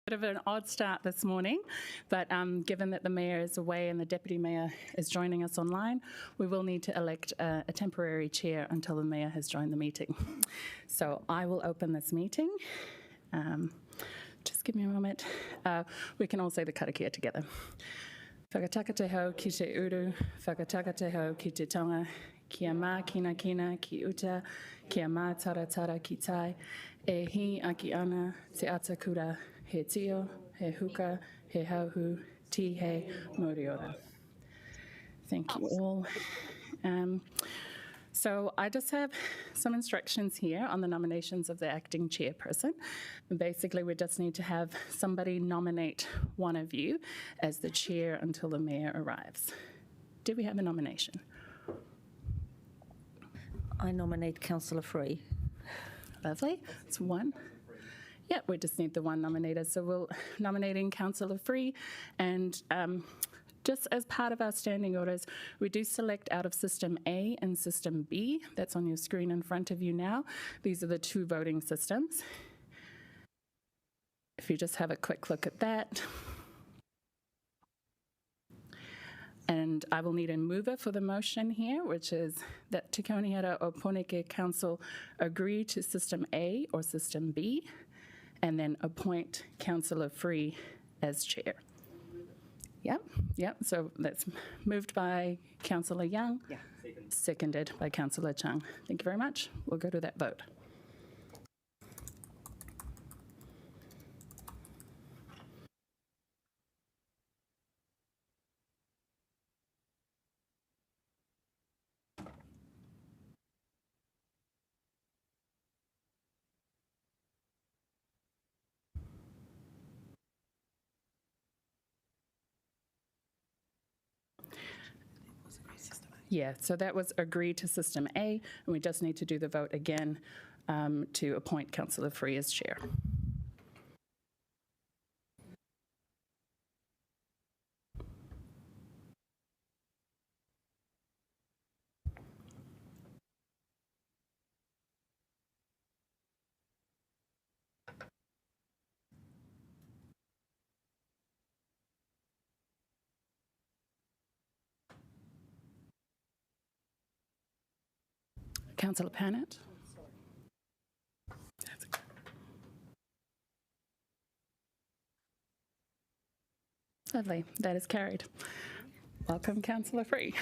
Bit of an odd start this morning, but given that the Mayor is away and the Deputy Mayor is joining us online, we will need to elect a temporary chair until the Mayor has joined the meeting. So I will open this meeting. Just give me a moment. We can all say the karakia together. Whakataka te hau ki te uru, whakataka te hau ki te tonga, kia mā kina kina ki uta, kia mā tara tara ki tai, e hi aki ana te ata kura, he tio, he huka, he hauhu, ti he moriora. Thank you all. So I just have some instructions here on the nominations of the acting chairperson. Basically, we just need to have somebody nominate one of you as the chair until the Mayor arrives. Do we have a nomination? I nominate Councillor Free. Lovely. It's one. Yeah, we just need the one nominator. So we're nominating Councillor Free, and just as part of our standing orders, we do select out of System A and System B. That's on your screen in front of you now. These are the two voting systems. If you just have a quick look at that. And I will need a mover for the motion here, which is that Te Kaunihera o Pōneke Council agree to System A or System B, and then appoint Councillor Free as chair. Yep. So that's moved by Councillor Young, seconded by Councillor Chung. Thank you very much. We'll go to that vote. Yeah, so that was agree to System A, and we just need to do the vote again to appoint Councillor Free as chair. Councillor Pannett. Lovely, that is carried. Welcome, Councillor Free.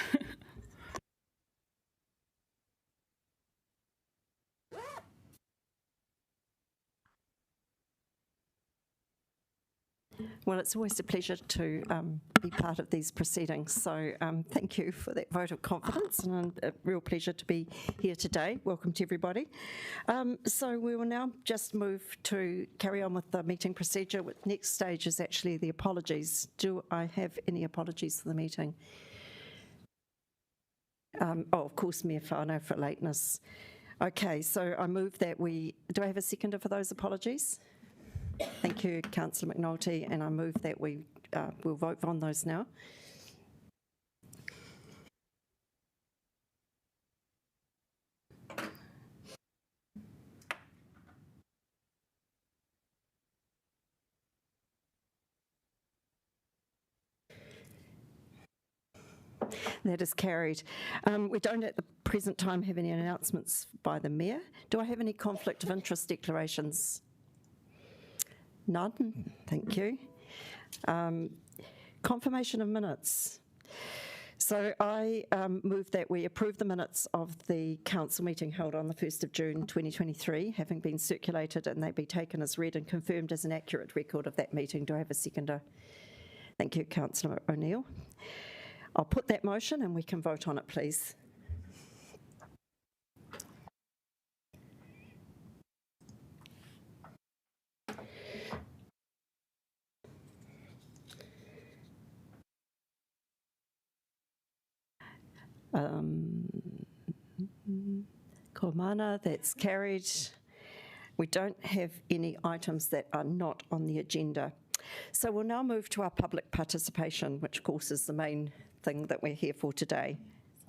Well, it's always a pleasure to be part of these proceedings, so thank you for that vote of confidence, and a real pleasure to be here today. Welcome to everybody. So we will now just move to carry on with the meeting procedure. Next stage is actually the apologies. Do I have any apologies for the meeting? Of course, Mea whānau for lateness. Okay, so I move that do I have a seconder for those apologies? Thank you, Councillor McNulty, and I move that we'll vote on those now. That is carried. We don't at the present time have any announcements by the Mayor. Do I have any conflict of interest declarations? None, thank you. Confirmation of minutes. So I move that we approve the minutes of the council meeting held on the 1st of June 2023, having been circulated, and they be taken as read and confirmed as an accurate record of that meeting. Do I have a seconder? Thank you, Councillor O'Neill. I'll put that motion and we can vote on it, please. Komana, that's carried. We don't have any items that are not on the agenda. So we'll now move to our public participation, which of course is the main thing that we're here for today.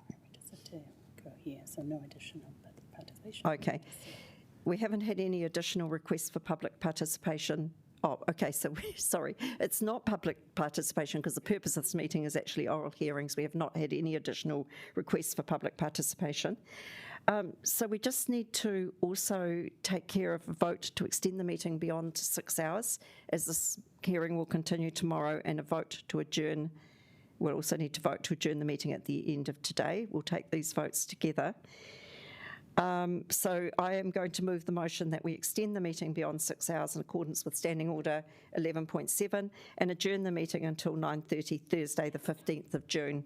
Sorry, we just have to go here, so no additional participation. Okay. We haven't had any additional requests for public participation Oh, okay, so sorry. It's not public participation because the purpose of this meeting is actually oral hearings. We have not had any additional requests for public participation. So we just need to also take care of a vote to extend the meeting beyond 6 hours, as this hearing will continue tomorrow, and a vote to adjourn. We'll also need to vote to adjourn the meeting at the end of today. We'll take these votes together. So I am going to move the motion that we extend the meeting beyond 6 hours in accordance with Standing Order 11.7 and adjourn the meeting until 9:30 Thursday, the 15th of June,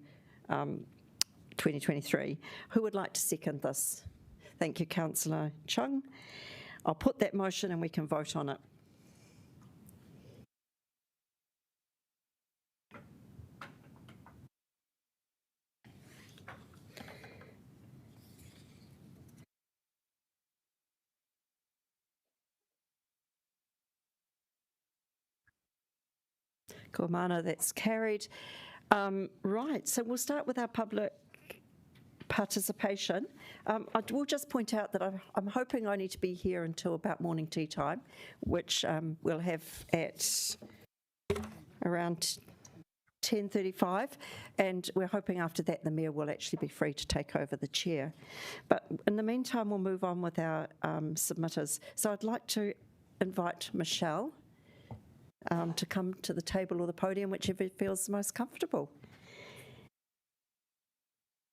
2023. Who would like to second this? Thank you, Councillor Chung. I'll put that motion and we can vote on it. Gormana, that's carried. Right, so we'll start with our public participation. I will just point out that I'm hoping only to be here until about morning tea time, which we'll have at around 10:35, and we're hoping after that the Mayor will actually be free to take over the chair. But in the meantime, we'll move on with our submitters. So I'd like to invite Michelle to come to the table or the podium, whichever feels most comfortable.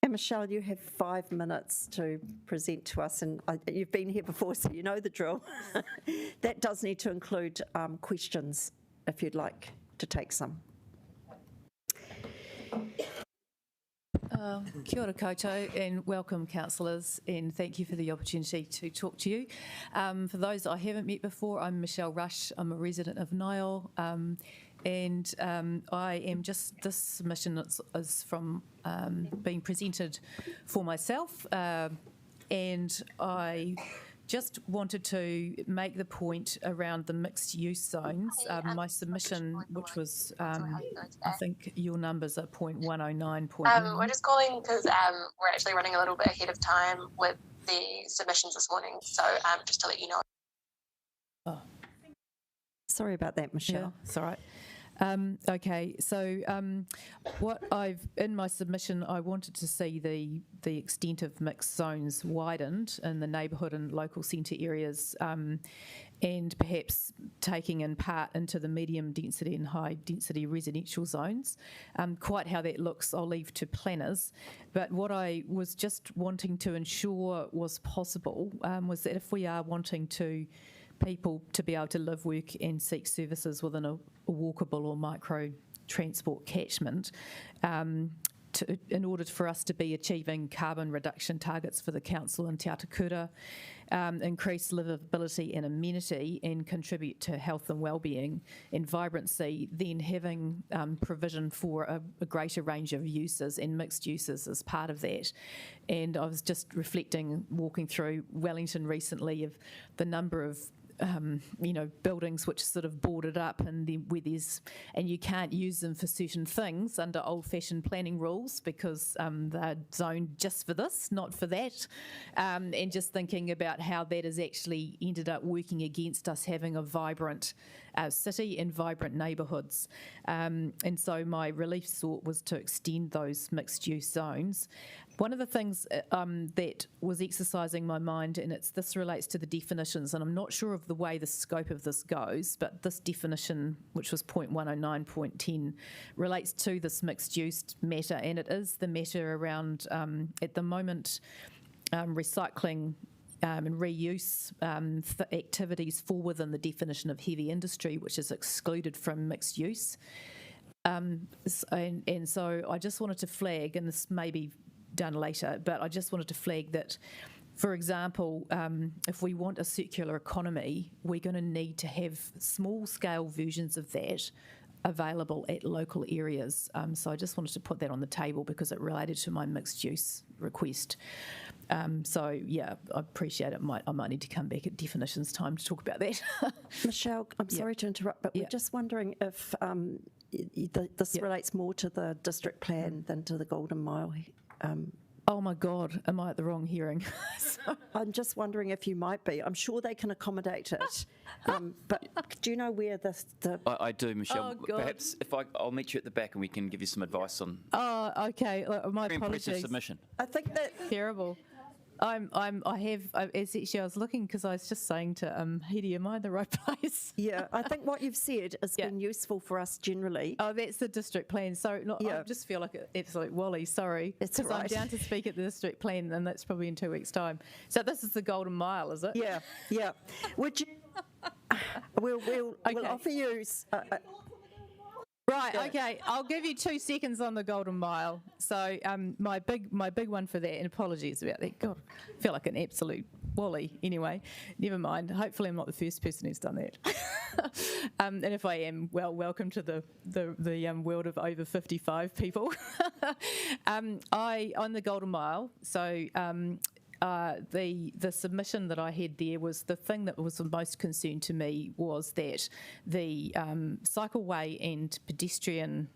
And Michelle, you have 5 minutes to present to us, and you've been here before, so you know the drill. That does need to include questions, if you'd like to take some. Kia ora koutou and welcome councillors, and thank you for the opportunity to talk to you. For those I haven't met before, I'm Michelle Rush. I'm a resident of Niall, and I am just, this submission is from being presented for myself, and I just wanted to make the point around the mixed use zones. My submission, which was, I think your numbers are 0.109. We're just calling because we're actually running a little bit ahead of time with the submissions this morning. So just to let you know. Oh. Sorry about that, Michelle. Yeah, it's all right. Okay, so what in my submission, I wanted to see the extent of mixed zones widened in the neighbourhood and local centre areas, and perhaps taking in part into the medium density and high density residential zones. Quite how that looks, I'll leave to planners. But what I was just wanting to ensure was possible was that if we are wanting people to be able to live, work and seek services within a walkable or micro transport catchment, in order for us to be achieving carbon reduction targets for the council in Te Atakura, increase livability and amenity and contribute to health and wellbeing and vibrancy, then having provision for a greater range of uses and mixed uses as part of that. And I was just reflecting, walking through Wellington recently, of the number of buildings which are sort of boarded up, and then and you can't use them for certain things under old-fashioned planning rules because they're zoned just for this, not for that. And just thinking about how that has actually ended up working against us having a vibrant city and vibrant neighbourhoods. And so my relief sought was to extend those mixed-use zones. One of the things that was exercising my mind, and this relates to the definitions, and I'm not sure of the way the scope of this goes, but this definition, which was 0.109.10, relates to this mixed-use matter, and it is the matter around, at the moment, recycling and reuse activities fall within the definition of heavy industry, which is excluded from mixed use. And so I just wanted to flag, and this may be done later, but I just wanted to flag that, for example, if we want a circular economy, we're going to need to have small-scale versions of that available at local areas. So I just wanted to put that on the table because it related to my mixed-use request. So, yeah, I appreciate it. I might need to come back at definitions time to talk about that. Michelle, I'm sorry to interrupt, but we're just wondering if this relates more to the district plan than to the Golden Mile Oh my God, am I at the wrong hearing? I'm just wondering if you might be. I'm sure they can accommodate it. But do you know where the I do, Michelle. Oh, God. Perhaps if I'll meet you at the back and we can give you some advice on. Oh, okay. My Very impressive apologies. submission. I think that Terrible. Actually, I was looking because I was just saying to Hedy, am I in the right place? yeah, I think what you've said has been useful for us generally. Oh, that's the district plan. So I just feel like an absolute wally. Sorry, It's because all I'm right. down to speak at the district plan, and that's probably in 2 weeks' time. So this is the Golden Mile, is it? Yeah. Would you? We'll offer you. Right. Okay. I'll give you 2 seconds on the Golden Mile. So my big one for that, and apologies about that. God, I feel like an absolute wally. Anyway, never mind. Hopefully, I'm not the first person who's done that. And if I am, well, welcome to the world of over 55 people. On the Golden Mile. So. The submission that I had there was the thing that was the most concern to me was that the cycleway and pedestrian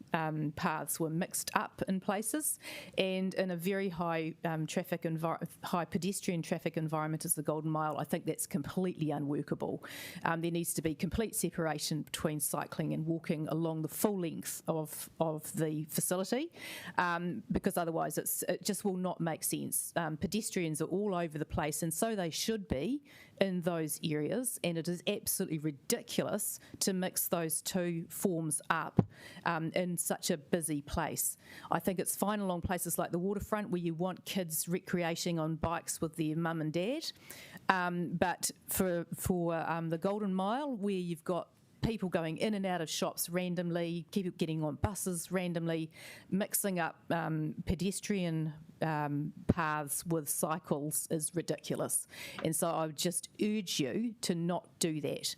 paths were mixed up in places, and in a very high pedestrian traffic environment as the Golden Mile, I think that's completely unworkable. There needs to be complete separation between cycling and walking along the full length of the facility, because otherwise it just will not make sense. Pedestrians are all over the place, and so they should be in those areas, and it is absolutely ridiculous to mix those two forms up in such a busy place. I think it's fine along places like the waterfront where you want kids recreating on bikes with their mum and dad, but for the Golden Mile, where you've got people going in and out of shops randomly, keep getting on buses randomly, mixing up pedestrian paths with cycles is ridiculous. And so I would just urge you to not do that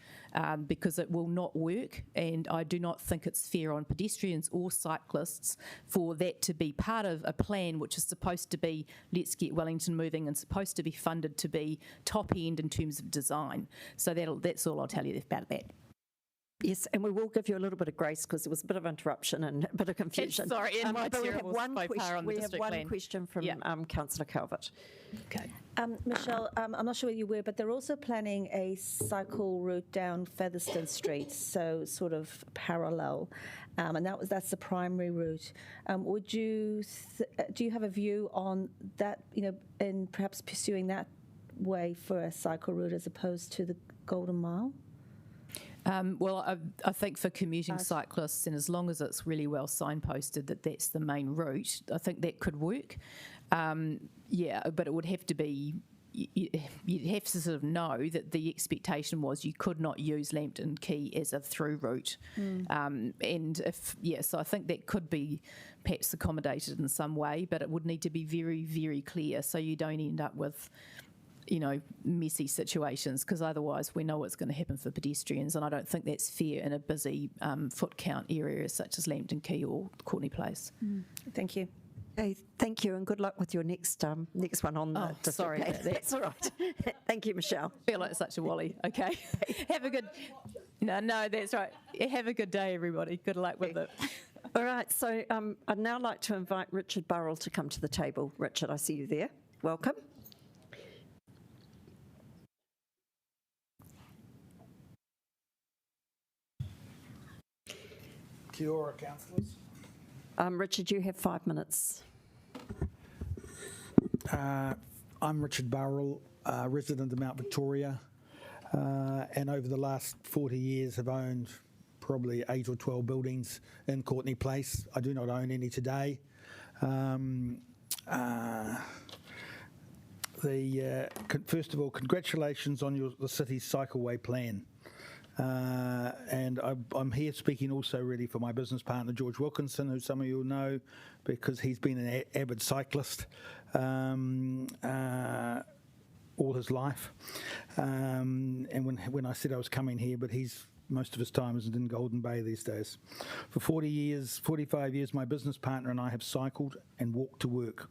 because it will not work, and I do not think it's fair on pedestrians or cyclists for that to be part of a plan which is supposed to be let's get Wellington moving and supposed to be funded to be top end in terms of design. So that's all I'll tell you about that. Yes, and we will give you a little bit of grace because there was a bit of interruption and a bit of confusion. Sorry, and my but we have terrible one faux pas on the we have district one plan. question from Councillor Calvert. Okay. Michelle, I'm not sure whether you were, but they're also planning a cycle route down Featherston Street, so sort of parallel, and that's the primary route. Do you have a view on that? In perhaps pursuing that way for a cycle route as opposed to the Golden Mile? Well, I think for commuting cyclists, and as long as it's really well signposted that that's the main route, I think that could work. But it would have to be, you'd have to sort of know that the expectation was you could not use Lambton Quay as a through route. So I think that could be perhaps accommodated in some way, but it would need to be very, very clear so you don't end up with messy situations, because otherwise we know what's going to happen for pedestrians, and I don't think that's fair in a busy foot count area such as Lambton Quay or Courtney Place. Thank you. Hey, thank you, and good luck with your next one on the district sorry plan. about that. That's all right. Thank you, Michelle. I feel like such a wally. Okay. Have a good... No, that's right. Have a good day, everybody. Good luck with it. All right, so I'd now like to invite Richard Burrell to come to the table. Richard, I see you there. Welcome. Kia ora, councillors. Richard, you have 5 minutes. I'm Richard Burrell, resident of Mount Victoria, and over the last 40 years have owned probably 8 or 12 buildings in Courtney Place. I do not own any today. First of all, congratulations on the city's cycleway plan. And I'm here speaking also really for my business partner George Wilkinson, who some of you will know because he's been an avid cyclist all his life. And when I said I was coming here, but most of his time is in Golden Bay these days. For 45 years, my business partner and I have cycled and walked to work.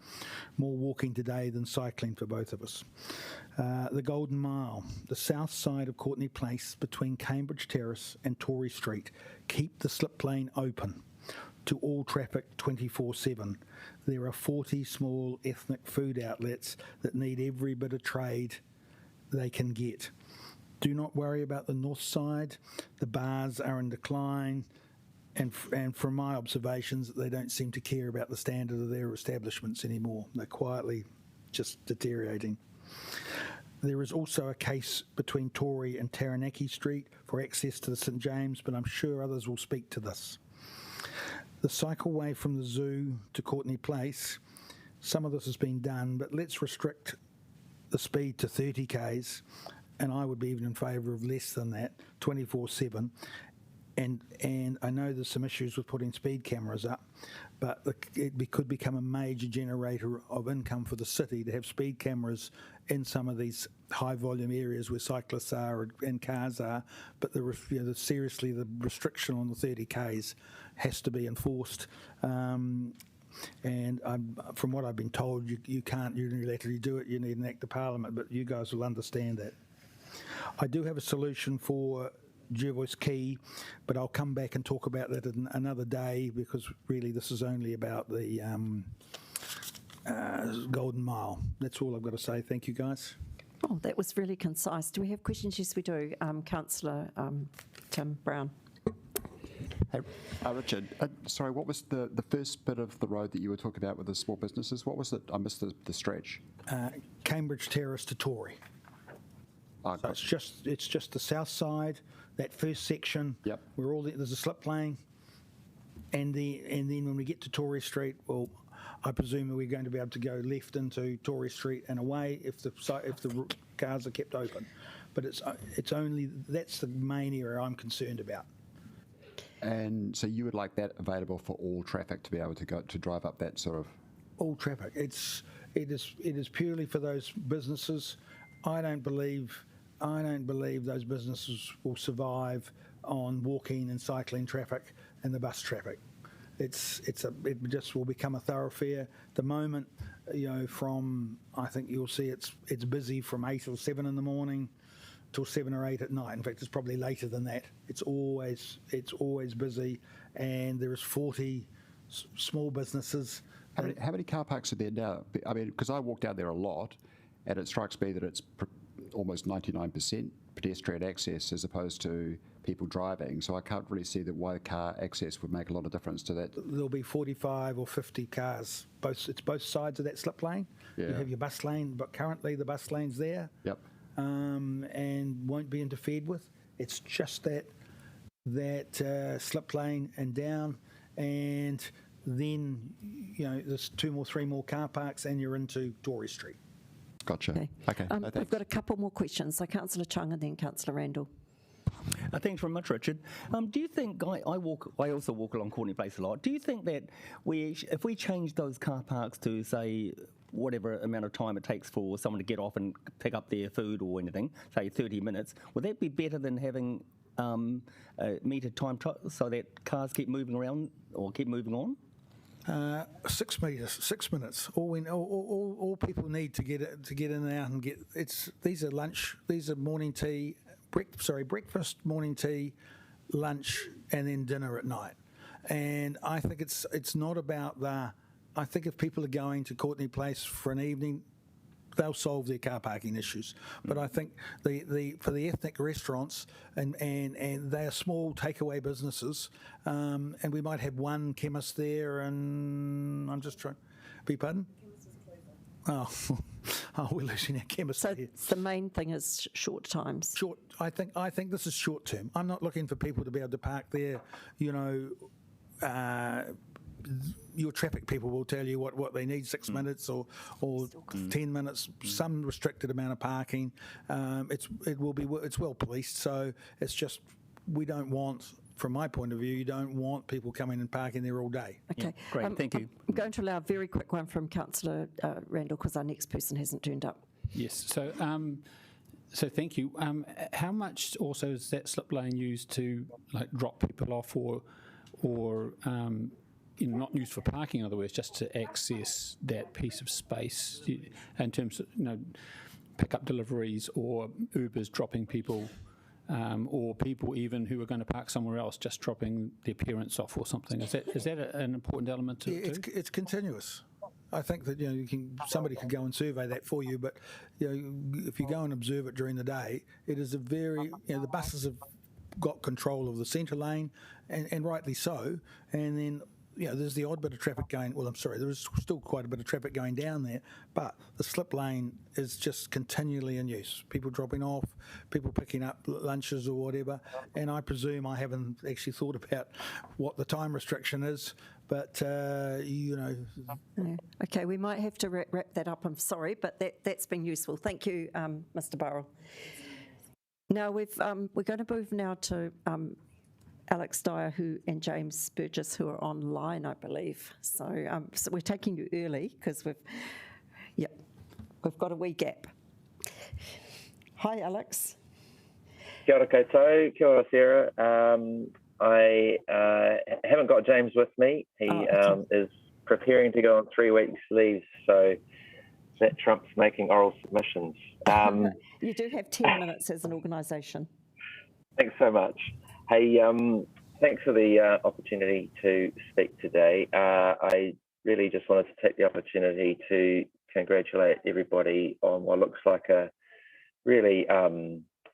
More walking today than cycling for both of us. The Golden Mile, the south side of Courtney Place between Cambridge Terrace and Tory Street. Keep the slip lane open. to all traffic 24/7. There are 40 small ethnic food outlets that need every bit of trade they can get. Do not worry about the north side. The bars are in decline, and from my observations, they don't seem to care about the standard of their establishments anymore. They're quietly just deteriorating. There is also a case between Tory and Taranaki Street for access to the St James, but I'm sure others will speak to this. The cycleway from the zoo to Courtenay Place, some of this has been done, but let's restrict the speed to 30 k's, and I would be even in favour of less than that, 24/7. And I know there's some issues with putting speed cameras up, but it could become a major generator of income for the city to have speed cameras in some of these high volume areas where cyclists are and cars are. But seriously, the restriction on the 30 k's has to be enforced. And from what I've been told, you can't unilaterally do it. You need an act of parliament, but you guys will understand that. I do have a solution for Jervois Quay, but I'll come back and talk about that another day, because really this is only about the Golden Mile. That's all I've got to say. Thank you, guys. Oh, that was really concise. Do we have questions? Yes, we do. Councillor Tim Brown. Hey, Richard, sorry, what was the first bit of the road that you were talking about with the small businesses? What was it? I missed the stretch. Cambridge Terrace to Tory. Oh, So it's just the south side, that first section. Yep. Where there's a slip lane, and then when we get to Tory Street, well, I presume that we're going to be able to go left into Tory Street and away if the cars are kept open. But it's only that's the main area I'm concerned about. And so you would like that available for all traffic to be able to drive up that sort of. All traffic. It is purely for those businesses. I don't believe those businesses will survive on walking and cycling traffic and the bus traffic. It just will become a thoroughfare. The moment, I think you'll see it's busy from 8 or 7 in the morning till 7 or 8 at night. In fact, it's probably later than that. It's always busy, and there is 40 small businesses. How many car parks are there now? I mean, because I walk down there a lot, and it strikes me that it's almost 99% pedestrian access as opposed to people driving. So I can't really see why car access would make a lot of difference to that. There'll be 45 or 50 cars. It's both sides of that slip lane. Yeah. You have your bus lane, but currently the bus lane's there. Yep. And won't be interfered with. It's just that slip lane and down, and then there's 2 more, 3 more car parks, and you're into Tory Street. Gotcha. Okay. No, We've got a couple more questions. So Councillor Chung and then Councillor Randall. Thanks very much, Richard. Do you think I also walk along Courtenay Place a lot? Do you think that if we change those car parks to, say, whatever amount of time it takes for someone to get off and pick up their food or anything, say 30 minutes, would that be better than having a metered time so that cars keep moving around or keep moving on? 6 minutes. All people need to get in and out and get these are morning tea, breakfast, morning tea, lunch, and then dinner at night. And I think it's not about I think if people are going to Courtenay Place for an evening, they'll solve their car parking issues. But I think for the ethnic restaurants and they are small takeaway businesses, and we might have one chemist there, and I'm just trying. Beg pardon? Oh, we're losing our chemist So here. the main thing is short times. I think this is short term. I'm not looking for people to be able to park there. Your traffic people will tell you what they need, 6 minutes or 10 minutes, some restricted amount of parking. It's well policed, so it's just we don't want, from my point of view, you don't want people coming and parking there all day. Okay. Yeah, great, thank you. I'm going to allow a very quick one from Councillor Randall because our next person hasn't turned up. Yes, so thank you. How much also is that slip lane used to drop people off or not used for parking, in other words, just to access that piece of space in terms of pick up deliveries or Ubers dropping people or people even who are going to park somewhere else just dropping the appearance off or something. Is that an important element to it too? It's continuous. I think that somebody could go and survey that for you, but if you go and observe it during the day, it is a very the buses have got control of the centre lane, and rightly so. And then there's the odd bit of traffic going. Well, I'm sorry, there is still quite a bit of traffic going down there, but the slip lane is just continually in use. People dropping off, people picking up lunches or whatever. And I presume I haven't actually thought about what the time restriction is, but Okay, we might have to wrap that up. I'm sorry, but that's been useful. Thank you, Mr. Burrell. Now we're going to move now to Alex Dyer and James Burgess, who are online, I believe. So we're taking you early because we've got a wee gap. Hi, Alex. Kia ora koutou, kia ora Sarah. I haven't got James with me. He is preparing to go on 3 weeks leave, so that trumps making oral submissions. You do have 10 minutes as an organisation. Thanks so much. Hey, thanks for the opportunity to speak today. I really just wanted to take the opportunity to congratulate everybody on what looks like a really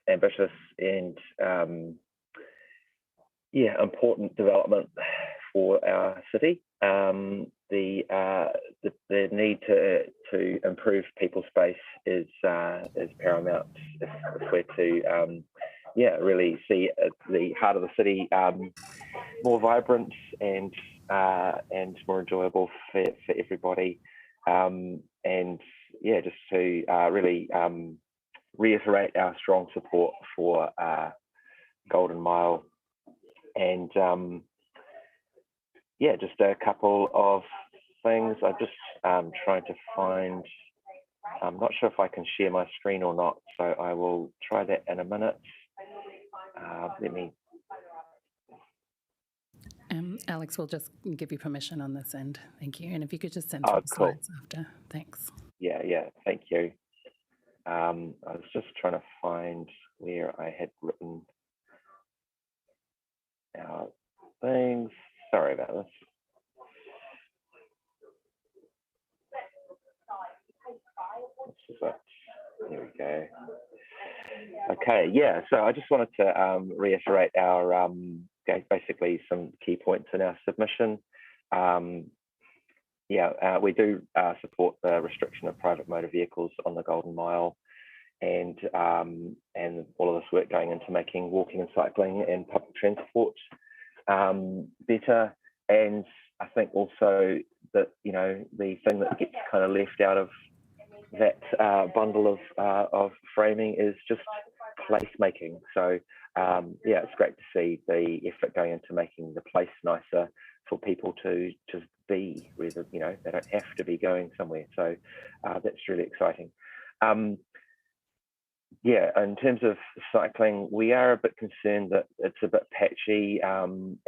ambitious and important development for our city. The need to improve people's space is paramount if we're to really see the heart of the city more vibrant and more enjoyable for everybody. Just to really reiterate our strong support for Golden Mile, and just a couple of things. I'm just trying to find. I'm not sure if I can share my screen or not, so I will try that in a minute. Let me. Alex will just give you permission on this end. Thank you. And if you could just send some Cool. slides after. Thanks. Yeah, thank you. I was just trying to find where I had written our things. Sorry about this. Here we go. Okay, so I just wanted to reiterate our basically some key points in our submission. We do support the restriction of private motor vehicles on the Golden Mile, and all of this work going into making walking and cycling and public transport better. And I think also that the thing that gets kind of left out of that bundle of framing is just place making. So it's great to see the effort going into making the place nicer for people to just be, whether they don't have to be going somewhere. So that's really exciting. In terms of cycling, we are a bit concerned that it's a bit patchy, and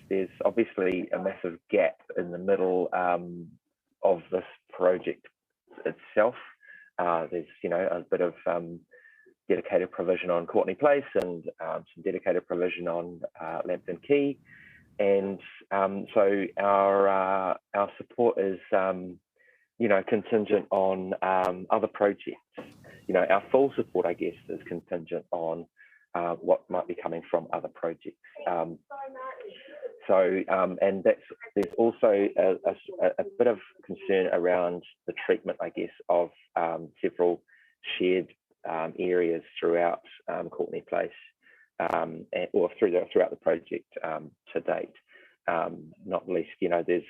there's obviously a massive gap in the middle of this project itself. There's a bit of dedicated provision on Courtney Place and some dedicated provision on Lambton Quay, and so our support is contingent on other projects. Our full support, I guess, is contingent on what might be coming from other projects. And there's also a bit of concern around the treatment, I guess, of several shared areas throughout Courtney Place, or throughout the project to date. Not least, there's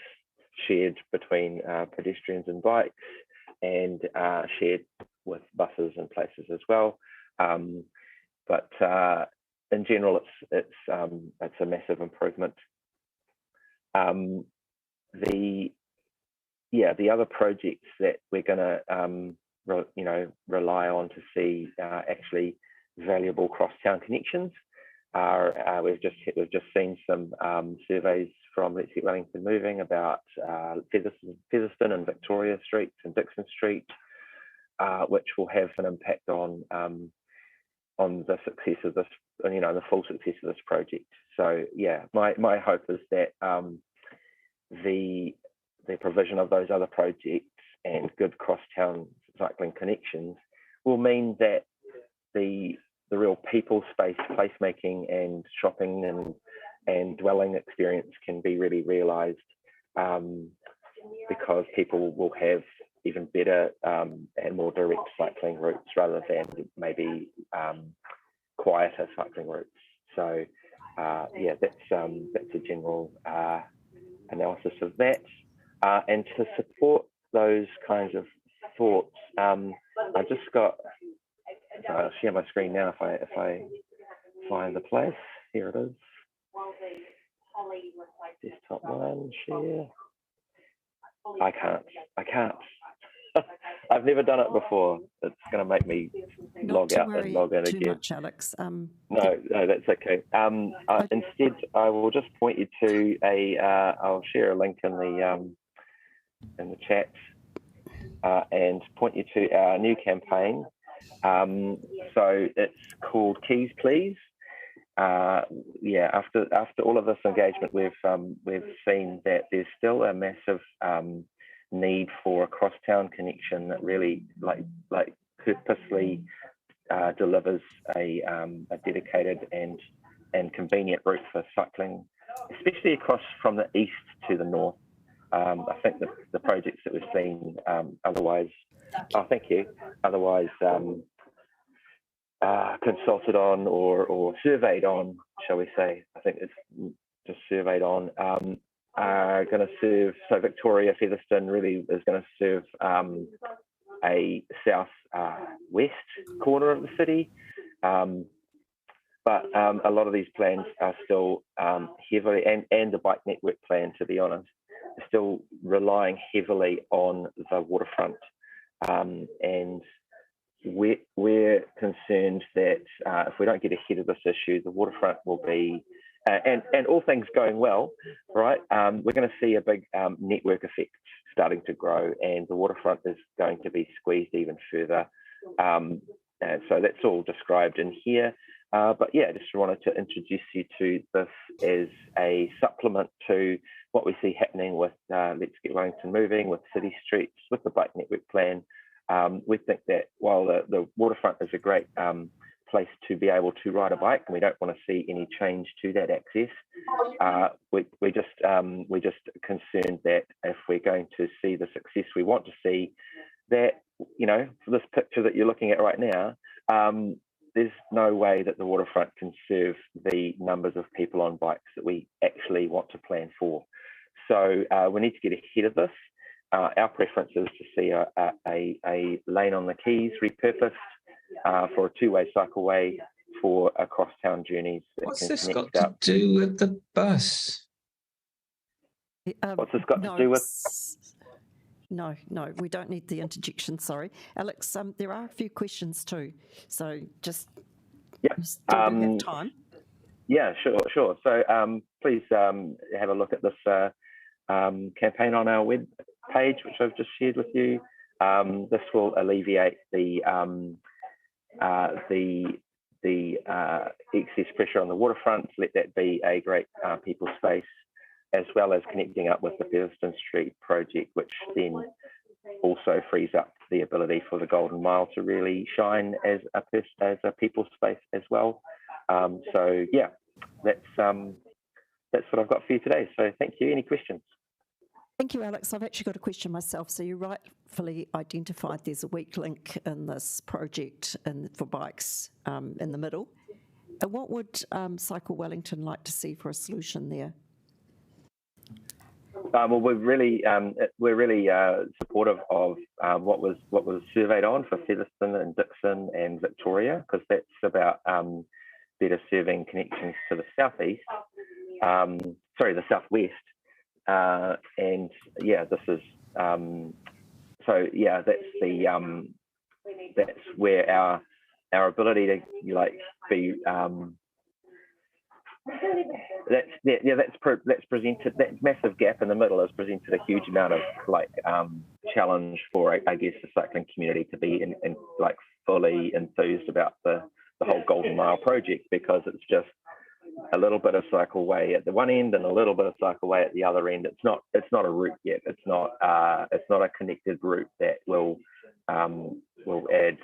shared between pedestrians and bikes, and shared with buses and places as well. But in general, it's a massive improvement. The other projects that we're going to rely on to see actually valuable cross-town connections are we've just seen some surveys from Let's Get Wellington Moving about Featherston and Victoria Streets and Dixon Street, which will have an impact on the success of this the full success of this project. So yeah, my hope is that the provision of those other projects and good cross-town cycling connections will mean that the real people space, placemaking and shopping and dwelling experience can be really realised, because people will have even better and more direct cycling routes rather than maybe quieter cycling routes. So yeah, that's a general analysis of that. And to support those kinds of thoughts, I just got. I'll share my screen now if I find the place. Here it is. Desktop one, share. I can't. I've never done it before. It's going to make me log out and log in too again. much, Alex. No, that's okay. Instead, I will just point you to I'll share a link in the chat and point you to our new campaign. So it's called Keys Please. Yeah, after all of this engagement, we've seen that there's still a massive need for a cross-town connection that really like purposely delivers a dedicated and convenient route for cycling, especially across from the east to the north. I think the projects that we've seen otherwise, thank you, otherwise consulted on or surveyed on, shall we say, I think it's just surveyed on, are going to serve, so Victoria Featherston really is going to serve a south west corner of the city, but a lot of these plans are still heavily, and the bike network plan, to be honest, are still relying heavily on the waterfront, and we're concerned that if we don't get ahead of this issue, the waterfront will be, and all things going well, right, we're going to see a big network effect starting to grow, and the waterfront is going to be squeezed even further. And so that's all described in here. But yeah, just wanted to introduce you to this as a supplement to what we see happening with Let's Get Wellington Moving, with city streets, with the bike network plan. We think that while the waterfront is a great place to be able to ride a bike, and we don't want to see any change to that access, we're just concerned that if we're going to see the success we want to see, that, you know, for this picture that you're looking at right now, there's no way that the waterfront can serve the numbers of people on bikes that we actually want to plan for. So we need to get ahead of this. Our preference is to see a lane on the quays repurposed for a two-way cycleway for cross-town journeys. What's this got to do with the bus? What's this got to do with? No, we don't need the interjection, sorry. Alex, there are a few questions too, so just have time. Yeah, sure. So please have a look at this campaign on our web page, which I've just shared with you. This will alleviate the excess pressure on the waterfront. Let that be a great people space, as well as connecting up with the Featherston Street project, which then also frees up the ability for the Golden Mile to really shine as a people space as well. So yeah, that's what I've got for you today. So thank you. Any questions? Thank you, Alex. I've actually got a question myself. So you rightfully identified there's a weak link in this project for bikes in the middle. And what would Cycle Wellington like to see for a solution there? Well, we're really supportive of what was surveyed on for Featherston and Dixon and Victoria, because that's about better serving connections to the southeast. The southwest. And yeah, this is so yeah, that's where our ability to be that's presented, that massive gap in the middle has presented a huge amount of challenge for, I guess, the cycling community to be fully enthused about the the whole Golden Mile project, because it's just a little bit of cycleway at the one end and a little bit of cycleway at the other end. It's not a route yet. It's not a connected route that will add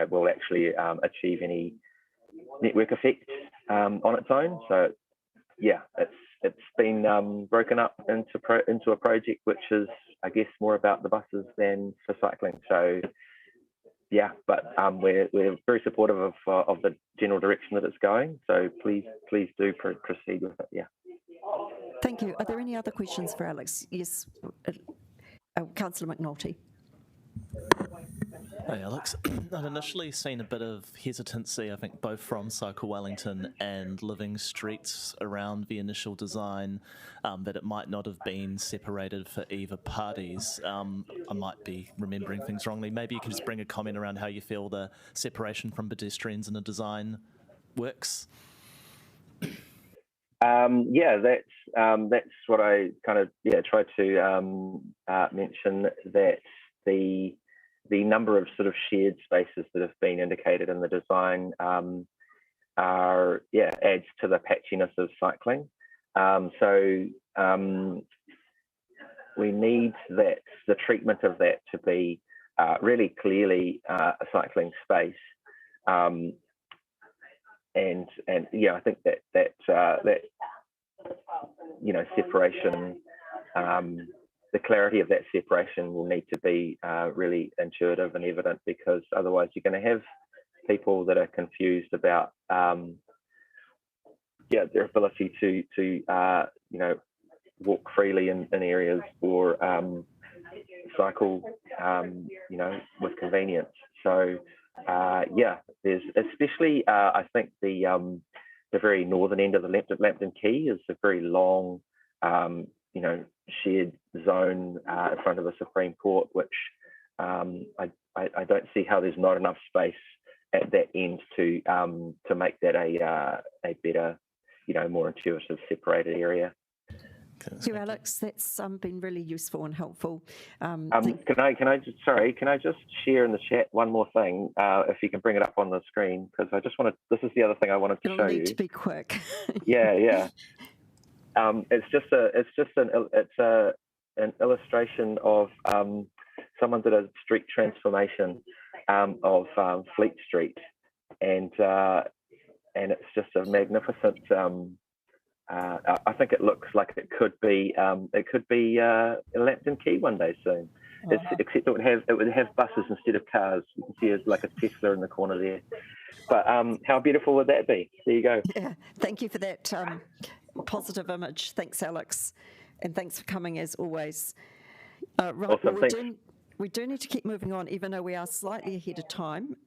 will actually achieve any network effect on its own. So yeah, it's been broken up into a project which is, I guess, more about the buses than for cycling. So yeah, but we're very supportive of the general direction that it's going. So please do proceed with it. Yeah. Thank you. Are there any other questions for Alex? Yes, Councillor McNulty. Hey Alex, I'd initially seen a bit of hesitancy, I think, both from Cycle Wellington and Living Streets around the initial design, that it might not have been separated for either parties. I might be remembering things wrongly. Maybe you can just bring a comment around how you feel the separation from pedestrians in the design works. That's what I kind of tried to mention, that the number of sort of shared spaces that have been indicated in the design adds to the patchiness of cycling. We need the treatment of that to be really clearly a cycling space. I think that separation, the clarity of that separation will need to be really intuitive and evident, because otherwise you're going to have people that are confused about their ability to walk freely in areas, or cycle with convenience. So there's especially I think the very northern end of the Lambton Quay is a very long shared zone in front of the Supreme Court, which I don't see how there's not enough space at that end to make that a better, more intuitive, separated area. Thank you, Alex. That's been really useful and helpful. Can I just share in the chat one more thing, if you can bring it up on the screen, because I just wanted. This is the other thing I wanted to show you. It'll need to be quick. Yeah. It's an illustration of someone did a street transformation of Fleet Street, and it's just a magnificent. I think it looks like it could be Lambton Quay one day soon. Except it would have buses instead of cars. You can see it's like a Tesla in the corner there. But how beautiful would that be? There you go. Yeah, thank you for that positive image. Thanks, Alex, and thanks for coming as always. Right, awesome. well, we do need to keep moving on, even though we are slightly ahead of time.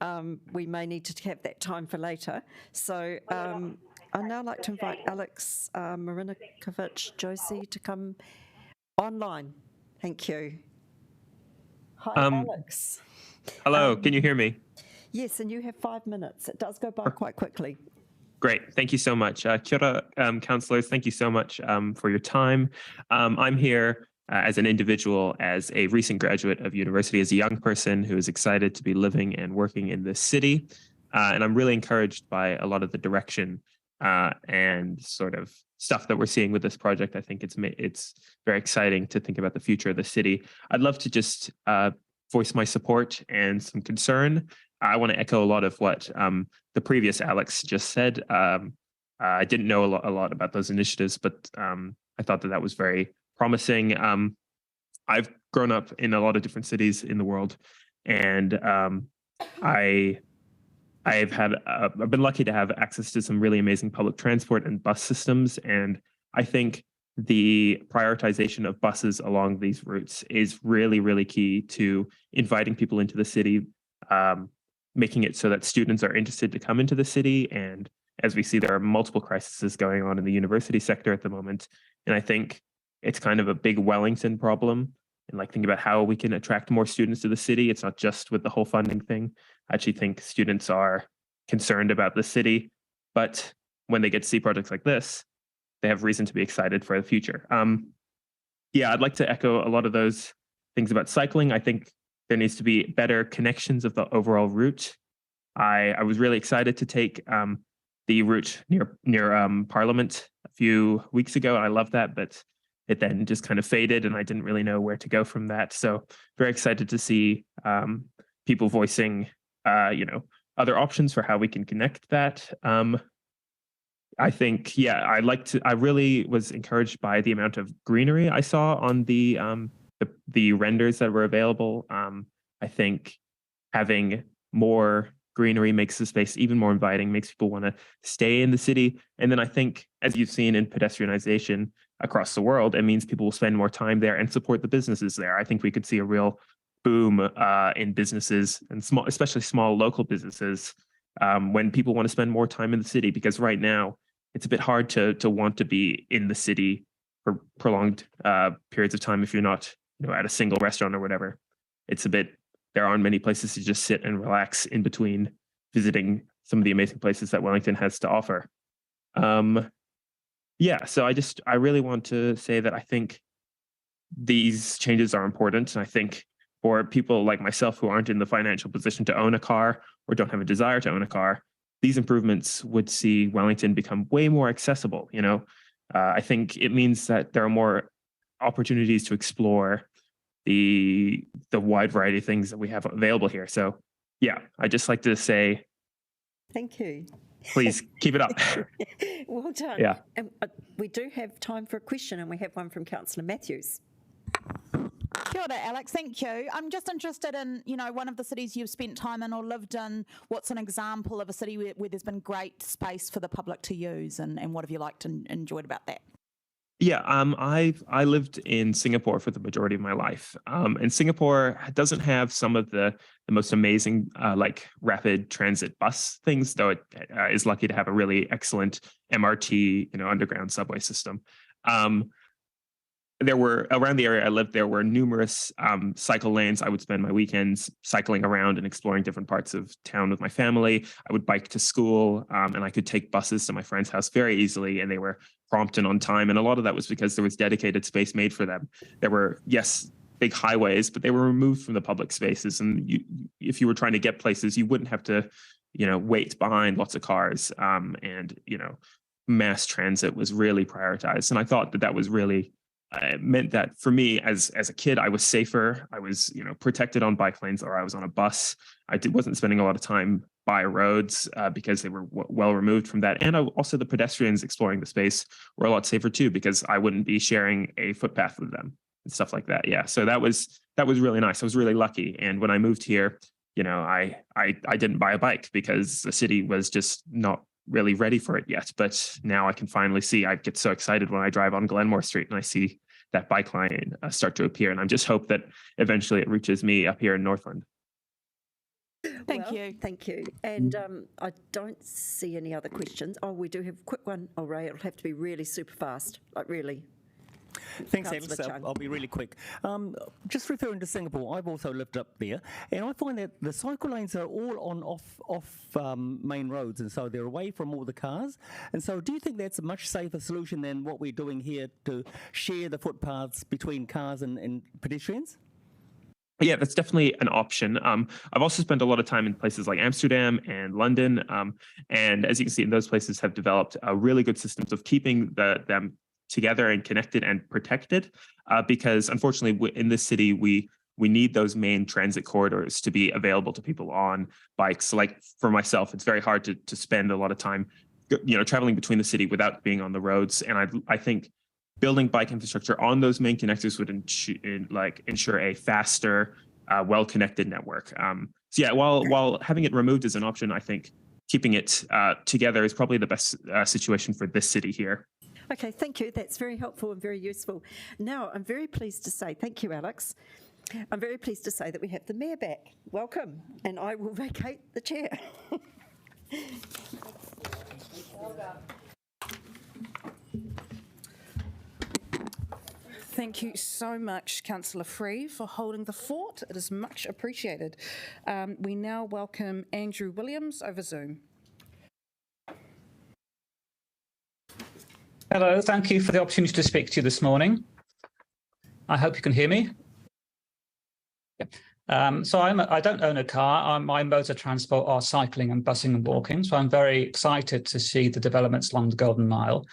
We may need to have that time for later. So I'd now like to invite Alex Marinovic-Josie to come online. Thank you. Hi, Alex. Hello, can you hear me? Yes, and you have 5 minutes. It does go by quite quickly. Great, thank you so much. Kia ora, councillors, thank you so much for your time. I'm here as an individual, as a recent graduate of university, as a young person who is excited to be living and working in this city. And I'm really encouraged by a lot of the direction and sort of stuff that we're seeing with this project. I think it's very exciting to think about the future of the city. I'd love to just voice my support and some concern. I want to echo a lot of what the previous Alex just said. I didn't know a lot about those initiatives, but I thought that was very promising. I've grown up in a lot of different cities in the world, and I've been lucky to have access to some really amazing public transport and bus systems. And I think the prioritization of buses along these routes is really, really key to inviting people into the city, making it so that students are interested to come into the city. And as we see, there are multiple crises going on in the university sector at the moment. And I think it's kind of a big Wellington problem. And like, think about how we can attract more students to the city. It's not just with the whole funding thing. I actually think students are concerned about the city, but when they get to see projects like this, they have reason to be excited for the future. I'd like to echo a lot of those things about cycling. I think there needs to be better connections of the overall route. I was really excited to take the route near Parliament a few weeks ago, and I loved that, but it then just kind of faded, and I didn't really know where to go from that. So very excited to see people voicing, other options for how we can connect that. I think, I really was encouraged by the amount of greenery I saw on the renders that were available. I think having more greenery makes the space even more inviting, makes people want to stay in the city. And then I think, as you've seen in pedestrianization across the world, it means people will spend more time there and support the businesses there. I think we could see a real boom in businesses, and especially small local businesses, when people want to spend more time in the city, because right now it's a bit hard to want to be in the city for prolonged periods of time if you're not at a single restaurant or whatever. There aren't many places to just sit and relax in between visiting some of the amazing places that Wellington has to offer. So I really want to say that I think these changes are important. And I think for people like myself who aren't in the financial position to own a car or don't have a desire to own a car, these improvements would see Wellington become way more accessible. I think it means that there are more opportunities to explore the wide variety of things that we have available here. So I just like to say thank you. Please keep it up. Well done. Yeah. And we do have time for a question, and we have one from Councillor Matthews. Kia ora, Alex. Thank you. I'm just interested in, one of the cities you've spent time in or lived in. What's an example of a city where there's been great space for the public to use, and what have you liked and enjoyed about that? Yeah, I lived in Singapore for the majority of my life, and Singapore doesn't have some of the most amazing like rapid transit bus things, though it is lucky to have a really excellent MRT, underground subway system. There were, around the area I lived, there were numerous cycle lanes. I would spend my weekends cycling around and exploring different parts of town with my family. I would bike to school, and I could take buses to my friend's house very easily, and they were prompt and on time. And a lot of that was because there was dedicated space made for them. There were, yes, big highways, but they were removed from the public spaces. And if you were trying to get places, you wouldn't have to, wait behind lots of cars. Mass transit was really prioritized. And I thought that was really it meant that for me as a kid, I was safer. I was, protected on bike lanes, or I was on a bus. I wasn't spending a lot of time by roads because they were well removed from that. And also the pedestrians exploring the space were a lot safer too, because I wouldn't be sharing a footpath with them and stuff like that. Yeah. So that was really nice. I was really lucky. And when I moved here, I didn't buy a bike because the city was just not really ready for it yet. But now I can finally see. I get so excited when I drive on Glenmore Street and I see that bike line start to appear. And I just hope that eventually it reaches me up here in Northland. Thank you. And I don't see any other questions. Oh, we do have a quick one. Oh, Ray, it'll have to be really super fast, like really. Thanks, Alex. I'll be really quick. Just referring to Singapore, I've also lived up there, and I find that the cycle lanes are all on off main roads, and so they're away from all the cars. And so do you think that's a much safer solution than what we're doing here to share the footpaths between cars and pedestrians? Yeah, that's definitely an option. I've also spent a lot of time in places like Amsterdam and London, and as you can see, those places have developed really good systems of keeping them together and connected and protected, because unfortunately in this city we need those main transit corridors to be available to people on bikes. Like for myself, it's very hard to spend a lot of time traveling between the city without being on the roads, and I think building bike infrastructure on those main connectors would ensure a faster, well-connected network. So yeah, while having it removed is an option, I think keeping it together is probably the best situation for this city here. Okay, thank you. That's very helpful and very useful. Now, I'm very pleased to say, thank you, Alex. I'm very pleased to say that we have the Mayor back. Welcome, and I will vacate the chair. Thank you so much, Councillor Free, for holding the fort. It is much appreciated. We now welcome Andrew Williams over Zoom. Hello, thank you for the opportunity to speak to you this morning. I hope you can hear me. So I don't own a car. My modes of transport are cycling and busing and walking. So I'm very excited to see the developments along the Golden Mile.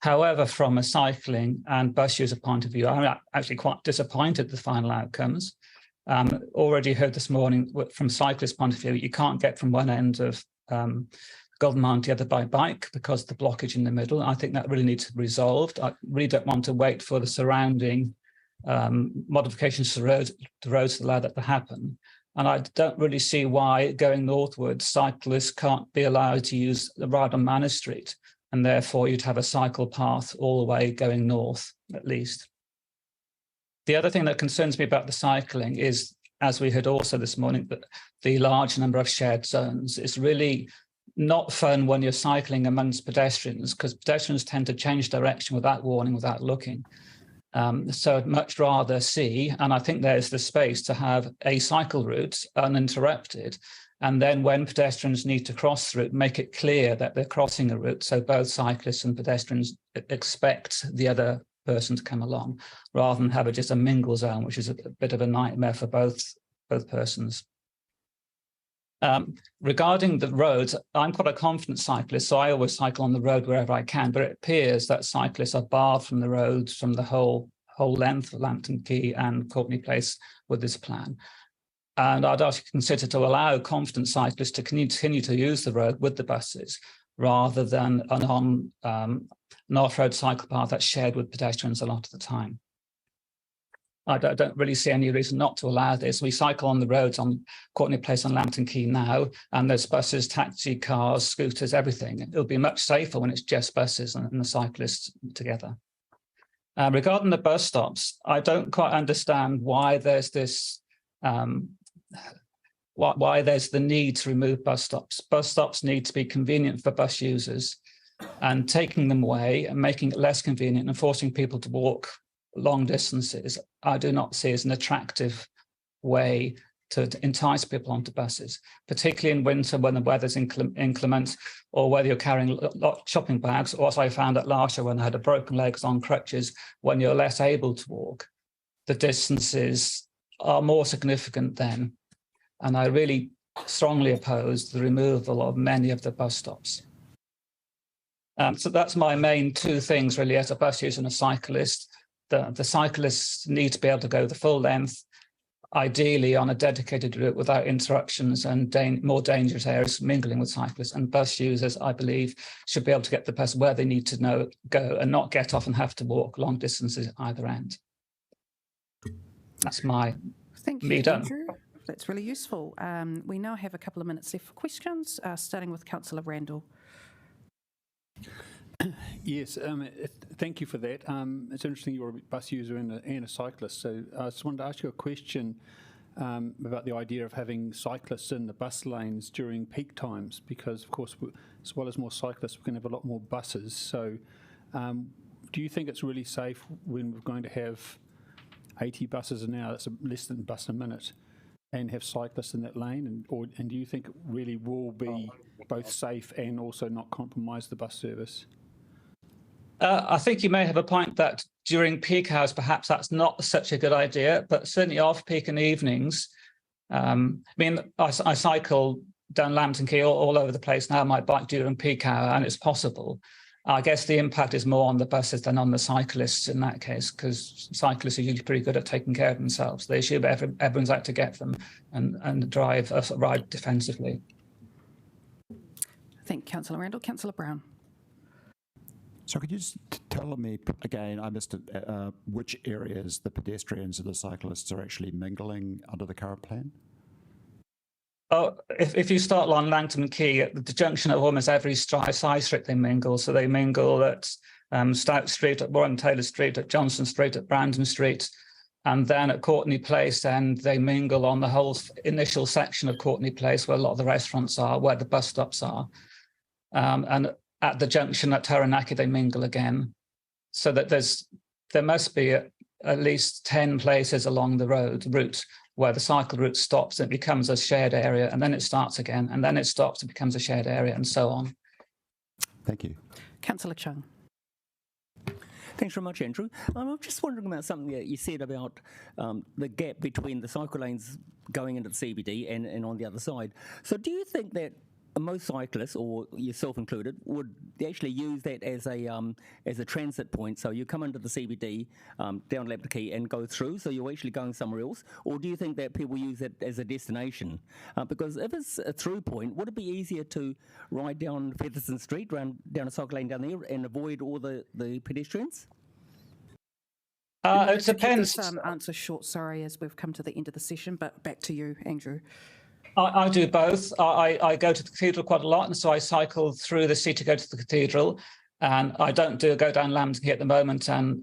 However, from a cycling and bus user point of view, I'm actually quite disappointed with the final outcomes. Already heard this morning from cyclist point of view, you can't get from one end of Golden Mile to the other by bike because of the blockage in the middle. I think that really needs to be resolved. I really don't want to wait for the surrounding modifications to the roads to allow that to happen. And I don't really see why going northward, cyclists can't be allowed to use the ride on Manor Street, and therefore you'd have a cycle path all the way going north, at least. The other thing that concerns me about the cycling is, as we heard also this morning, that the large number of shared zones is really not fun when you're cycling amongst pedestrians, because pedestrians tend to change direction without warning, without looking. So I'd much rather see, and I think there's the space to have a cycle route uninterrupted, and then when pedestrians need to cross the route, make it clear that they're crossing a route, so both cyclists and pedestrians expect the other person to come along, rather than have just a mingle zone, which is a bit of a nightmare for both persons. Regarding the roads, I'm quite a confident cyclist, so I always cycle on the road wherever I can, but it appears that cyclists are barred from the roads from the whole length of Lambton Quay and Courtney Place with this plan. And I'd actually consider to allow confident cyclists to continue to use the road with the buses, rather than an off-road cycle path that's shared with pedestrians a lot of the time. I don't really see any reason not to allow this. We cycle on the roads on Courtney Place and Lambton Quay now, and there's buses, taxi cars, scooters, everything. It'll be much safer when it's just buses and the cyclists together. Regarding the bus stops, I don't quite understand why there's this, why there's the need to remove bus stops. Bus stops need to be convenient for bus users, and taking them away and making it less convenient and forcing people to walk long distances, I do not see as an attractive way to entice people onto buses, particularly in winter when the weather's inclement, or whether you're carrying shopping bags, or as I found at last year when I had a broken leg on crutches, when you're less able to walk, the distances are more significant then. And I really strongly oppose the removal of many of the bus stops. So that's my main two things really as a bus user and a cyclist. The cyclists need to be able to go the full length, ideally on a dedicated route without interruptions and more dangerous areas mingling with cyclists. And bus users, I believe, should be able to get the bus where they need to go and not get off and have to walk long distances at either end. That's my Thank you, Andrew. That's really useful. We now have a couple of minutes left for questions, starting with Councillor Randall. Yes, thank you for that. It's interesting you're a bus user and a cyclist, so I just wanted to ask you a question about the idea of having cyclists in the bus lanes during peak times, because of course, as well as more cyclists, we're going to have a lot more buses. So do you think it's really safe when we're going to have 80 buses an hour, that's less than a bus a minute, and have cyclists in that lane? And do you think it really will be both safe and also not compromise the bus service? I think you may have a point that during peak hours, perhaps that's not such a good idea, but certainly off-peak and evenings. I mean, I cycle down Lambton Quay all over the place now, my bike during peak hour, and it's possible. I guess the impact is more on the buses than on the cyclists in that case, because cyclists are usually pretty good at taking care of themselves. They assume everyone's out to get them and drive a ride defensively. Thank you, Councillor Randall. Councillor Brown. So could you just tell me, again, I missed it, which areas the pedestrians and the cyclists are actually mingling under the current plan? Oh, if you start along Langton Quay, at the junction of almost every side street they mingle. So they mingle at Stout Street, at Warren Taylor Street, at Johnson Street, at Brandon Street, and then at Courtney Place, and they mingle on the whole initial section of Courtney Place where a lot of the restaurants are, where the bus stops are. And at the junction at Taranaki, they mingle again. So that there must be at least 10 places along the route where the cycle route stops, it becomes a shared area, and then it starts again, and then it stops, it becomes a shared area, and so on. Thank you. Councillor Chung. Thanks very much, Andrew. I'm just wondering about something that you said about the gap between the cycle lanes going into the CBD and on the other side. So do you think that most cyclists, or yourself included, would actually use that as a transit point? So you come into the CBD down Labdakey and go through, so you're actually going somewhere else? Or do you think that people use it as a destination? Because if it's a through point, would it be easier to ride down Featherston Street, down a cycle lane down there, and avoid all the pedestrians? It depends. Keep this answer short, sorry, as we've come to the end of the session, but back to you, Andrew. I do both. I go to the cathedral quite a lot, and so I cycle through the city to go to the cathedral. And I don't go down Lambton at the moment and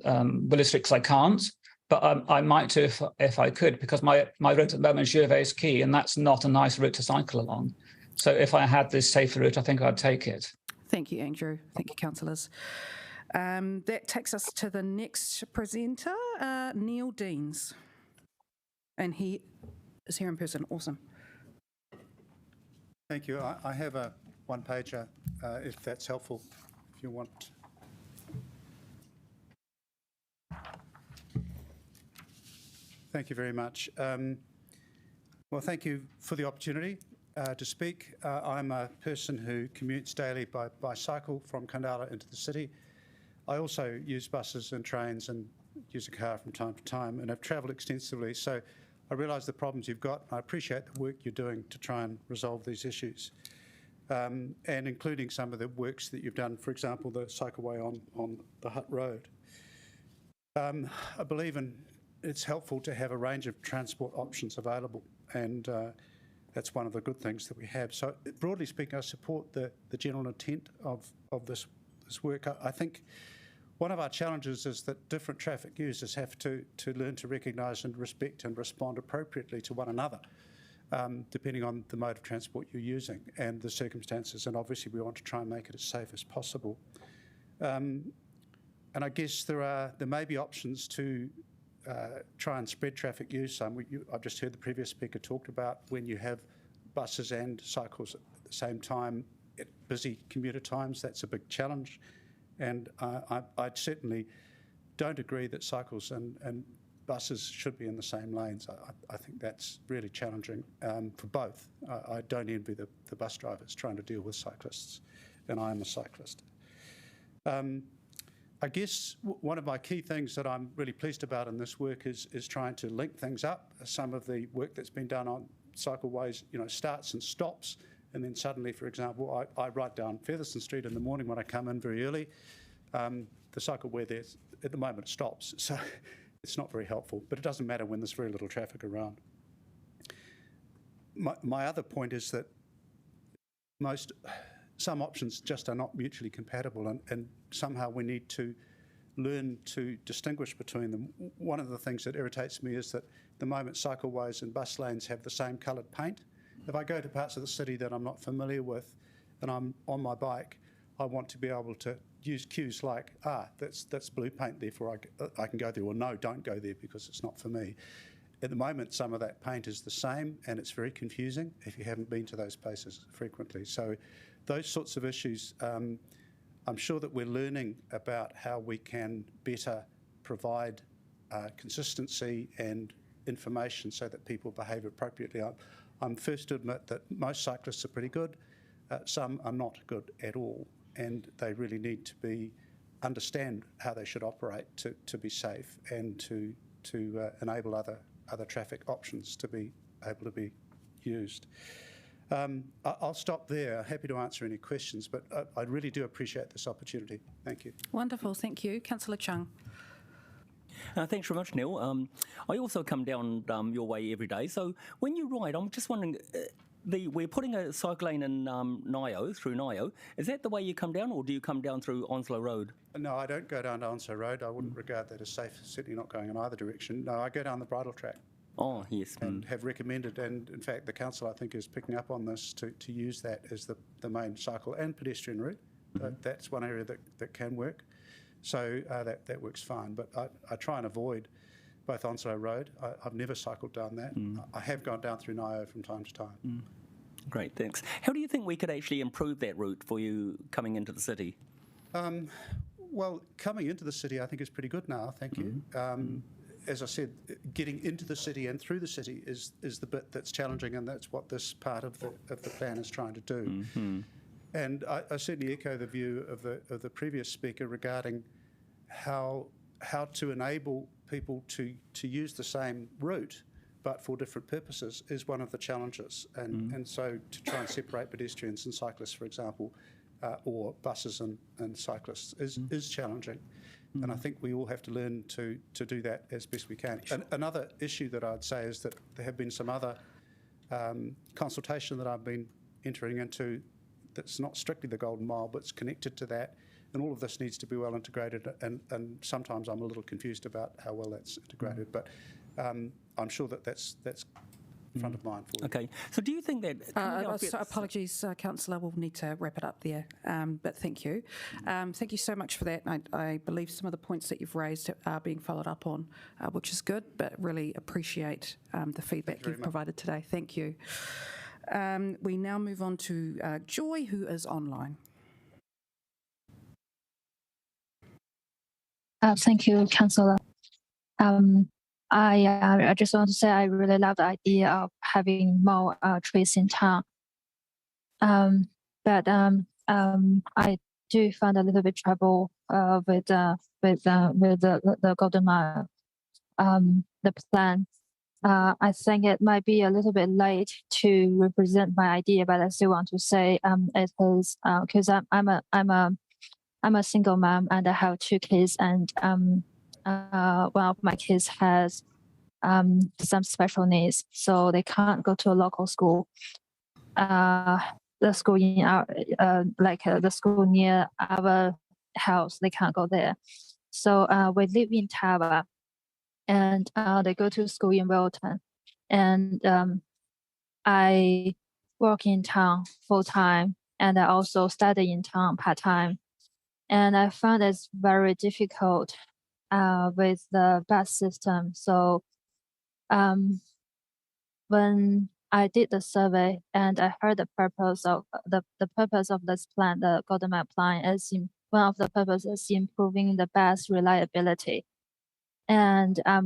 Willow Street because I can't. But I might do if I could, because my route at the moment is Gervais Quay, and that's not a nice route to cycle along. So if I had this safer route, I think I'd take it. Thank you, Andrew. Thank you, councillors. That takes us to the next presenter, Neil Deans. And he is here in person. Awesome. Thank you. I have a one-pager, if that's helpful, if you want. Thank you very much. Well, thank you for the opportunity to speak. I'm a person who commutes daily by bicycle from Kandala into the city. I also use buses and trains and use a car from time to time, and I've travelled extensively. So I realise the problems you've got. I appreciate the work you're doing to try and resolve these issues, and including some of the works that you've done, for example, the cycleway on the Hutt Road. I believe it's helpful to have a range of transport options available, and that's one of the good things that we have. So broadly speaking, I support the general intent of this work. I think one of our challenges is that different traffic users have to learn to recognise and respect and respond appropriately to one another, depending on the mode of transport you're using and the circumstances. And obviously we want to try and make it as safe as possible. And I guess there may be options to try and spread traffic use. I've just heard the previous speaker talked about when you have buses and cycles at the same time at busy commuter times. That's a big challenge. And I certainly don't agree that cycles and buses should be in the same lanes. I think that's really challenging for both. I don't envy the bus drivers trying to deal with cyclists, and I am a cyclist. I guess one of my key things that I'm really pleased about in this work is trying to link things up. Some of the work that's been done on cycleways, starts and stops. And then suddenly, for example, I ride down Featherston Street in the morning when I come in very early. The cycleway there, at the moment, stops. So it's not very helpful, but it doesn't matter when there's very little traffic around. My other point is that some options just are not mutually compatible, and somehow we need to learn to distinguish between them. One of the things that irritates me is that at the moment cycleways and bus lanes have the same coloured paint. If I go to parts of the city that I'm not familiar with and I'm on my bike, I want to be able to use cues like, that's blue paint, therefore I can go there, or no, don't go there because it's not for me. At the moment, some of that paint is the same, and it's very confusing if you haven't been to those places frequently. So those sorts of issues, I'm sure that we're learning about how we can better provide consistency and information so that people behave appropriately. I'm first to admit that most cyclists are pretty good. Some are not good at all, and they really need to understand how they should operate to be safe and to enable other traffic options to be able to be used. I'll stop there. Happy to answer any questions, but I really do appreciate this opportunity. Thank you. Wonderful, thank you. Councillor Chung. Thanks very much, Neil. I also come down your way every day. So when you ride, I'm just wondering, we're putting a cycle lane in through Nio. Is that the way you come down, or do you come down through Onslow Road? No, I don't go down to Onslow Road. I wouldn't regard that as safe, certainly not going in either direction. No, I go down the bridle track. Oh, yes. And have recommended, and in fact the council I think is picking up on this, to use that as the main cycle and pedestrian route. That's one area that can work. So that works fine, but I try and avoid both Onslow Road. I've never cycled down that. I have gone down through Nio from time to time. Great, thanks. How do you think we could actually improve that route for you coming into the city? Well, coming into the city, I think is pretty good now. Thank you. As I said, getting into the city and through the city is the bit that's challenging, and that's what this part of the plan is trying to do. And I certainly echo the view of the previous speaker regarding how to enable people to use the same route but for different purposes is one of the challenges. And so to try and separate pedestrians and cyclists, for example, or buses and cyclists is challenging. And I think we all have to learn to do that as best we can. Another issue that I'd say is that there have been some other consultation that I've been entering into that's not strictly the Golden Mile, but it's connected to that. And all of this needs to be well integrated. And sometimes I'm a little confused about how well that's integrated. But I'm sure that's front of mind for you. Okay. So do you think that... apologies, Councillor, we'll need to wrap it up there, but thank you. Thank you so much for that. I believe some of the points that you've raised are being followed up on, which is good, but really appreciate the feedback you've provided today. Thank you. We now move on to Joy, who is online. Thank you, Councillor. I just want to say I really love the idea of having more trees in town. But I do find a little bit trouble with the Golden Mile, the plan. I think it might be a little bit late to represent my idea, but I still want to say it is because I'm a single mom and I have 2 kids, and one of my kids has some special needs, so they can't go to a local school. The school in our the school near our house, they can't go there. So we live in Taba, and they go to school in Wellington, and I work in town full time, and I also study in town part time, and I found it's very difficult with the bus system. So when I did the survey and I heard the purpose of this plan, the Golden Mile plan, one of the purposes is improving the bus reliability, and I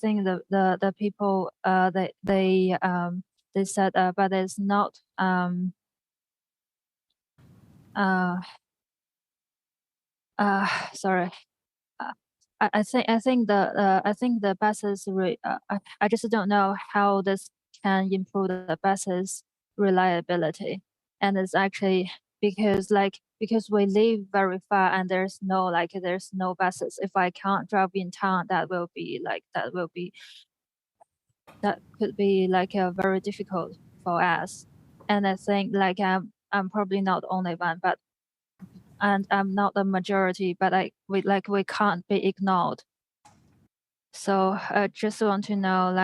think the people they said but it's not sorry. I think the buses. I just don't know how this can improve the buses reliability, and it's actually because we live very far and there's no buses. If I can't drive in town, that could be very difficult for us. And I think I'm probably not the only one, and I'm not the majority, but we can't be ignored. So I just want to know,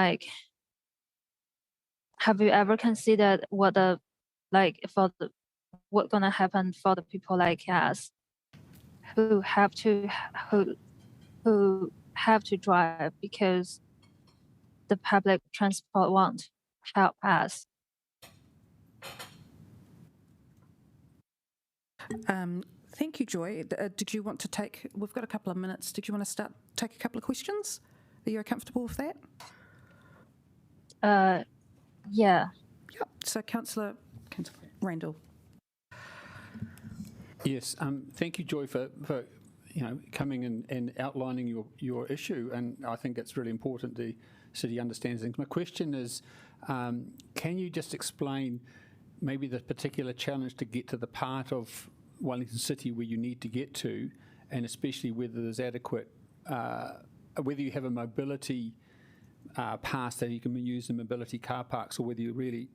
have you ever considered what's gonna happen for the people like us who have to drive because the public transport won't help us? Thank you, Joy. Did you want to take? We've got a couple of minutes. Did you want to take a couple of questions? Are you comfortable with that? Yeah. Yep. So, Councillor Randall. Yes. Thank you, Joy, for coming and outlining your issue, and I think it's really important the city understands things. My question is, can you just explain maybe the particular challenge to get to the part of Wellington City where you need to get to, and especially whether there's adequate, whether you have a mobility pass that you can use in mobility car parks, or whether you really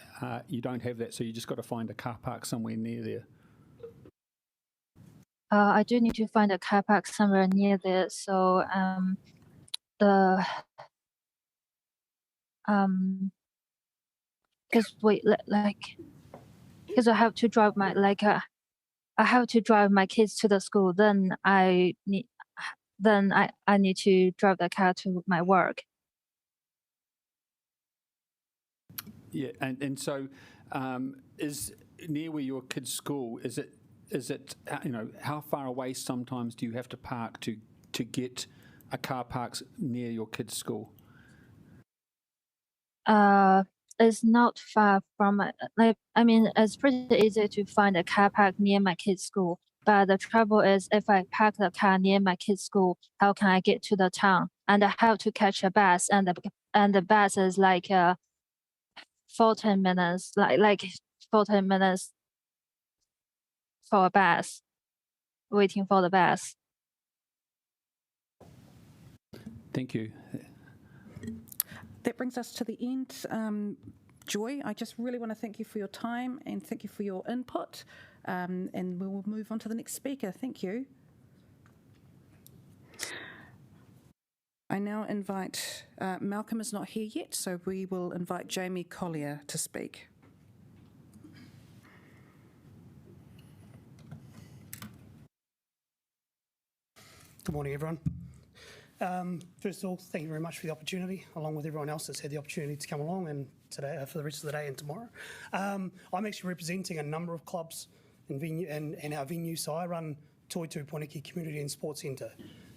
you don't have that, so you just got to find a car park somewhere near there. I do need to find a car park somewhere near there. So because I have to drive I have to drive my kids to the school. Then I need to drive the car to my work. Yeah, and so is near where your kids' school, is is it, how far away sometimes do you have to park to get a car parks near your kids' school? It's not far from it's pretty easy to find a car park near my kids' school. But the trouble is, if I park the car near my kids' school, how can I get to the town? And I have to catch a bus, and the bus is like 14 minutes, like 14 minutes for a bus, waiting for the bus. Thank you. That brings us to the end. Joy, I just really want to thank you for your time and thank you for your input. And we will move on to the next speaker. Thank you. I now invite, Malcolm is not here yet, so we will invite Jamie Collier to speak. Good morning, everyone. First of all, thank you very much for the opportunity, along with everyone else that's had the opportunity to come along and today for the rest of the day and tomorrow. I'm actually representing a number of clubs and our venue. So I run Toitu Pōneke Community and Sports Centre,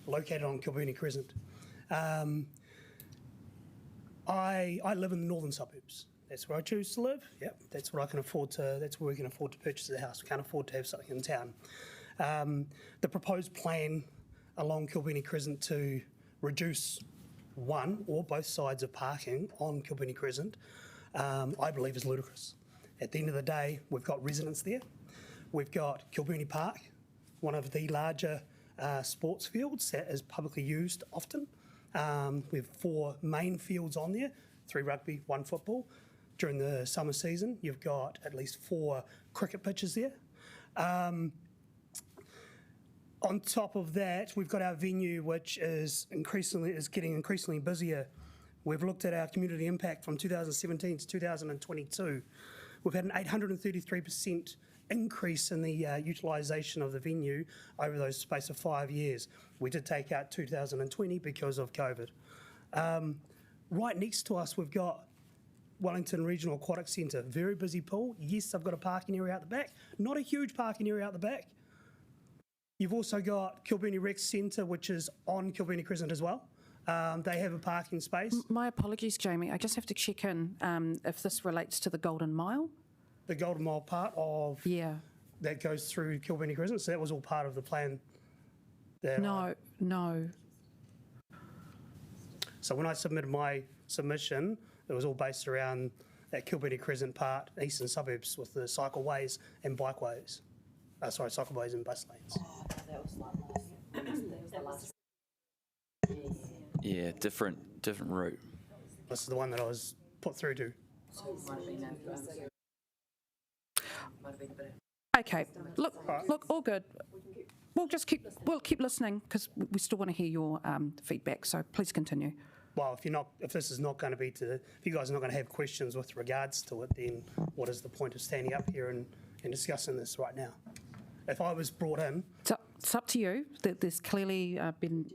located on Kilburnie Crescent. I live in the northern suburbs. That's where I choose to live. Yep, that's what I can afford to. That's where we can afford to purchase a house. We can't afford to have something in town. The proposed plan along Kilburnie Crescent to reduce one or both sides of parking on Kilburnie Crescent, I believe is ludicrous. At the end of the day, we've got residents there. We've got Kilburnie Park, one of the larger sports fields that is publicly used often. We have 4 main fields on there, 3 rugby, 1 football. During the summer season, you've got at least 4 cricket pitches there. On top of that, we've got our venue, which is getting increasingly busier. We've looked at our community impact from 2017 to 2022. We've had an 833% increase in the utilisation of the venue over those space of 5 years. We did take out 2020 because of COVID. Right next to us, we've got Wellington Regional Aquatic Centre, very busy pool. Yes, I've got a parking area out the back, not a huge parking area out the back. You've also got Kilburnie Rec Centre, which is on Kilburnie Crescent as well. They have a parking space. My apologies, Jamie. I just have to check in if this relates to the Golden Mile. The Golden Mile part of that goes through Kilburnie Crescent, so that was all part of the plan. No. So when I submitted my submission, it was all based around that Kilburnie Crescent part, eastern suburbs, with the cycleways and bikeways. Cycleways and bus lanes. Yeah, different route. This is the one that I was put through to. Okay. Look, all good. We'll keep listening because we still want to hear your feedback. So please continue. Well, if this is not going to be if you guys are not going to have questions with regards to it, then what is the point of standing up here and discussing this right now? If I was brought in, it's up to you. There's clearly been.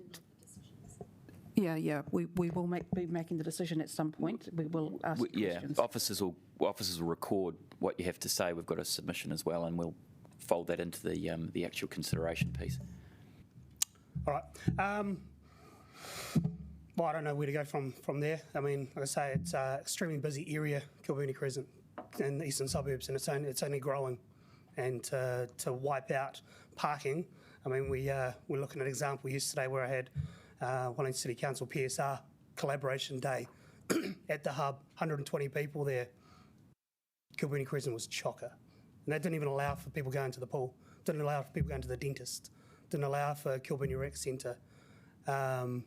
Yeah. We will be making the decision at some point. We will ask questions. Officers will record what you have to say. We've got a submission as well, and we'll fold that into the actual consideration piece. All right. Well, I don't know where to go from there. I mean, like I say, it's an extremely busy area, Kilburnie Crescent, in the eastern suburbs, and it's only growing. And to wipe out parking, I mean, we're looking at an example yesterday where I had Wellington City Council PSR collaboration day at the hub, 120 people there. Kilburnie Crescent was chocker. And that didn't even allow for people going to the pool, didn't allow for people going to the dentist, didn't allow for Kilburnie Rec Centre. I'm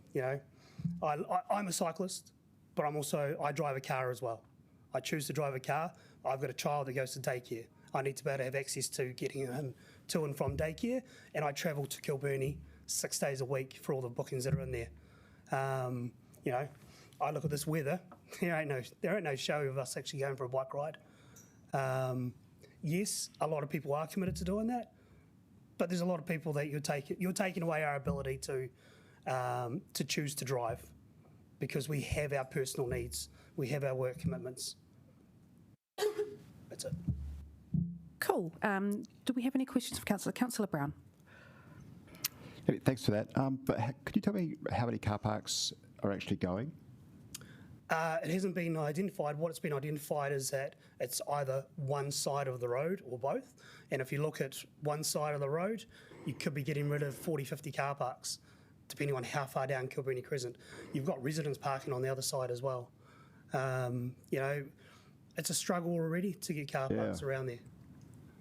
a cyclist, but I drive a car as well. I choose to drive a car. I've got a child that goes to daycare. I need to be able to have access to getting him to and from daycare, and I travel to Kilburnie 6 days a week for all the bookings that are in there. I look at this weather. There ain't no show of us actually going for a bike ride. Yes, a lot of people are committed to doing that, but there's a lot of people that you're taking away our ability to choose to drive because we have our personal needs, we have our work commitments. That's it. Cool. Do we have any questions for Councillor? Councillor Brown. Hey, thanks for that. But could you tell me how many car parks are actually going? It hasn't been identified. What it's been identified is that it's either one side of the road or both. And if you look at one side of the road, you could be getting rid of 40, 50 car parks, depending on how far down Kilburnie Crescent. You've got residents parking on the other side as well. You know, it's a struggle already to get car parks around there.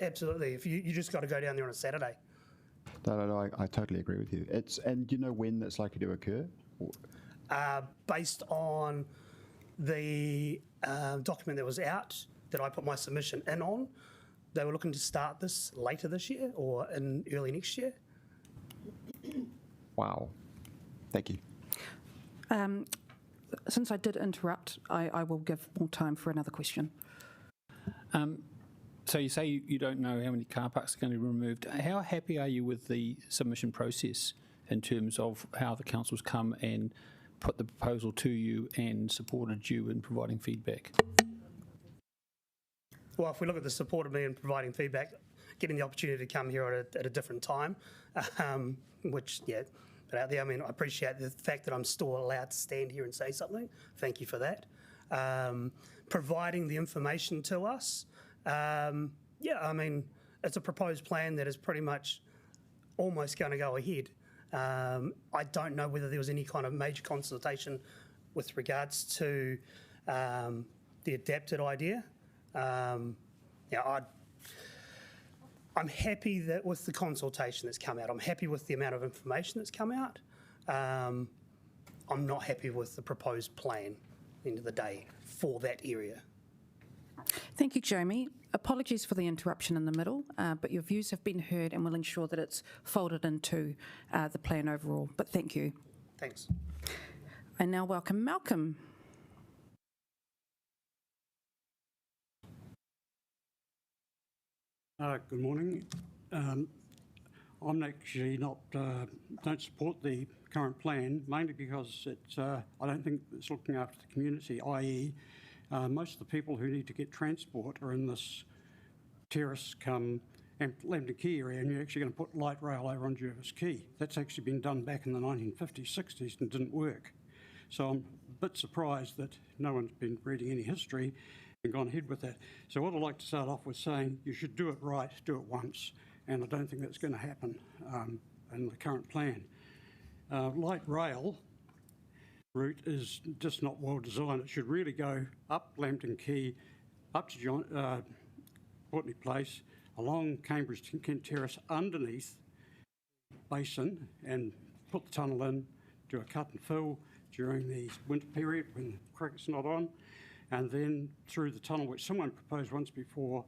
Absolutely. If you just got to go down there on a Saturday. No, I totally agree with you. And do you know when that's likely to occur? Based on the document that was out that I put my submission in on, they were looking to start this later this year or in early next year. Wow. Thank you. Since I did interrupt, I will give more time for another question. So you say you don't know how many car parks are going to be removed. How happy are you with the submission process in terms of how the council's come and put the proposal to you and supported you in providing feedback? Well, if we look at the support of me in providing feedback, getting the opportunity to come here at a different time, which, but out there, I mean, I appreciate the fact that I'm still allowed to stand here and say something. Thank you for that. Providing the information to us, I mean, it's a proposed plan that is pretty much almost going to go ahead. I don't know whether there was any kind of major consultation with regards to the adapted idea. I'm happy that with the consultation that's come out. I'm happy with the amount of information that's come out. I'm not happy with the proposed plan at the end of the day for that area. Thank you, Jamie. Apologies for the interruption in the middle, but your views have been heard and we'll ensure that it's folded into the plan overall. But thank you. Thanks. I now welcome Malcolm. Good morning. I'm actually don't support the current plan, mainly because I don't think it's looking after the community, i.e. Most of the people who need to get transport are in this terrace come Lambton Quay area, and you're actually going to put light rail over on Jervis Quay. That's actually been done back in the 1950s, 60s and didn't work. So I'm a bit surprised that no one's been reading any history and gone ahead with that. So what I'd like to start off with saying, you should do it right, do it once, and I don't think that's going to happen in the current plan. Light rail route is just not well designed. It should really go up Lambton Quay, up to Courtney Place, along Cambridge to Kent Terrace, underneath Basin, and put the tunnel in, do a cut and fill during the winter period when the cricket's not on, and then through the tunnel, which someone proposed once before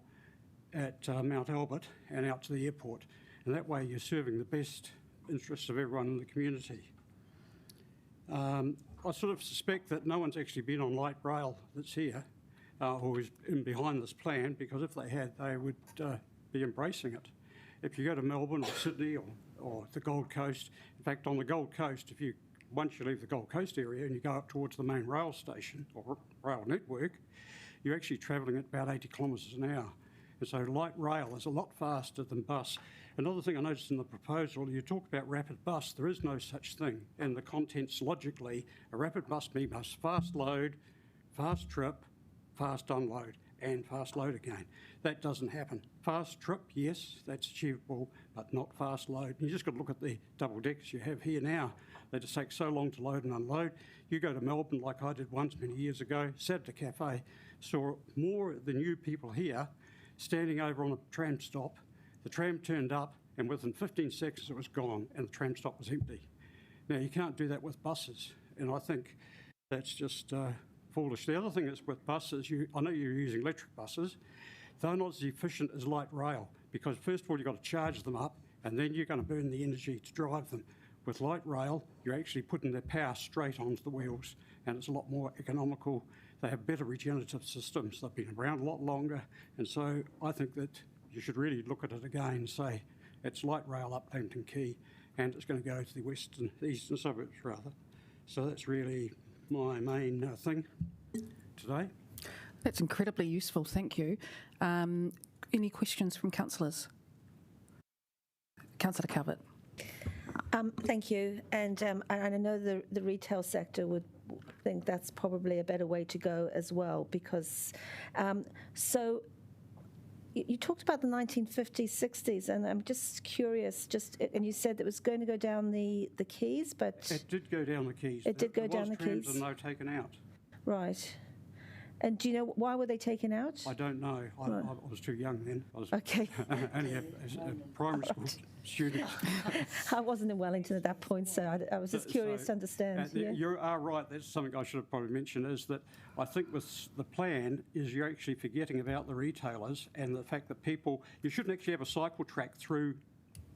at Mount Albert and out to the airport. And that way you're serving the best interests of everyone in the community. I sort of suspect that no one's actually been on light rail that's here or is in behind this plan, because if they had, they would be embracing it. If you go to Melbourne or Sydney or the Gold Coast, in fact, on the Gold Coast, once you leave the Gold Coast area and you go up towards the main rail station or rail network, you're actually travelling at about 80 kilometres an hour. And so light rail is a lot faster than bus. Another thing I noticed in the proposal, you talk about rapid bus. There is no such thing. And the contents logically, a rapid bus means fast load, fast trip, fast unload, and fast load again. That doesn't happen. Fast trip, yes, that's achievable, but not fast load. And you just got to look at the double deckers you have here now. They just take so long to load and unload. You go to Melbourne, like I did once many years ago, sat at a cafe, saw more than you people here standing over on a tram stop. The tram turned up, and within 15 seconds it was gone, and the tram stop was empty. Now, you can't do that with buses, and I think that's just foolish. The other thing is with buses, I know you're using electric buses, they're not as efficient as light rail, because first of all, you've got to charge them up, and then you're going to burn the energy to drive them. With light rail, you're actually putting their power straight onto the wheels, and it's a lot more economical. They have better regenerative systems. They've been around a lot longer, and so I think that you should really look at it again and say it's light rail up Lambton Quay, and it's going to go to the eastern suburbs rather. So that's really my main thing today. That's incredibly useful, thank you. Any questions from councillors? Councillor Calvert. Thank you. And I know the retail sector would think that's probably a better way to go as well, because so you talked about the 1950s, 60s, and I'm just curious, and you said it was going to go down the quays, but... It did go down the quays. It did go down the trams quays. and they were taken out. Right. And do you know why were they taken out? I don't know. I was too young then. I was Okay. only a primary school student. I wasn't in Wellington at that point, so I was just curious to understand. Yeah. You are right. That's something I should have probably mentioned, is that I think with the plan is you're actually forgetting about the retailers and the fact that you shouldn't actually have a cycle track through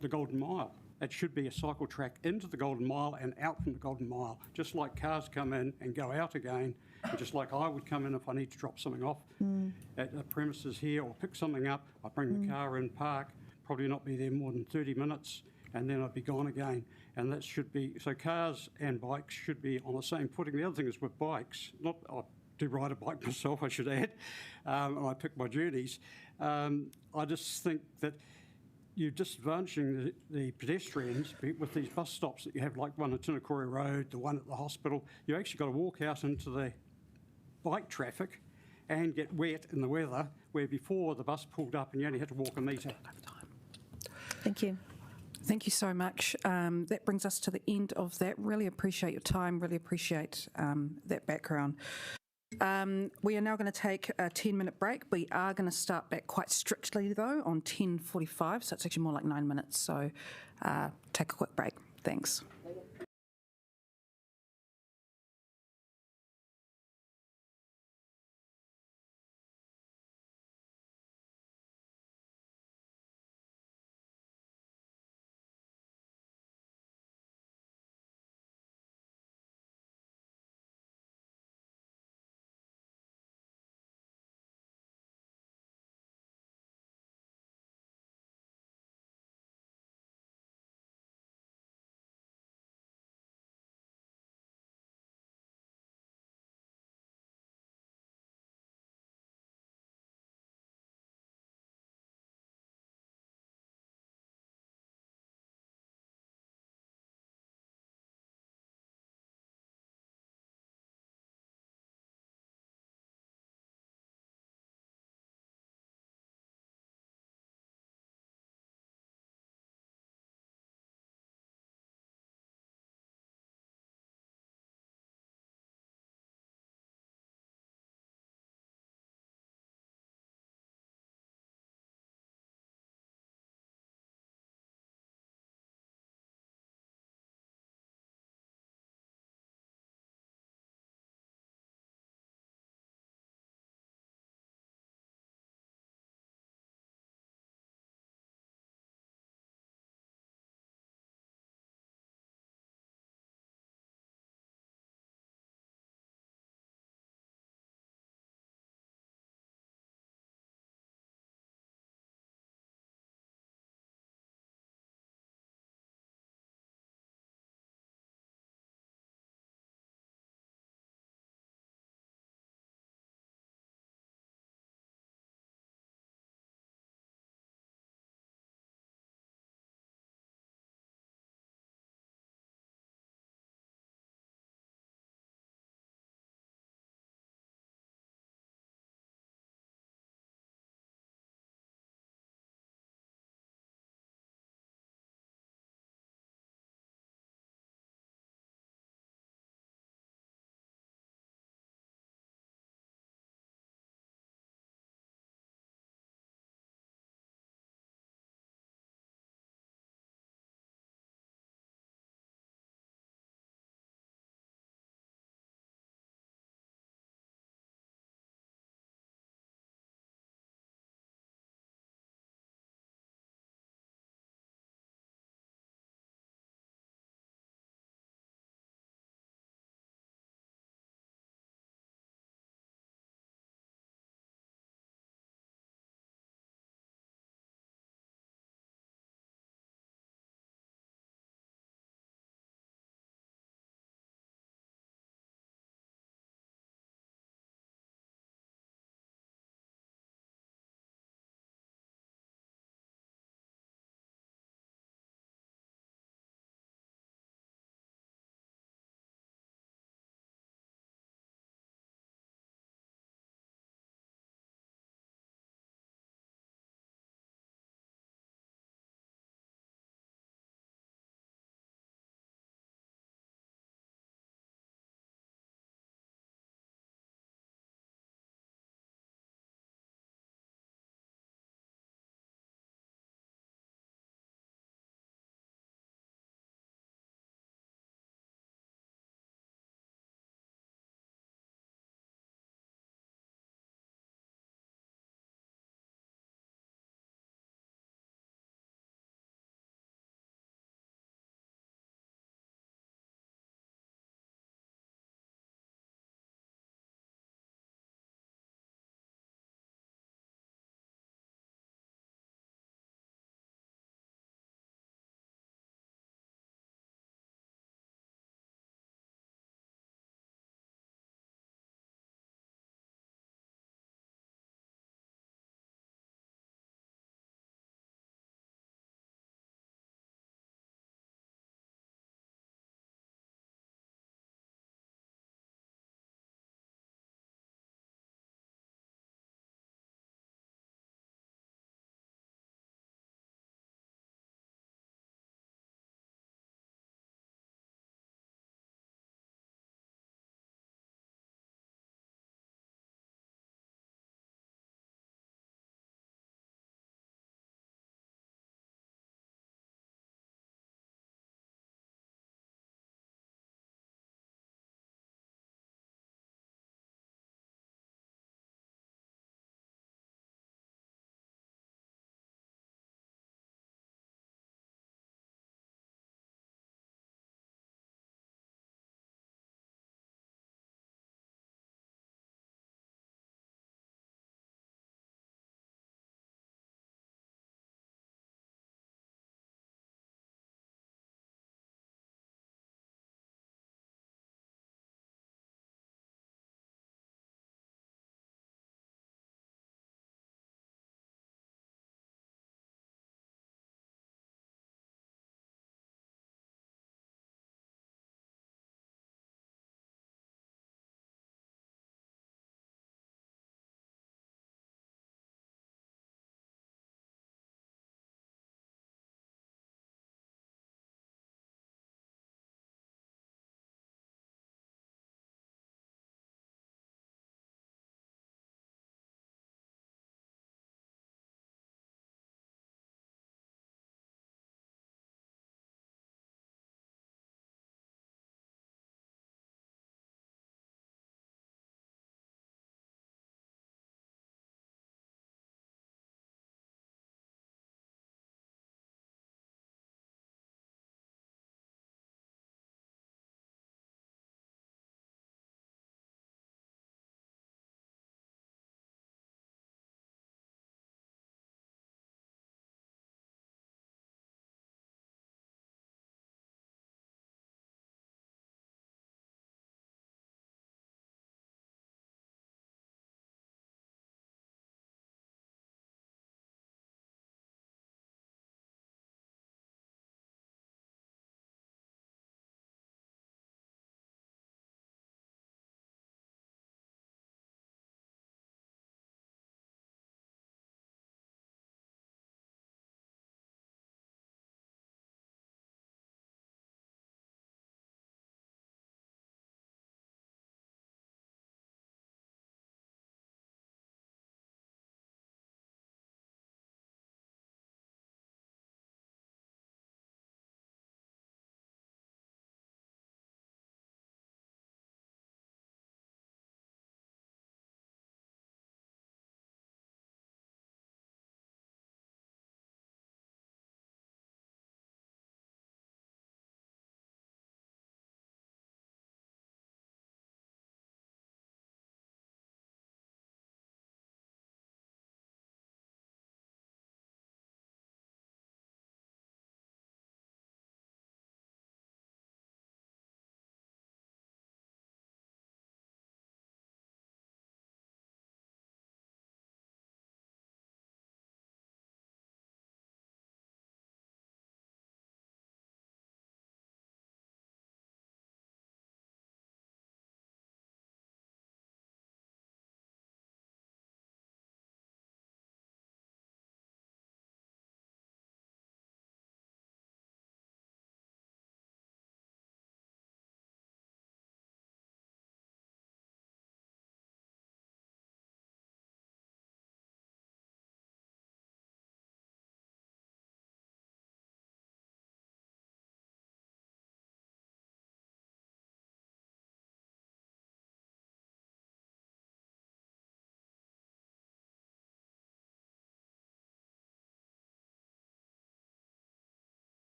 the Golden Mile. It should be a cycle track into the Golden Mile and out from the Golden Mile, just like cars come in and go out again, and just like I would come in if I need to drop something off at the premises here or pick something up. I bring the car in, park, probably not be there more than 30 minutes, and then I'd be gone again. And that should be, so cars and bikes should be on the same footing. The other thing is with bikes, I do ride a bike myself, I should add, and I pick my journeys. I just think that you're disadvantaging the pedestrians with these bus stops that you have, like one at Tinakori Road, the one at the hospital. You actually got to walk out into the bike traffic and get wet in the weather, where before the bus pulled up and you only had to walk a metre. Thank you. Thank you so much. That brings us to the end of that. Really appreciate your time, really appreciate that background. We are now going to take a 10-minute break. We are going to start back quite strictly, though, on 10:45, so it's actually more like 9 minutes. So take a quick break. Thanks.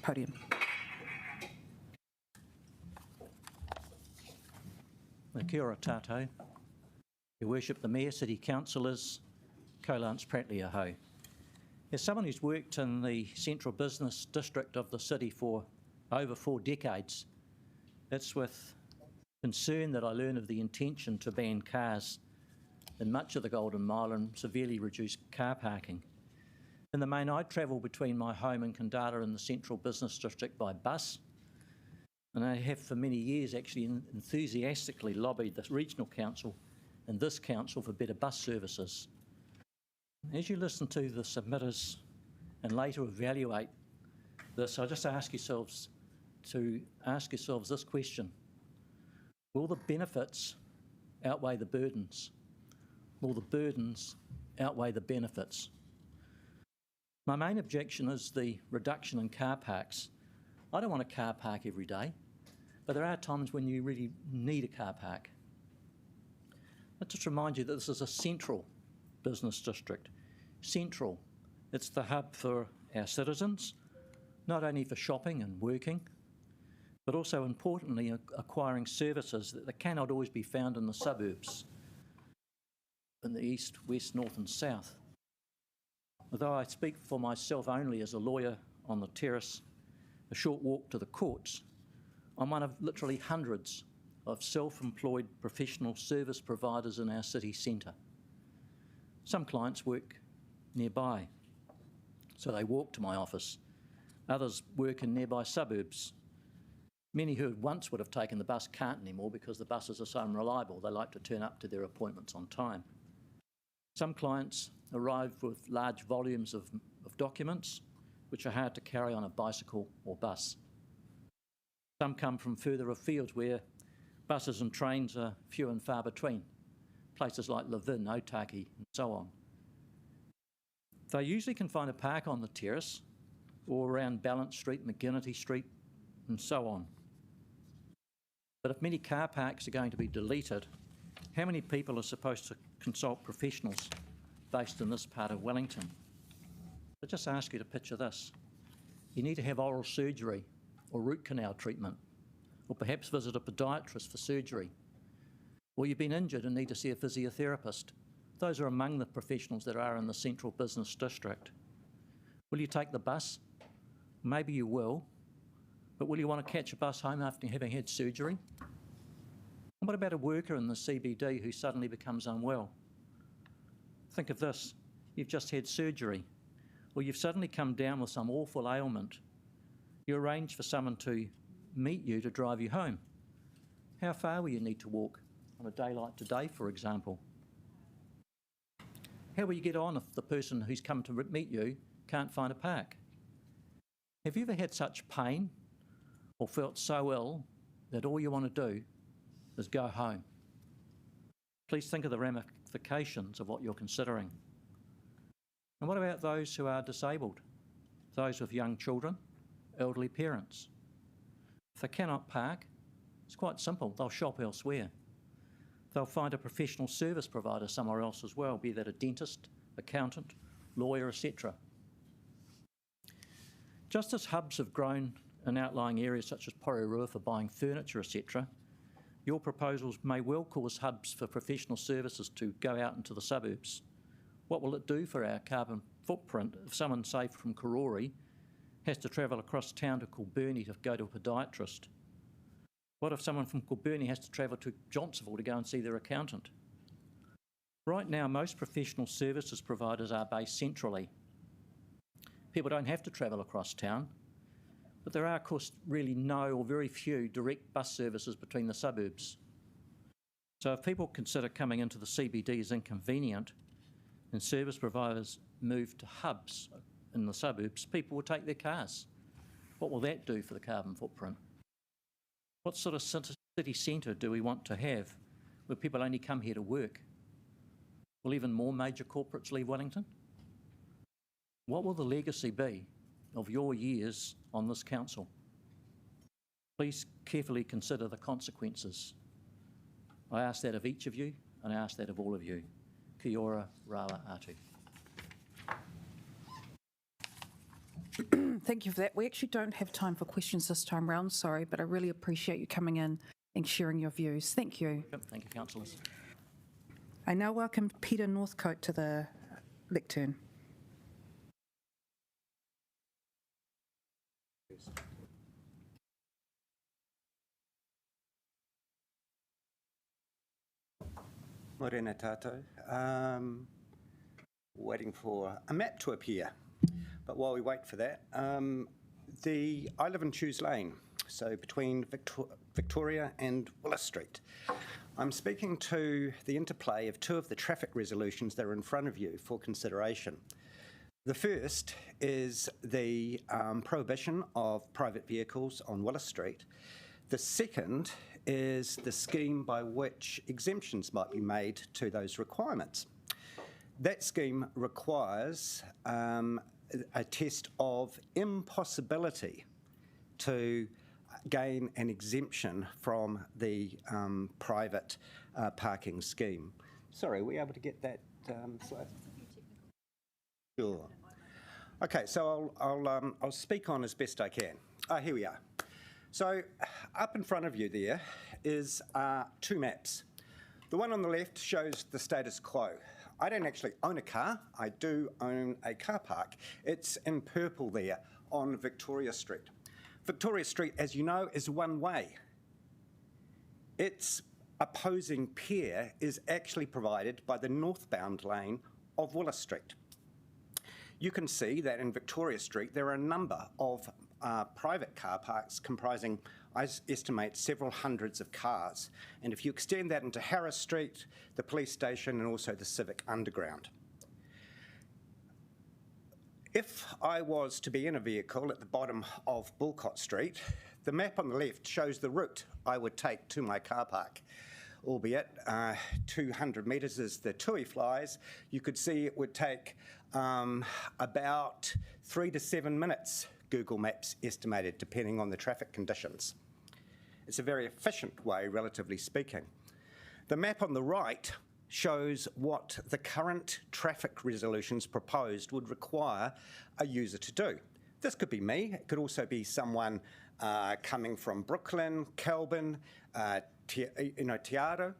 podium. Kia ora tātou. Your Worship, the Mayor, City Councillors, ko Lance Pratley aho. As someone who's worked in the central business district of the city for over 4 decades, it's with concern that I learn of the intention to ban cars in much of the Golden Mile and severely reduce car parking. In the main, I travel between my home and Kandara in the central business district by bus, and I have for many years actually enthusiastically lobbied the regional council and this council for better bus services. As you listen to the submitters and later evaluate this, I just ask yourselves this question: will the benefits outweigh the burdens? Will the burdens outweigh the benefits? My main objection is the reduction in car parks. I don't want a car park every day, but there are times when you really need a car park. Let's just remind you that this is a central business district. Central. It's the hub for our citizens, not only for shopping and working, but also importantly acquiring services that cannot always be found in the suburbs, in the east, west, north and south. Although I speak for myself only as a lawyer on the terrace, a short walk to the courts, I'm one of literally hundreds of self-employed professional service providers in our city centre. Some clients work nearby, so they walk to my office. Others work in nearby suburbs. Many who once would have taken the bus can't anymore because the buses are so unreliable. They like to turn up to their appointments on time. Some clients arrive with large volumes of documents which are hard to carry on a bicycle or bus. Some come from further afield where buses and trains are few and far between, places like Levin, Otaki and so on. They usually can find a park on the terrace or around Balance Street, McGinnity Street and so on. But if many car parks are going to be deleted, how many people are supposed to consult professionals based in this part of Wellington? I just ask you to picture this. You need to have oral surgery or root canal treatment, or perhaps visit a podiatrist for surgery, or you've been injured and need to see a physiotherapist. Those are among the professionals that are in the central business district. Will you take the bus? Maybe you will, but will you want to catch a bus home after having had surgery? And what about a worker in the CBD who suddenly becomes unwell? Think of this: you've just had surgery, or you've suddenly come down with some awful ailment. You arrange for someone to meet you to drive you home. How far will you need to walk on a day like today, for example? How will you get on if the person who's come to meet you can't find a park? Have you ever had such pain or felt so ill that all you want to do is go home? Please think of the ramifications of what you're considering. And what about those who are disabled? Those with young children, elderly parents? If they cannot park, it's quite simple. They'll shop elsewhere. They'll find a professional service provider somewhere else as well, be that a dentist, accountant, lawyer, etc. Just as hubs have grown in outlying areas such as Porirua for buying furniture, etc., your proposals may well cause hubs for professional services to go out into the suburbs. What will it do for our carbon footprint if someone, say from Karori, has to travel across town to Kilburnie to go to a podiatrist? What if someone from Kilburnie has to travel to Johnsonville to go and see their accountant? Right now, most professional services providers are based centrally. People don't have to travel across town, but there are, of course, really no or very few direct bus services between the suburbs. So if people consider coming into the CBD as inconvenient and service providers move to hubs in the suburbs, people will take their cars. What will that do for the carbon footprint? What sort of city centre do we want to have where people only come here to work? Will even more major corporates leave Wellington? What will the legacy be of your years on this council? Please carefully consider the consequences. I ask that of each of you, and I ask that of all of you. Kia ora, rawa atu. Thank you for that. We actually don't have time for questions this time round, sorry, but I really appreciate you coming in and sharing your views. Thank you. Thank you, councillors. I now welcome Peter Northcote to the lectern. Morena tātou. Waiting for a map to appear. But while we wait for that, I live in Chews Lane, so between Victoria and Willis Street. I'm speaking to the interplay of two of the traffic resolutions that are in front of you for consideration. The first is the prohibition of private vehicles on Willis Street. The second is the scheme by which exemptions might be made to those requirements. That scheme requires a test of impossibility to gain an exemption from the private parking scheme. Sorry, are we able to get that slide? Sure. Okay, so I'll speak on as best I can. Here we are. So up in front of you there is two maps. The one on the left shows the status quo. I don't actually own a car, I do own a car park. It's in purple there on Victoria Street. Victoria Street, as you know, is one way. Its opposing pair is actually provided by the northbound lane of Willis Street. You can see that in Victoria Street there are a number of private car parks comprising, I estimate, several hundreds of cars. And if you extend that into Harris Street, the police station, and also the Civic Underground. If I was to be in a vehicle at the bottom of Bulcott Street, the map on the left shows the route I would take to my car park. Albeit 200 metres as the tui flies, you could see it would take about 3 to 7 minutes, Google Maps estimated, depending on the traffic conditions. It's a very efficient way, relatively speaking. The map on the right shows what the current traffic resolutions proposed would require a user to do. This could be me, it could also be someone coming from Brooklyn, Kelburn, Te Aro.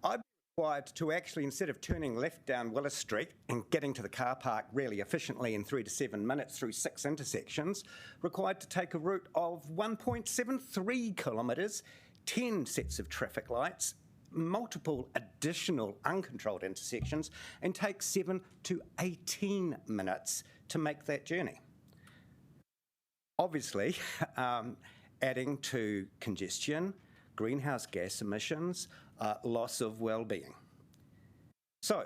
I'd be required to actually, instead of turning left down Willis Street and getting to the car park really efficiently in 3 to 7 minutes through 6 intersections, required to take a route of 1.73 kilometres, 10 sets of traffic lights, multiple additional uncontrolled intersections, and take 7 to 18 minutes to make that journey. Obviously, adding to congestion, greenhouse gas emissions, loss of well-being. So,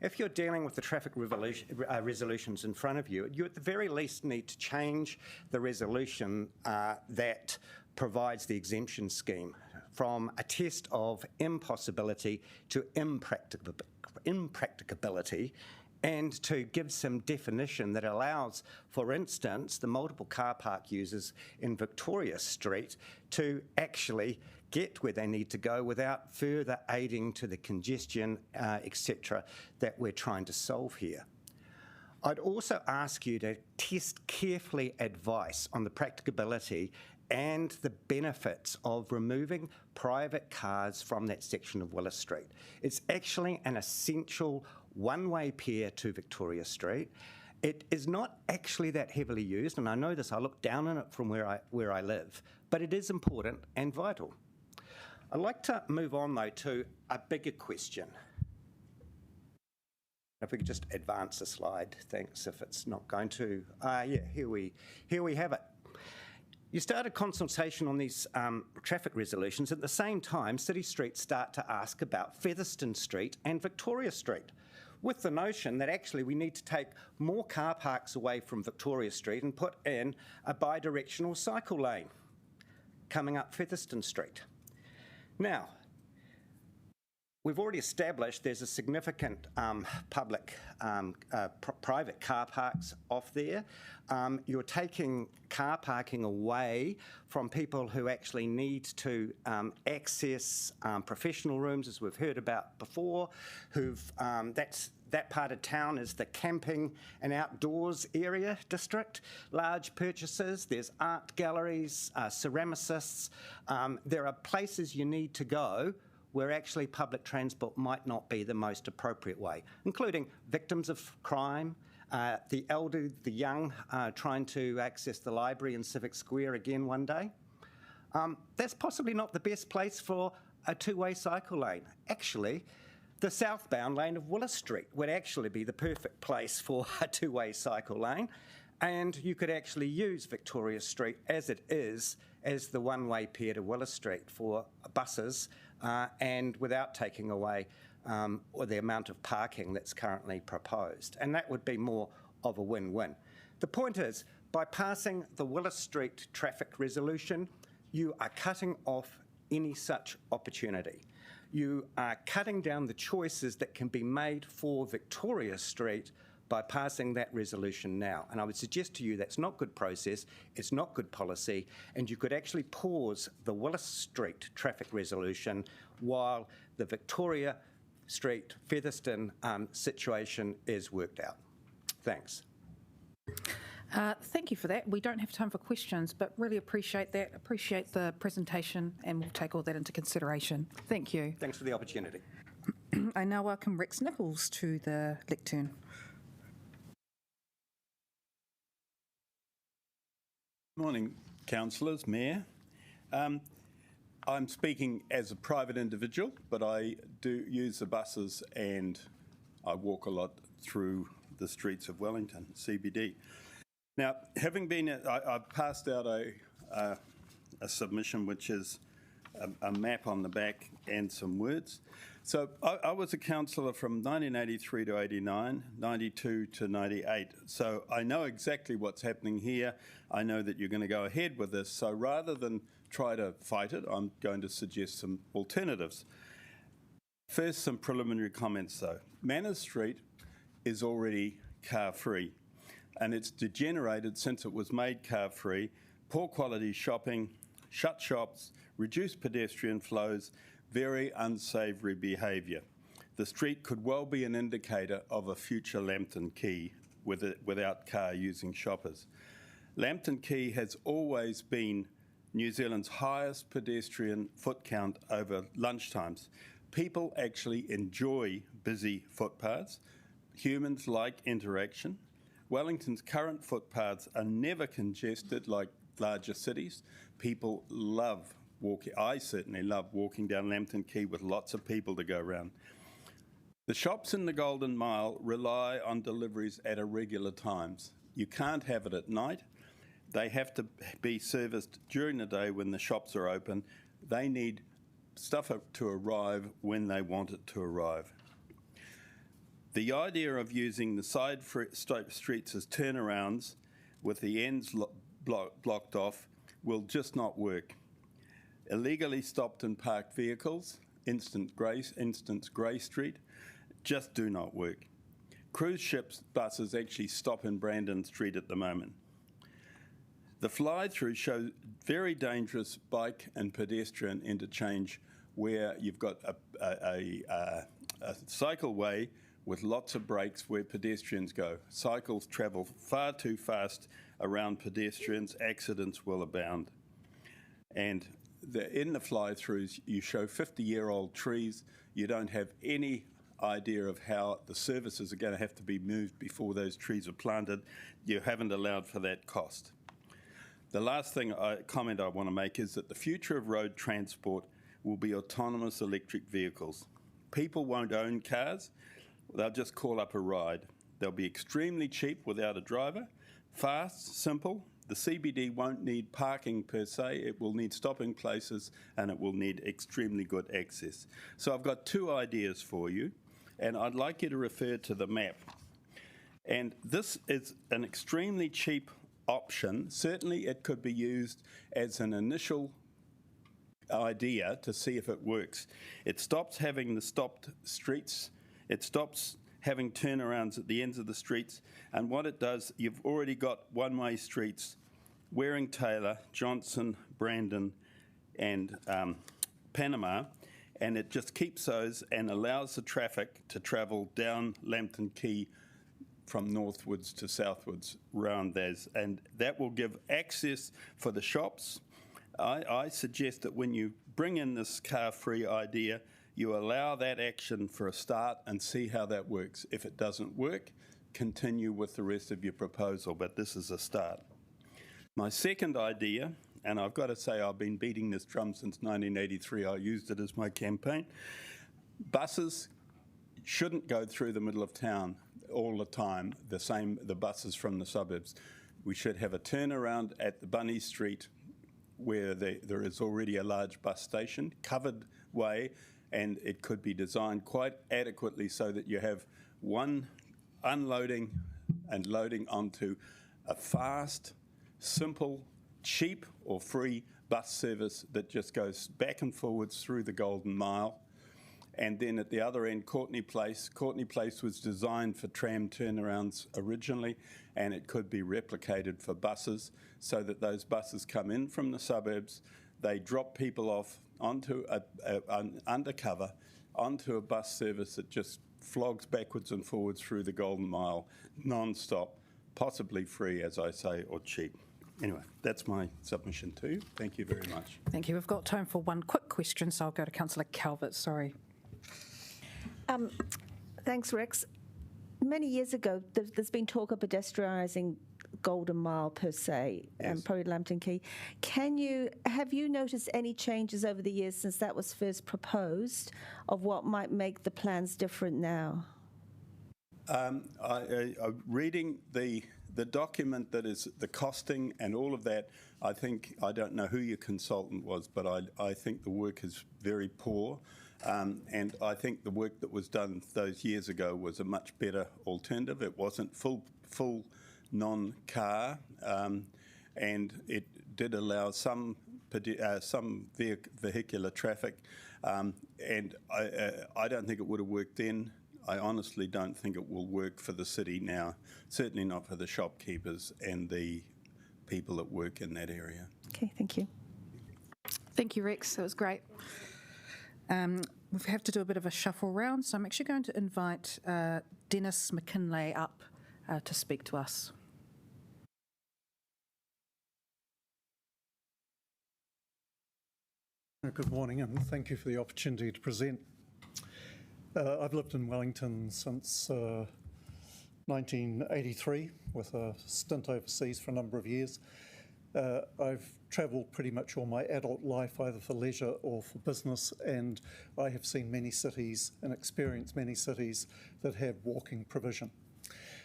if you're dealing with the traffic resolutions in front of you, you at the very least need to change the resolution that provides the exemption scheme from a test of impossibility to impracticability, and to give some definition that allows, for instance, the multiple car park users in Victoria Street to actually get where they need to go without further aiding to the congestion, etc., that we're trying to solve here. I'd also ask you to test carefully advice on the practicability and the benefits of removing private cars from that section of Willis Street. It's actually an essential one-way pair to Victoria Street. It is not actually that heavily used, and I know this, I look down on it from where I live, but it is important and vital. I'd like to move on, though, to a bigger question. If we could just advance the slide, thanks, if it's not going to. Yeah, here we have it. You start a consultation on these traffic resolutions. At the same time, city streets start to ask about Featherston Street and Victoria Street, with the notion that actually we need to take more car parks away from Victoria Street and put in a bi-directional cycle lane coming up Featherston Street. Now, we've already established there's a significant private car parks off there. You're taking car parking away from people who actually need to access professional rooms, as we've heard about before, that part of town is the camping and outdoors area district. Large purchases, there's art galleries, ceramicists. There are places you need to go where actually public transport might not be the most appropriate way, including victims of crime, the elderly, the young, trying to access the library and Civic Square again one day. That's possibly not the best place for a two-way cycle lane. Actually, the southbound lane of Willis Street would actually be the perfect place for a two-way cycle lane, and you could actually use Victoria Street as it is as the one-way pair to Willis Street for buses and without taking away or the amount of parking that's currently proposed. And that would be more of a win-win. The point is, by passing the Willis Street traffic resolution, you are cutting off any such opportunity. You are cutting down the choices that can be made for Victoria Street by passing that resolution now. And I would suggest to you that's not good process, it's not good policy, and you could actually pause the Willis Street traffic resolution while the Victoria Street Featherston situation is worked out. Thanks. Thank you for that. We don't have time for questions, but really appreciate that, appreciate the presentation, and we'll take all that into consideration. Thank you. Thanks for the opportunity. I now welcome Rex Nichols to the lectern. Morning, councillors, Mayor. I'm speaking as a private individual, but I do use the buses and I walk a lot through the streets of Wellington, CBD. Now, having been, I've passed out a submission which is a map on the back and some words. So I was a councillor from 1983 to 89, 92 to 98. So I know exactly what's happening here. I know that you're going to go ahead with this. So rather than try to fight it, I'm going to suggest some alternatives. First, some preliminary comments though. Manners Street is already car-free, and it's degenerated since it was made car-free. Poor quality shopping, shut shops, reduced pedestrian flows, very unsavoury behaviour. The street could well be an indicator of a future Lambton Quay without car-using shoppers. Lambton Quay has always been New Zealand's highest pedestrian foot count over lunchtimes. People actually enjoy busy footpaths. Humans like interaction. Wellington's current footpaths are never congested like larger cities. People love walking. I certainly love walking down Lambton Quay with lots of people to go around. The shops in the Golden Mile rely on deliveries at irregular times. You can't have it at night. They have to be serviced during the day when the shops are open. They need stuff to arrive when they want it to arrive. The idea of using the side streets as turnarounds with the ends blocked off will just not work. Illegally stopped and parked vehicles, instance Grey Street, just do not work. Cruise ships buses actually stop in Brandon Street at the moment. The fly-through shows very dangerous bike and pedestrian interchange where you've got a cycleway with lots of breaks where pedestrians go. Cycles travel far too fast around pedestrians, accidents will abound. And in the fly-throughs, you show 50-year-old trees. You don't have any idea of how the services are going to have to be moved before those trees are planted. You haven't allowed for that cost. The last comment I want to make is that the future of road transport will be autonomous electric vehicles. People won't own cars. They'll just call up a ride. They'll be extremely cheap without a driver, fast, simple. The CBD won't need parking per se. It will need stopping places and it will need extremely good access. So I've got two ideas for you, and I'd like you to refer to the map. And this is an extremely cheap option. Certainly it could be used as an initial idea to see if it works. It stops having the stopped streets. It stops having turnarounds at the ends of the streets. And what it does, you've already got one-way streets, Waring Taylor, Johnson, Brandon, and Panama. and it just keeps those and allows the traffic to travel down Lambton Quay from northwards to southwards round those, and that will give access for the shops. I suggest that when you bring in this car-free idea, you allow that action for a start and see how that works. If it doesn't work, continue with the rest of your proposal, but this is a start. My second idea, and I've got to say I've been beating this drum since 1983, I used it as my campaign, buses shouldn't go through the middle of town all the time, the buses from the suburbs. We should have a turnaround at the Bunny Street where there is already a large bus station, covered way, and it could be designed quite adequately so that you have one unloading and loading onto a fast, simple, cheap or free bus service that just goes back and forwards through the Golden Mile. And then at the other end, Courtenay Place. Courtenay Place was designed for tram turnarounds originally, and it could be replicated for buses so that those buses come in from the suburbs, they drop people off onto an undercover, onto a bus service that just flogs backwards and forwards through the Golden Mile, non-stop, possibly free, as I say, or cheap. Anyway, that's my submission to you. Thank you very much. Thank you. We've got time for one quick question, so I'll go to Councillor Calvert. Sorry. Thanks, Rex. Many years ago, there's been talk of pedestrianising Golden Mile per se, and probably Lambton Quay. Have you noticed any changes over the years since that was first proposed of what might make the plans different now? Reading the document that is the costing and all of that, I don't know who your consultant was, but I think the work is very poor. And I think the work that was done those years ago was a much better alternative. It wasn't full non-car, and it did allow some vehicular traffic. And I don't think it would have worked then. I honestly don't think it will work for the city now, certainly not for the shopkeepers and the people that work in that area. Okay, thank you. Thank you, Rex. That was great. We have to do a bit of a shuffle round, so I'm actually going to invite Dennis McKinlay up to speak to us. Good morning, and thank you for the opportunity to present. I've lived in Wellington since 1983 with a stint overseas for a number of years. I've travelled pretty much all my adult life either for leisure or for business, and I have seen many cities and experienced many cities that have walking provision.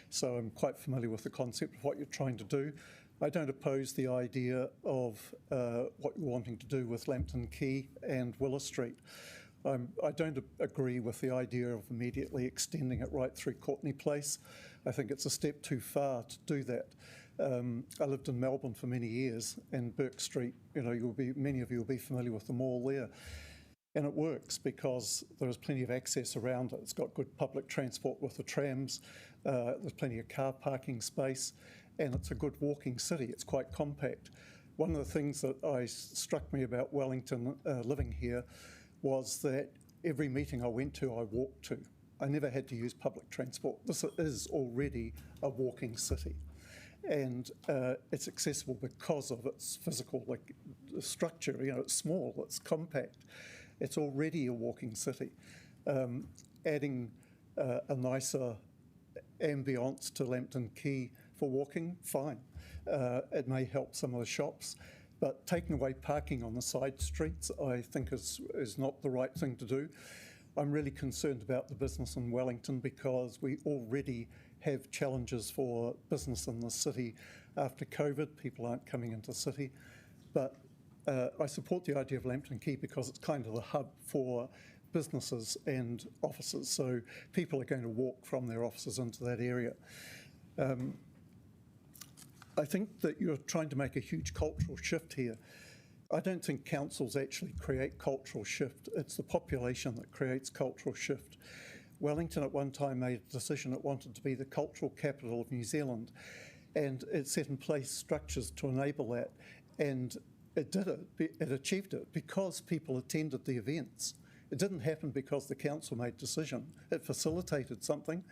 So I'm quite familiar with the concept of what you're trying to do. I don't oppose the idea of what you're wanting to do with Lambton Quay and Willow Street. I don't agree with the idea of immediately extending it right through Courtenay Place. I think it's a step too far to do that. I lived in Melbourne for many years, and Burke Street, many of you will be familiar with the mall there. And it works because there is plenty of access around it. It's got good public transport with the trams, there's plenty of car parking space, and it's a good walking city. It's quite compact. One of the things that struck me about Wellington living here was that every meeting I went to, I walked to. I never had to use public transport. This is already a walking city. And it's accessible because of its physical structure. It's small, it's compact. It's already a walking city. Adding a nicer ambience to Lambton Quay for walking, fine. It may help some of the shops, but taking away parking on the side streets, I think is not the right thing to do. I'm really concerned about the business in Wellington because we already have challenges for business in the city after COVID. People aren't coming into the city. But I support the idea of Lambton Quay because it's kind of the hub for businesses and offices. So people are going to walk from their offices into that area. I think that you're trying to make a huge cultural shift here. I don't think councils actually create cultural shift. It's the population that creates cultural shift. Wellington at one time made a decision it wanted to be the cultural capital of New Zealand, and it set in place structures to enable that, and it did it. It achieved it because people attended the events. It didn't happen because the council made decision. It facilitated something,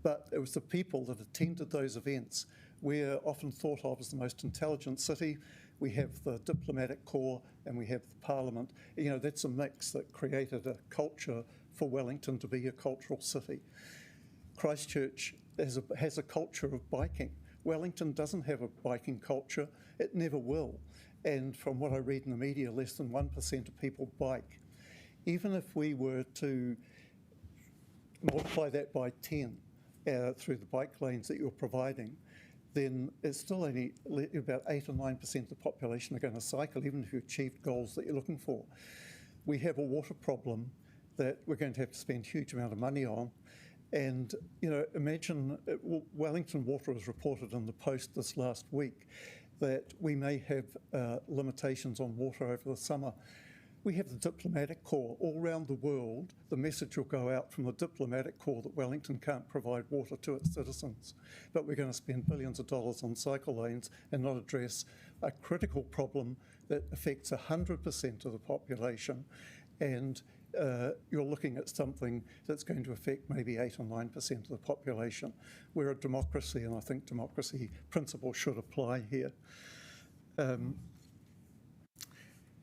but it was the people that attended those events. We're often thought of as the most intelligent city. We have the diplomatic corps and we have the parliament. You know, that's a mix that created a culture for Wellington to be a cultural city. Christchurch has a culture of biking. Wellington doesn't have a biking culture. It never will. And from what I read in the media, less than 1% of people bike. Even if we were to multiply that by 10 through the bike lanes that you're providing, then it's still only about 8 or 9% of the population are going to cycle, even if you achieved goals that you're looking for. We have a water problem that we're going to have to spend a huge amount of money on. And, you know, imagine Wellington Water was reported in the Post this last week that we may have limitations on water over the summer. We have the diplomatic corps all around the world. The message will go out from the diplomatic corps that Wellington can't provide water to its citizens. But we're going to spend billions of dollars on cycle lanes and not address a critical problem that affects 100% of the population. And you're looking at something that's going to affect maybe 8 or 9% of the population. We're a democracy, and I think democracy principles should apply here.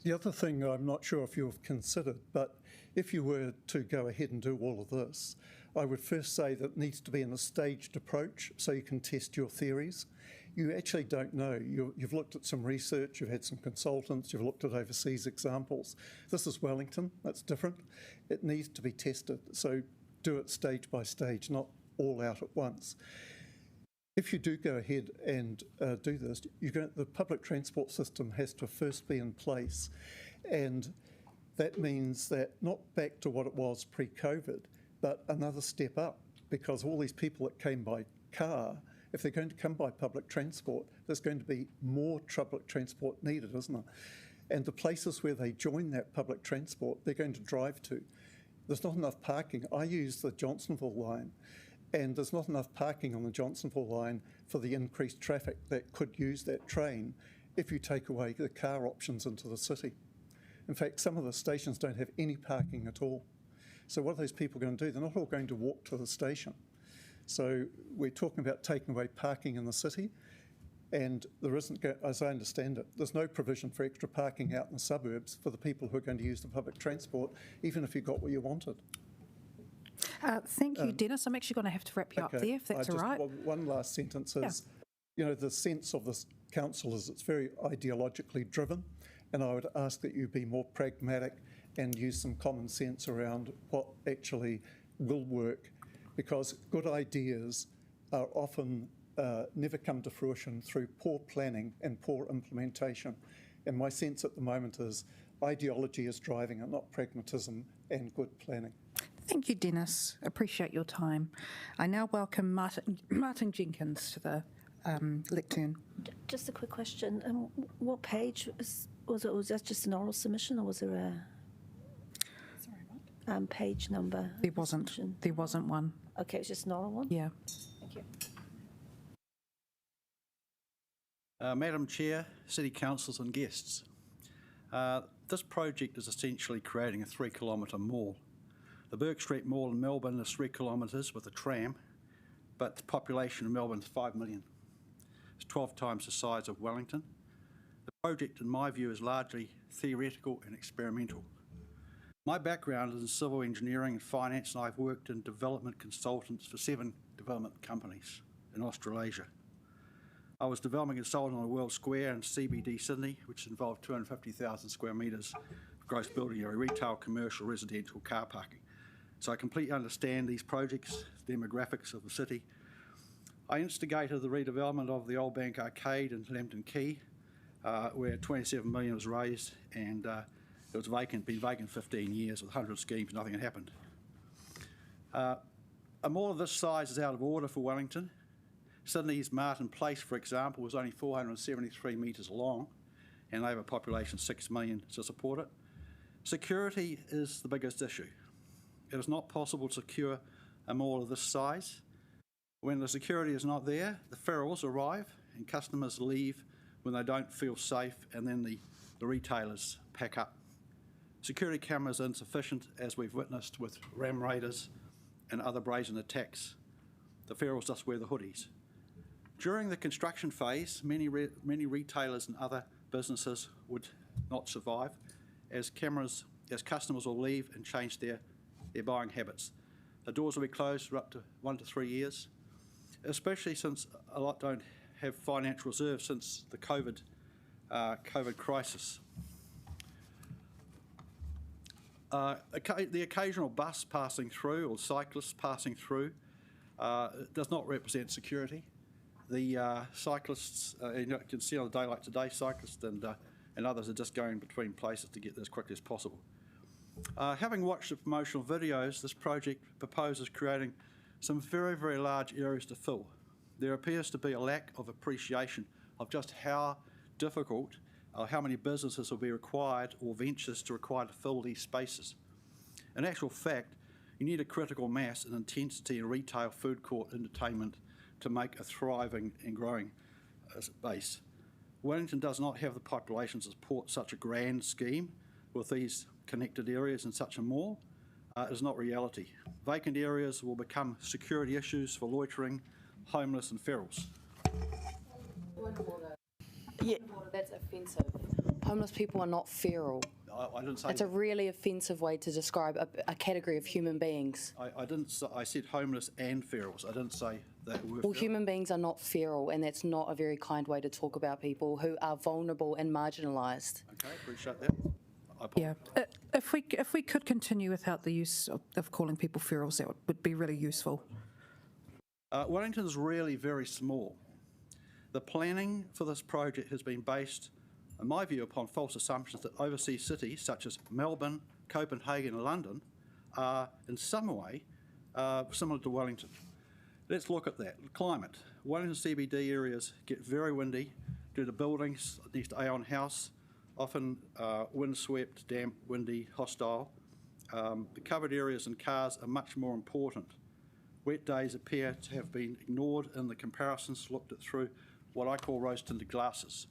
The other thing I'm not sure if you've considered, but if you were to go ahead and do all of this, I would first say that it needs to be in a staged approach so you can test your theories. You actually don't know. You've looked at some research, you've had some consultants, you've looked at overseas examples. This is Wellington, that's different. It needs to be tested, so do it stage by stage, not all out at once. If you do go ahead and do this, the public transport system has to first be in place, and that means that not back to what it was pre-COVID, but another step up, because all these people that came by car, if they're going to come by public transport, there's going to be more public transport needed, isn't it? And the places where they join that public transport, they're going to drive to. There's not enough parking. I use the Johnsonville line, and there's not enough parking on the Johnsonville line for the increased traffic that could use that train if you take away the car options into the city. In fact, some of the stations don't have any parking at all. So what are those people going to do? They're not all going to walk to the station. So we're talking about taking away parking in the city, and there isn't, as I understand it, there's no provision for extra parking out in the suburbs for the people who are going to use the public transport, even if you got what you wanted. Thank you, Dennis. I'm actually going to have to wrap you up there, if that's all right. One last sentence is, you know, the sense of this council is it's very ideologically driven, and I would ask that you be more pragmatic and use some common sense around what actually will work, because good ideas are often never come to fruition through poor planning and poor implementation. And my sense at the moment is ideology is driving it, not pragmatism and good planning. Thank you, Dennis. Appreciate your time. I now welcome Martin Jenkins to the lectern. Just a quick question. What page was it? Was that just an oral submission, or was there a page number? There wasn't one. Okay, it was just an oral one? Yeah. Thank you. Madam Chair, City Councillors and guests, this project is essentially creating a 3-kilometre mall. The Burke Street Mall in Melbourne is 3 kilometres with a tram, but the population of Melbourne is 5 million. It's 12 times the size of Wellington. The project, in my view, is largely theoretical and experimental. My background is in civil engineering and finance, and I've worked in development consultants for 7 development companies in Australasia. I was development consultant on a World Square in CBD Sydney, which involved 250,000 square metres of gross building area, retail, commercial, residential, car parking. So I completely understand these projects, demographics of the city. I instigated the redevelopment of the Old Bank Arcade in Lambton Quay, where 27 million was raised, and it was been vacant 15 years with 100 schemes, nothing had happened. A mall of this size is out of order for Wellington. Sydney's Martin Place, for example, was only 473 metres long, and they have a population of 6 million to support it. Security is the biggest issue. It is not possible to secure a mall of this size. When the security is not there, the ferals arrive and customers leave when they don't feel safe, and then the retailers pack up. Security cameras are insufficient, as we've witnessed with ram raiders and other brazen attacks. The ferals just wear the hoodies. During the construction phase, many retailers and other businesses would not survive, as customers will leave and change their buying habits. The doors will be closed for up to 1 to 3 years, especially since a lot don't have financial reserves since the COVID crisis. The occasional bus passing through or cyclist passing through does not represent security. The cyclists, you can see on a day like today, cyclists and others are just going between places to get there as quickly as possible. Having watched the promotional videos, this project proposes creating some very, very large areas to fill. There appears to be a lack of appreciation of just how difficult or how many businesses will be required or ventures to require to fill these spaces. In actual fact, you need a critical mass and intensity in retail, food court, entertainment to make a thriving and growing base. Wellington does not have the population to support such a grand scheme with these connected areas in such a mall. It is not reality. Vacant areas will become security issues for loitering, homeless and ferals. Yeah. That's offensive. Homeless people are not feral. I didn't say It's a really offensive way to describe a category of human beings. I didn't say, I said homeless and ferals. I didn't say that word. Well, human beings are not feral, and that's not a very kind way to talk about people who are vulnerable and marginalised. Okay, appreciate that. Yeah, if we could continue without the use of calling people ferals, that would be really useful. Wellington's really very small. The planning for this project has been based, in my view, upon false assumptions that overseas cities such as Melbourne, Copenhagen and London are in some way similar to Wellington. Let's look at that. Climate. Wellington CBD areas get very windy due to buildings next to Aon House, often windswept, damp, windy, hostile. The covered areas and cars are much more important. Wet days appear to have been ignored in the comparisons looked at through what I call rose-tinted glasses.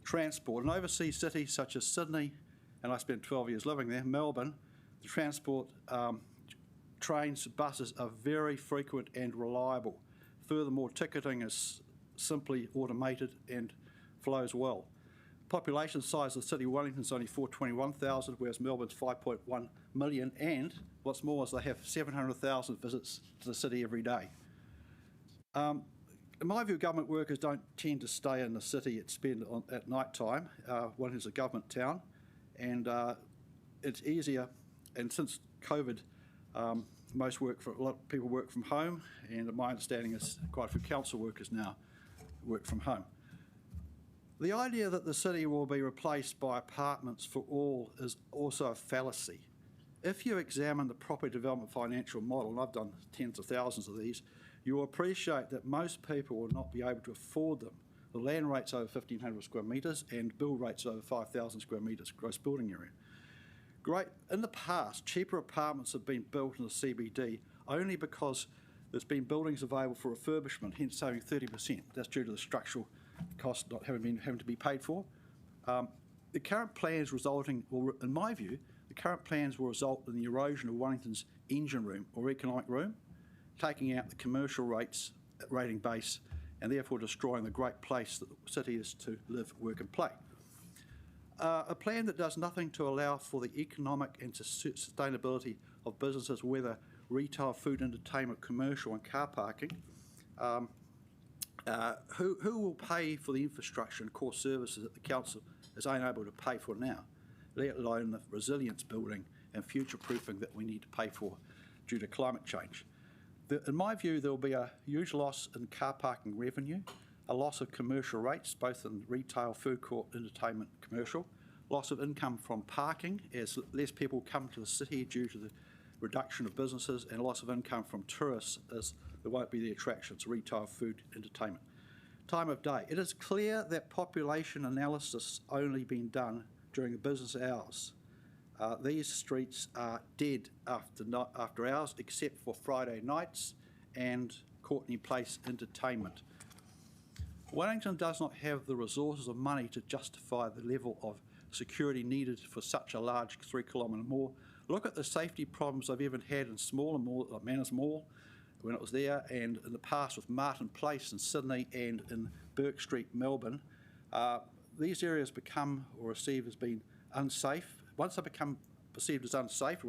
Transport. In overseas cities such as Sydney, and I spent 12 years living there, Melbourne, the transport, trains, buses are very frequent and reliable. Furthermore, ticketing is simply automated and flows well. Population size of the city of Wellington is only 421,000, whereas Melbourne's 5.1 million, and what's more is they have 700,000 visits to the city every day. In my view, government workers don't tend to stay in the city at night time. Wellington's a government town, and it's easier, and since COVID, a lot of people work from home, and my understanding is quite a few council workers now work from home. The idea that the city will be replaced by apartments for all is also a fallacy. If you examine the property development financial model, and I've done tens of thousands of these, you will appreciate that most people will not be able to afford them. The land rate's over 1,500 square metres and build rate's over 5,000 square metres gross building area. In the past, cheaper apartments have been built in the CBD only because there's been buildings available for refurbishment, hence saving 30%. That's due to the structural cost not having to be paid for. The current plans in my view, the current plans will result in the erosion of Wellington's engine room or economic room, taking out the commercial rating base and therefore destroying the great place that the city is to live, work and play. A plan that does nothing to allow for the economic and sustainability of businesses, whether retail, food, entertainment, commercial and car parking. Who will pay for the infrastructure and core services that the council is unable to pay for now, let alone the resilience building and future proofing that we need to pay for due to climate change? In my view, there will be a huge loss in car parking revenue, a loss of commercial rates, both in retail, food court, entertainment, commercial, loss of income from parking as less people come to the city due to the reduction of businesses, and loss of income from tourists as there won't be the attractions, retail, food, entertainment. Time of day. It is clear that population analysis only been done during the business hours. These streets are dead after hours, except for Friday nights and Courtney Place entertainment. Wellington does not have the resources of money to justify the level of security needed for such a large 3 kilometre mall. Look at the safety problems I've even had in smaller malls, like Manners Mall, when it was there, and in the past with Martin Place in Sydney and in Burke Street, Melbourne. These areas become or received as being unsafe. Once they become perceived as unsafe,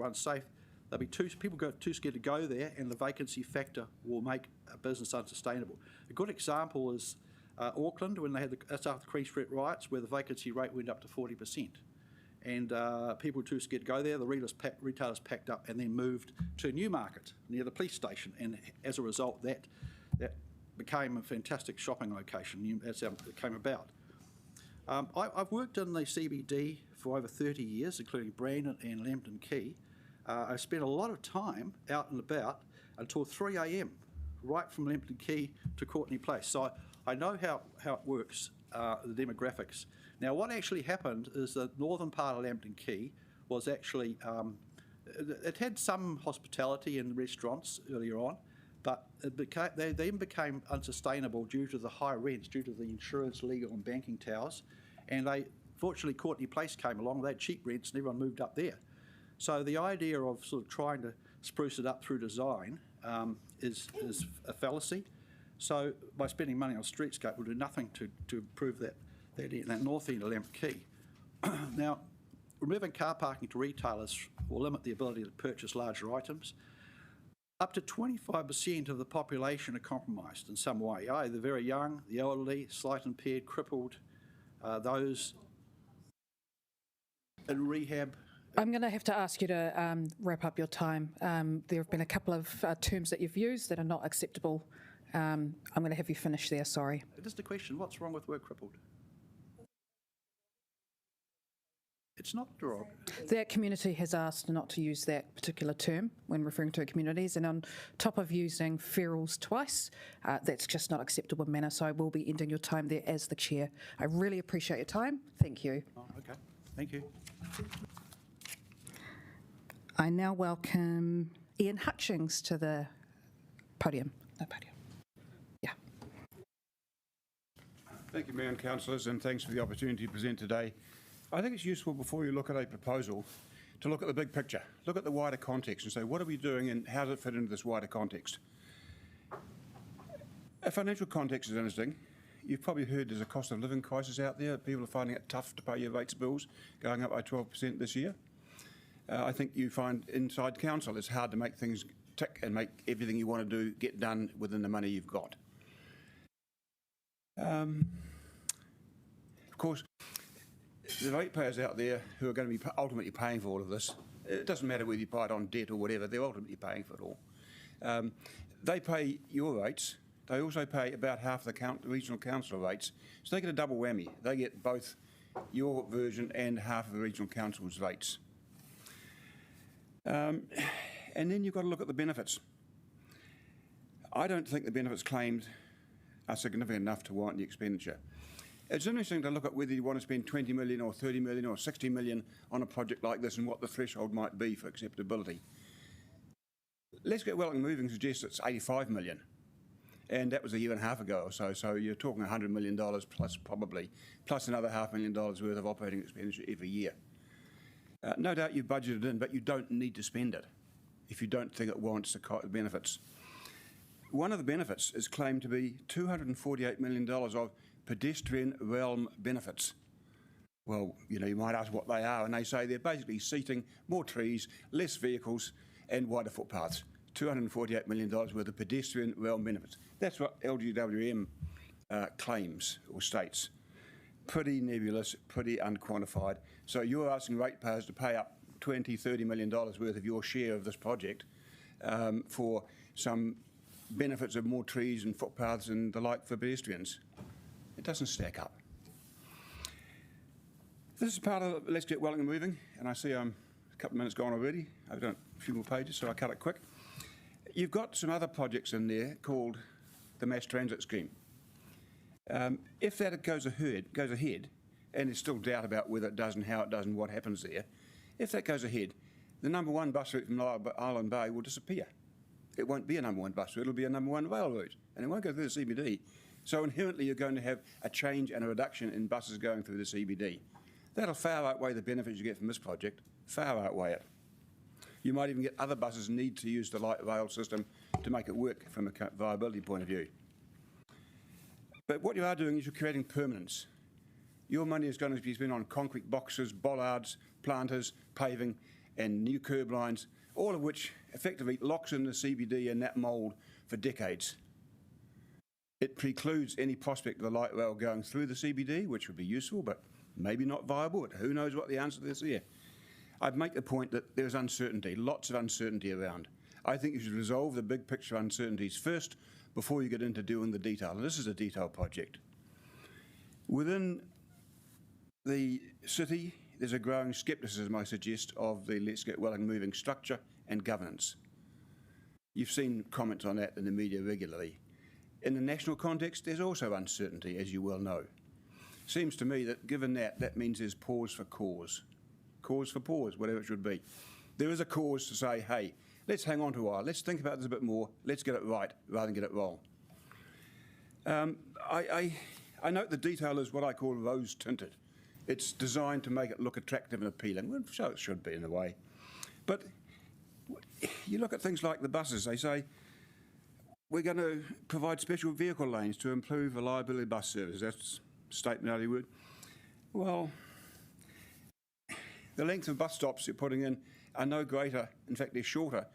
they'll be people go too scared to go there, and the vacancy factor will make a business unsustainable. A good example is Auckland, when they had that's after the Queen Street riots, where the vacancy rate went up to 40%. And people were too scared to go there. The retailers packed up and then moved to Newmarket near the police station. And as a result, that became a fantastic shopping location. That's how it came about. I've worked in the CBD for over 30 years, including Brandon and Lambton Quay. I spent a lot of time out and about until 3 a.m, right from Lambton Quay to Courtenay Place. So I know how it works, the demographics. Now, what actually happened is the northern part of Lambton Quay was actually, it had some hospitality in restaurants earlier on, but they then became unsustainable due to the high rents, due to the insurance, legal and banking towers. And fortunately, Courtenay Place came along, they had cheap rents and everyone moved up there. So the idea of sort of trying to spruce it up through design is a fallacy. So by spending money on streetscape, we'll do nothing to improve that north end of Lambton Quay. Now, removing car parking to retailers will limit the ability to purchase larger items. Up to 25% of the population are compromised in some way. The very young, the elderly, slight impaired, crippled, those in rehab. I'm going to have to ask you to wrap up your time. There have been a couple of terms that you've used that are not acceptable. I'm going to have you finish there, sorry. Just a question, what's wrong with word crippled? It's not derogatory. That community has asked not to use that particular term when referring to communities, and on top of using ferals twice, that's just not acceptable manner, so I will be ending your time there as the chair. I really appreciate your time. Thank you. Oh, okay, thank you. I now welcome Ian Hutchings to the podium. Yeah. Thank you, Mayor and Councillors, and thanks for the opportunity to present today. I think it's useful before you look at a proposal to look at the big picture, look at the wider context and say, what are we doing and how does it fit into this wider context? A financial context is interesting. You've probably heard there's a cost of living crisis out there. People are finding it tough to pay your rates bills, going up by 12% this year. I think you find inside council it's hard to make things tick and make everything you want to do get done within the money you've got. Of course, the ratepayers out there who are going to be ultimately paying for all of this, it doesn't matter whether you pay it on debt or whatever, they're ultimately paying for it all. They pay your rates. They also pay about half the regional council rates, so they get a double whammy. They get both your version and half of the regional council's rates. And then you've got to look at the benefits. I don't think the benefits claimed are significant enough to warrant the expenditure. It's interesting to look at whether you want to spend 20 million or 30 million or 60 million on a project like this and what the threshold might be for acceptability. Let's Get Wellington Moving suggests it's 85 million. And that was a year and a half ago or so, so you're talking $100 million plus probably, plus another $500,000 worth of operating expenditure every year. No doubt you've budgeted in, but you don't need to spend it if you don't think it warrants the benefits. One of the benefits is claimed to be $248 million of pedestrian realm benefits. Well, you know, you might ask what they are, and they say they're basically seating, more trees, less vehicles, and wider footpaths. $248 million worth of pedestrian realm benefits. That's what LGWM claims or states. Pretty nebulous, pretty unquantified. So you're asking ratepayers to pay up $20, $30 million worth of your share of this project for some benefits of more trees and footpaths and the like for pedestrians. It doesn't stack up. This is part of Let's Get Wellington Moving, and I see a couple of minutes gone already. I've done a few more pages, so I'll cut it quick. You've got some other projects in there called the Mass Transit Scheme. If that goes ahead, and there's still doubt about whether it does and how it does and what happens there, if that goes ahead, the number one bus route from Island Bay will disappear. It won't be a number one bus route, it'll be a number one rail route, and it won't go through the CBD. So inherently you're going to have a change and a reduction in buses going through the CBD. That'll far outweigh the benefits you get from this project, far outweigh it. You might even get other buses need to use the light rail system to make it work from a viability point of view. But what you are doing is you're creating permanence. Your money is going to be spent on concrete boxes, bollards, planters, paving, and new curb lines, all of which effectively locks in the CBD and that mould for decades. It precludes any prospect of the light rail going through the CBD, which would be useful, but maybe not viable. But who knows what the answer to this is here. I'd make the point that there's uncertainty, lots of uncertainty around. I think you should resolve the big picture uncertainties first before you get into doing the detail. And this is a detailed project. Within the city, there's a growing scepticism, I suggest, of the Let's Get Wellington Moving structure and governance. You've seen comments on that in the media regularly. In the national context, there's also uncertainty, as you well know. Seems to me that given that, that means there's pause for cause. Cause for pause, whatever it should be. There is a cause to say, hey, let's hang on to a while, let's think about this a bit more, let's get it right rather than get it wrong. I note the detail is what I call rose tinted. It's designed to make it look attractive and appealing, well, so it should be in a way. But you look at things like the buses, they say, we're going to provide special vehicle lanes to improve reliability of bus service. That's a statement out of your word. Well, the length of bus stops you're putting in are no greater, in fact they're shorter,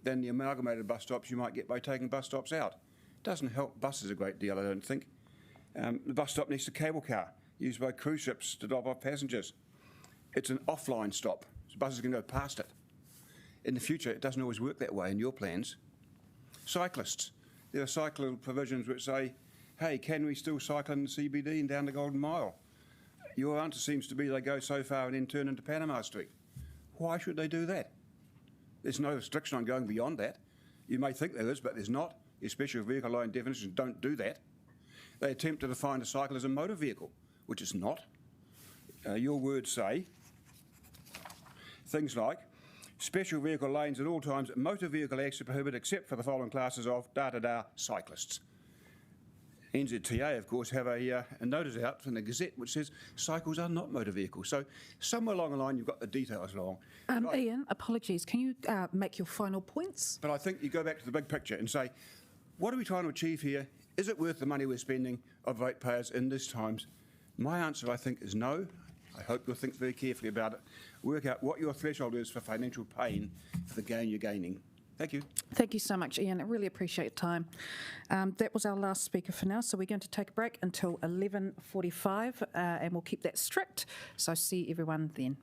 than the amalgamated bus stops you might get by taking bus stops out. Doesn't help buses a great deal, I don't think. The bus stop next to cable car, used by cruise ships to drop off passengers. It's an offline stop, so buses can go past it. In the future, it doesn't always work that way in your plans. Cyclists. There are cycle provisions which say, hey, can we still cycle in the CBD and down the Golden Mile? Your answer seems to be they go so far and then turn into Panama Street. Why should they do that? There's no restriction on going beyond that. You may think there is, but there's not. Your special vehicle line definitions don't do that. They attempt to define a cycle as a motor vehicle, which it's not. Your words say things like, special vehicle lanes at all times, motor vehicle access prohibited except for the following classes of da-da-da cyclists. NZTA, of course, have a notice out from the Gazette which says cycles are not motor vehicles. So somewhere along the line you've got the details wrong. Ian, apologies. Can you make your final points? But I think you go back to the big picture and say, what are we trying to achieve here? Is it worth the money we're spending of ratepayers in these times? My answer, I think, is no. I hope you'll think very carefully about it. Work out what your threshold is for financial pain for the gain you're gaining. Thank you. Thank you so much, Ian. I really appreciate your time. That was our last speaker for now, so we're going to take a break until 11:45, and we'll keep that strict. So see everyone then.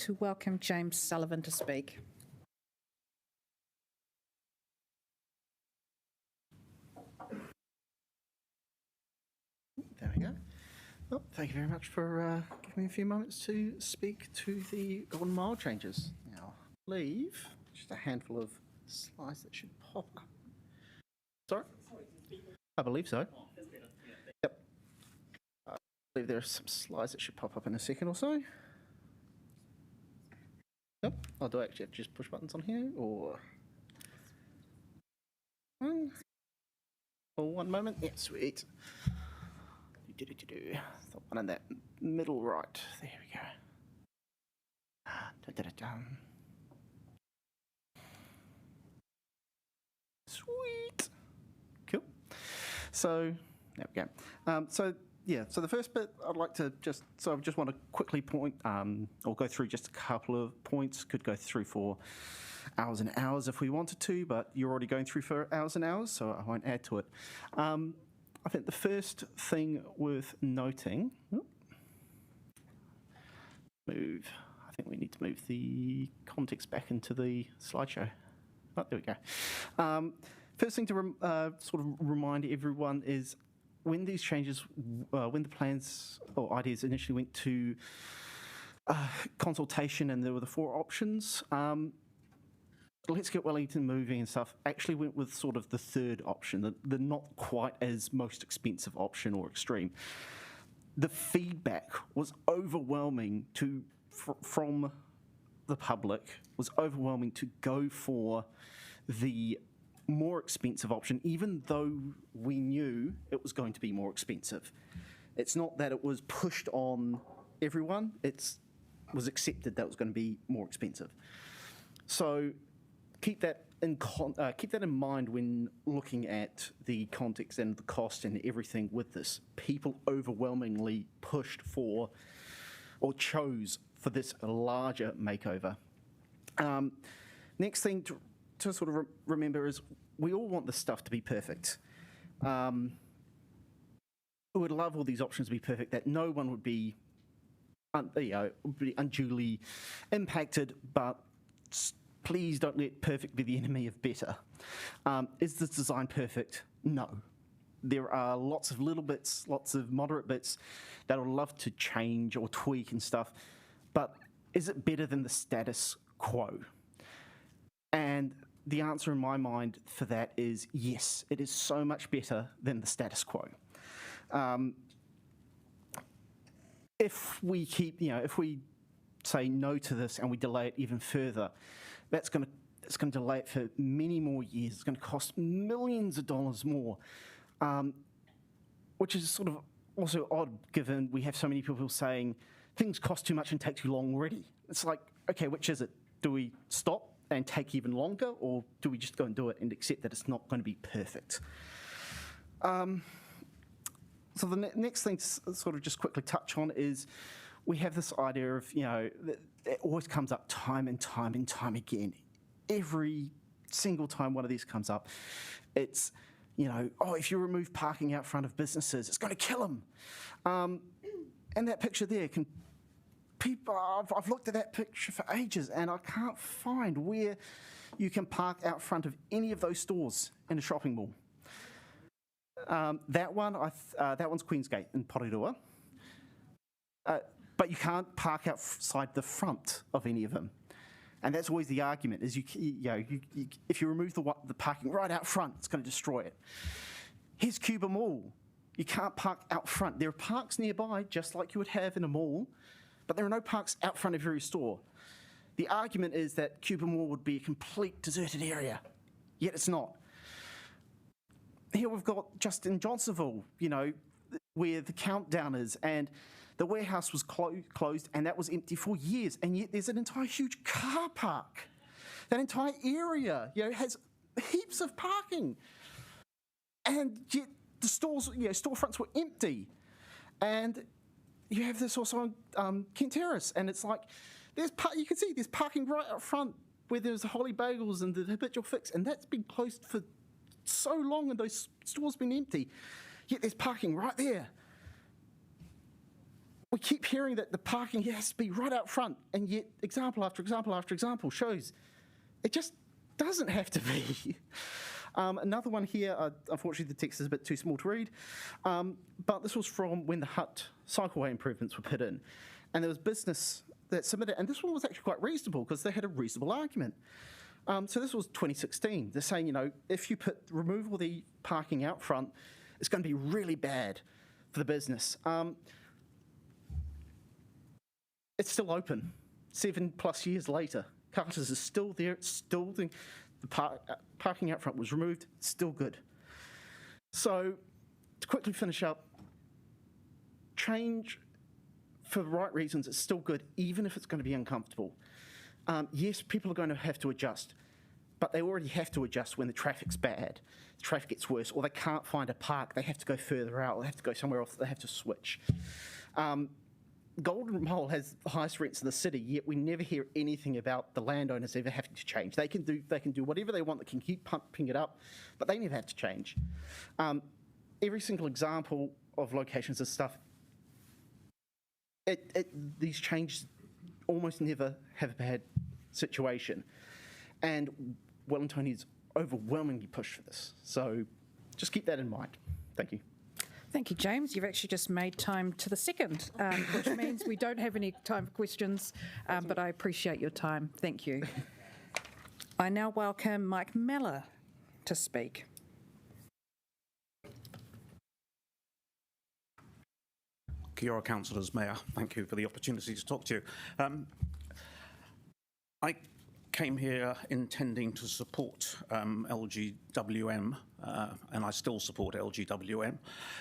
to welcome James Sullivan to speak. There we go. Well, thank you very much for giving me a few moments to speak to the Golden Mile changes. Now, I believe just a handful of slides that should pop up. Sorry? I believe so. Yep. I believe there are some slides that should pop up in a second or so. Yep. Oh, do I actually have to just push buttons on here, or? For one moment. Yeah, sweet. The one in that middle right. There we go. Sweet. Cool. So there we go. So the first bit I'd like to I just want to quickly point or go through just a couple of points. Could go through for hours and hours if we wanted to, but you're already going through for hours and hours, so I won't add to it. I think the first thing worth noting, I think we need to move the context back into the slideshow. Oh, there we go. First thing to sort of remind everyone is when these changes, when the plans or ideas initially went to consultation and there were the 4 options, Let's Get Wellington Moving and stuff actually went with sort of the third option, the not quite as most expensive option or extreme. The feedback was overwhelming from the public, was overwhelming to go for the more expensive option, even though we knew it was going to be more expensive. It's not that it was pushed on everyone, it was accepted that it was going to be more expensive. So keep that in mind when looking at the context and the cost and everything with this. People overwhelmingly pushed for or chose for this larger makeover. Next thing to sort of remember is we all want this stuff to be perfect. We would love all these options to be perfect, that no one would be, unduly impacted, but please don't let perfect be the enemy of better. Is this design perfect? No. There are lots of little bits, lots of moderate bits that I would love to change or tweak and stuff, but is it better than the status quo? And the answer in my mind for that is yes, it is so much better than the status quo. If we if we say no to this and we delay it even further, it's going to delay it for many more years. It's going to cost millions of dollars more, which is sort of also odd given we have so many people saying things cost too much and take too long already. It's like, okay, which is it? Do we stop and take even longer, or do we just go and do it and accept that it's not going to be perfect? So the next thing to sort of just quickly touch on is we have this idea of, it always comes up time and time and time again. Every single time one of these comes up, it's, if you remove parking out front of businesses, it's going to kill them. And that picture there I've looked at that picture for ages and I can't find where you can park out front of any of those stores in a shopping mall. That one's Queensgate in Porirua. But you can't park outside the front of any of them. And that's always the argument, is if you remove the parking right out front, it's going to destroy it. Here's Cuba Mall. You can't park out front. There are parks nearby, just like you would have in a mall, but there are no parks out front of every store. The argument is that Cuba Mall would be a complete deserted area, yet it's not. Here we've got just in Johnsonville, where the Countdown is, and the warehouse was closed and that was empty for years, and yet there's an entire huge car park. That entire area, has heaps of parking, and yet the stores, storefronts were empty. And you have this also on Kent Terrace, and it's like you can see there's parking right up front where there's the Holy Bagels and the Habitual Fix, and that's been closed for so long, and those stores been empty. Yet there's parking right there. we keep hearing that the parking has to be right out front, and yet example after example after example shows it just doesn't have to be. Another one here, unfortunately the text is a bit too small to read, but this was from when the Hutt cycleway improvements were put in, and there was business that submitted, and this one was actually quite reasonable because they had a reasonable argument. So this was 2016. They're saying, if you remove all the parking out front, it's going to be really bad for the business. It's still open 7+ years later. Carter's is still there. It's still the parking out front was removed. It's still good. So to quickly finish up, change for the right reasons. It's still good, even if it's going to be uncomfortable. Yes, people are going to have to adjust, but they already have to adjust when the traffic's bad, the traffic gets worse, or they can't find a park. They have to go further out. They have to go somewhere else. They have to switch. Golden Mole has the highest rents in the city, yet we never hear anything about the landowners ever having to change. They can do whatever they want. They can keep pumping it up, but they never have to change. Every single example of locations and stuff, these changes almost never have a bad situation, and Wellington is overwhelmingly pushed for this. So just keep that in mind. Thank you. Thank you, James. You've actually just made time to the second, which means we don't have any time for questions, but I appreciate your time. Thank you. I now welcome Mike Meller to speak. Kia ora, Councillors, Mayor. Thank you for the opportunity to talk to you. I came here intending to support LGWM, and I still support LGWM,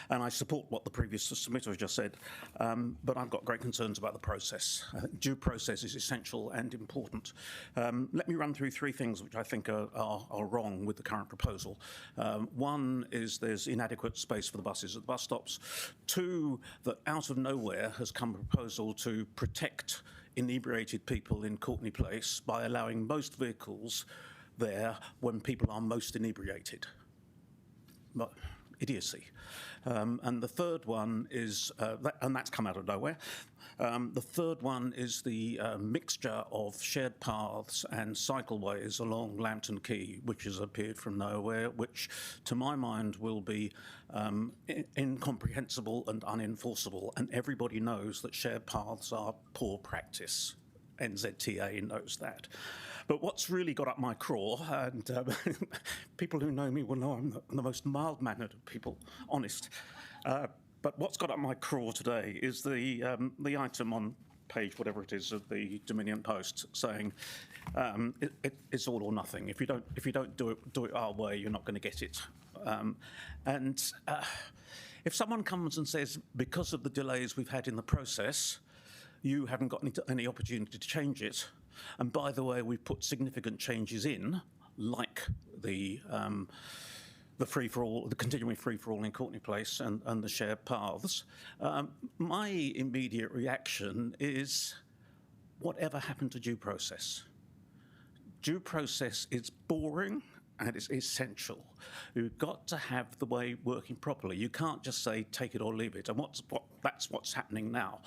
and I support what the previous submitter just said, but I've got great concerns about the process. Due process is essential and important. Let me run through three things which I think are wrong with the current proposal. One is there's inadequate space for the buses at the bus stops. Two, that out of nowhere has come a proposal to protect inebriated people in Courtenay Place by allowing most vehicles there when people are most inebriated. But idiocy. And the third one is, and that's come out of nowhere. The third one is the mixture of shared paths and cycleways along Lambton Quay, which has appeared from nowhere, which to my mind will be incomprehensible and unenforceable. And everybody knows that shared paths are poor practice. NZTA knows that. But what's really got up my craw, and people who know me will know I'm the most mild-mannered of people, honest. But what's got up my craw today is the item on page, whatever it is, of the Dominion Post saying it's all or nothing. If you don't do it our way, you're not going to get it. If someone comes and says, because of the delays we've had in the process, you haven't got any opportunity to change it. And by the way, we've put significant changes in, like the free-for-all, the continuing free-for-all in Courtenay Place and the shared paths. My immediate reaction is, whatever happened to due process? Due process is boring and it's essential. You've got to have the way working properly. You can't just say, take it or leave it. And that's what's happening now.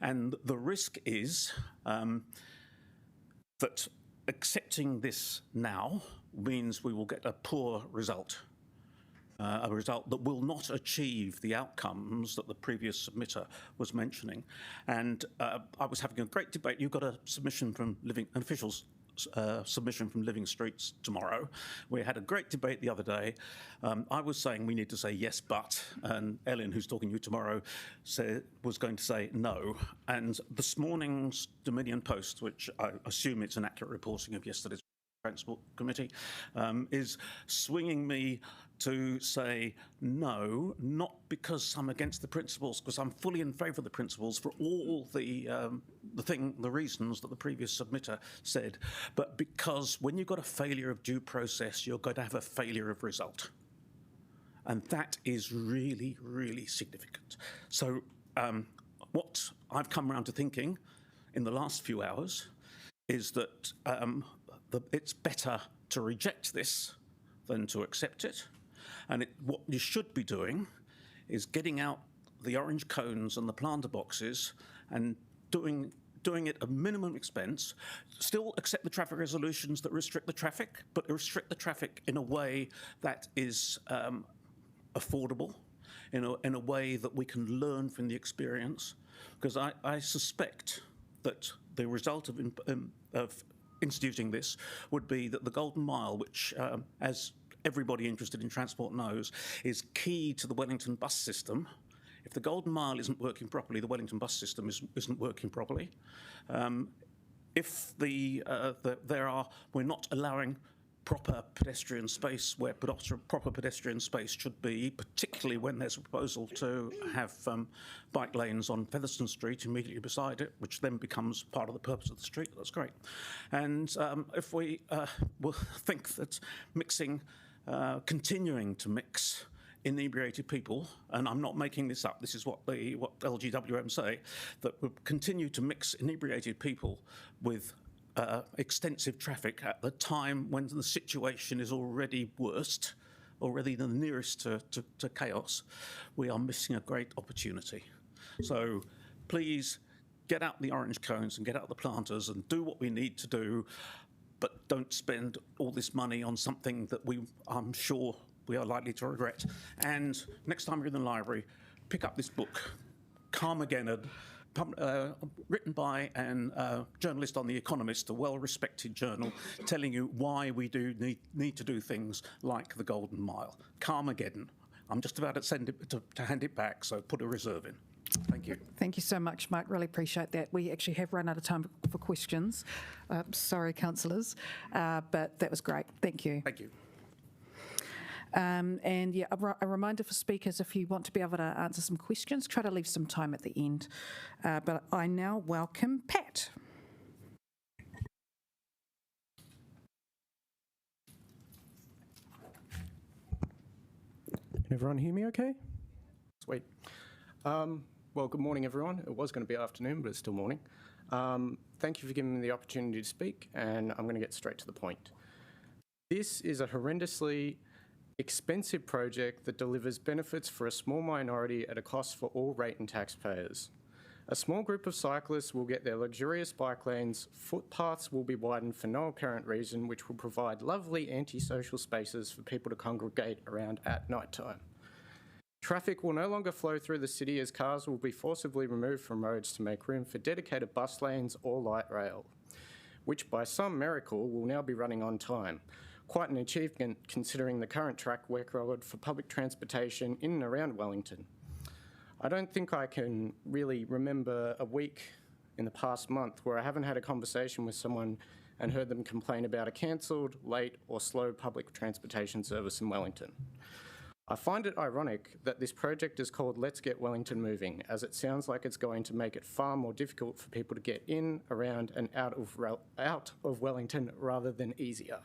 And the risk is that accepting this now means we will get a poor result. A result that will not achieve the outcomes that the previous submitter was mentioning. And I was having a great debate. You've got a submission from an official's submission from Living Streets tomorrow. We had a great debate the other day. I was saying we need to say yes, but, and Ellen, who's talking to you tomorrow, was going to say no. And this morning's Dominion Post, which I assume it's an accurate reporting of yesterday's Transport Committee, is swinging me to say no, not because I'm against the principles, because I'm fully in favour of the principles for all the reasons that the previous submitter said, but because when you've got a failure of due process, you're going to have a failure of result. And that is really, really significant. So what I've come around to thinking in the last few hours is that it's better to reject this than to accept it. And what you should be doing is getting out the orange cones and the planter boxes and doing it at minimum expense, still accept the traffic resolutions that restrict the traffic, but restrict the traffic in a way that is affordable, in a way that we can learn from the experience. Because I suspect that the result of instituting this would be that the Golden Mile, which, as everybody interested in transport knows, is key to the Wellington bus system. If the Golden Mile isn't working properly, the Wellington bus system isn't working properly. If we're not allowing proper pedestrian space where proper pedestrian space should be, particularly when there's a proposal to have bike lanes on Featherstone Street immediately beside it, which then becomes part of the purpose of the street, that's great. And if we will think that continuing to mix inebriated people, and I'm not making this up, this is what LGWM say, that we'll continue to mix inebriated people with extensive traffic at the time when the situation is already worst, already the nearest to chaos, we are missing a great opportunity. So please get out the orange cones and get out the planters and do what we need to do, but don't spend all this money on something that I'm sure we are likely to regret. And next time you're in the library, pick up this book, Carmageddon, written by a journalist on The Economist, a well-respected journal, telling you why we do need to do things like the Golden Mile. Carmageddon. I'm just about to hand it back, so put a reserve in. Thank you. Thank you so much, Mark. Really appreciate that. We actually have run out of time for questions. Sorry, councillors, but that was great. Thank you. Thank you. And yeah, a reminder for speakers, if you want to be able to answer some questions, try to leave some time at the end. But I now welcome Pat. Can everyone hear me okay? Sweet. Well, good morning, everyone. It was going to be afternoon, but it's still morning. Thank you for giving me the opportunity to speak, and I'm going to get straight to the point. This is a horrendously expensive project that delivers benefits for a small minority at a cost for all rate and taxpayers. A small group of cyclists will get their luxurious bike lanes, footpaths will be widened for no apparent reason, which will provide lovely antisocial spaces for people to congregate around at night time. Traffic will no longer flow through the city as cars will be forcibly removed from roads to make room for dedicated bus lanes or light rail, which by some miracle will now be running on time. Quite an achievement considering the current track record for public transportation in and around Wellington. I don't think I can really remember a week in the past month where I haven't had a conversation with someone and heard them complain about a cancelled, late or slow public transportation service in Wellington. I find it ironic that this project is called Let's Get Wellington Moving, as it sounds like it's going to make it far more difficult for people to get in, around and out of Wellington rather than easier.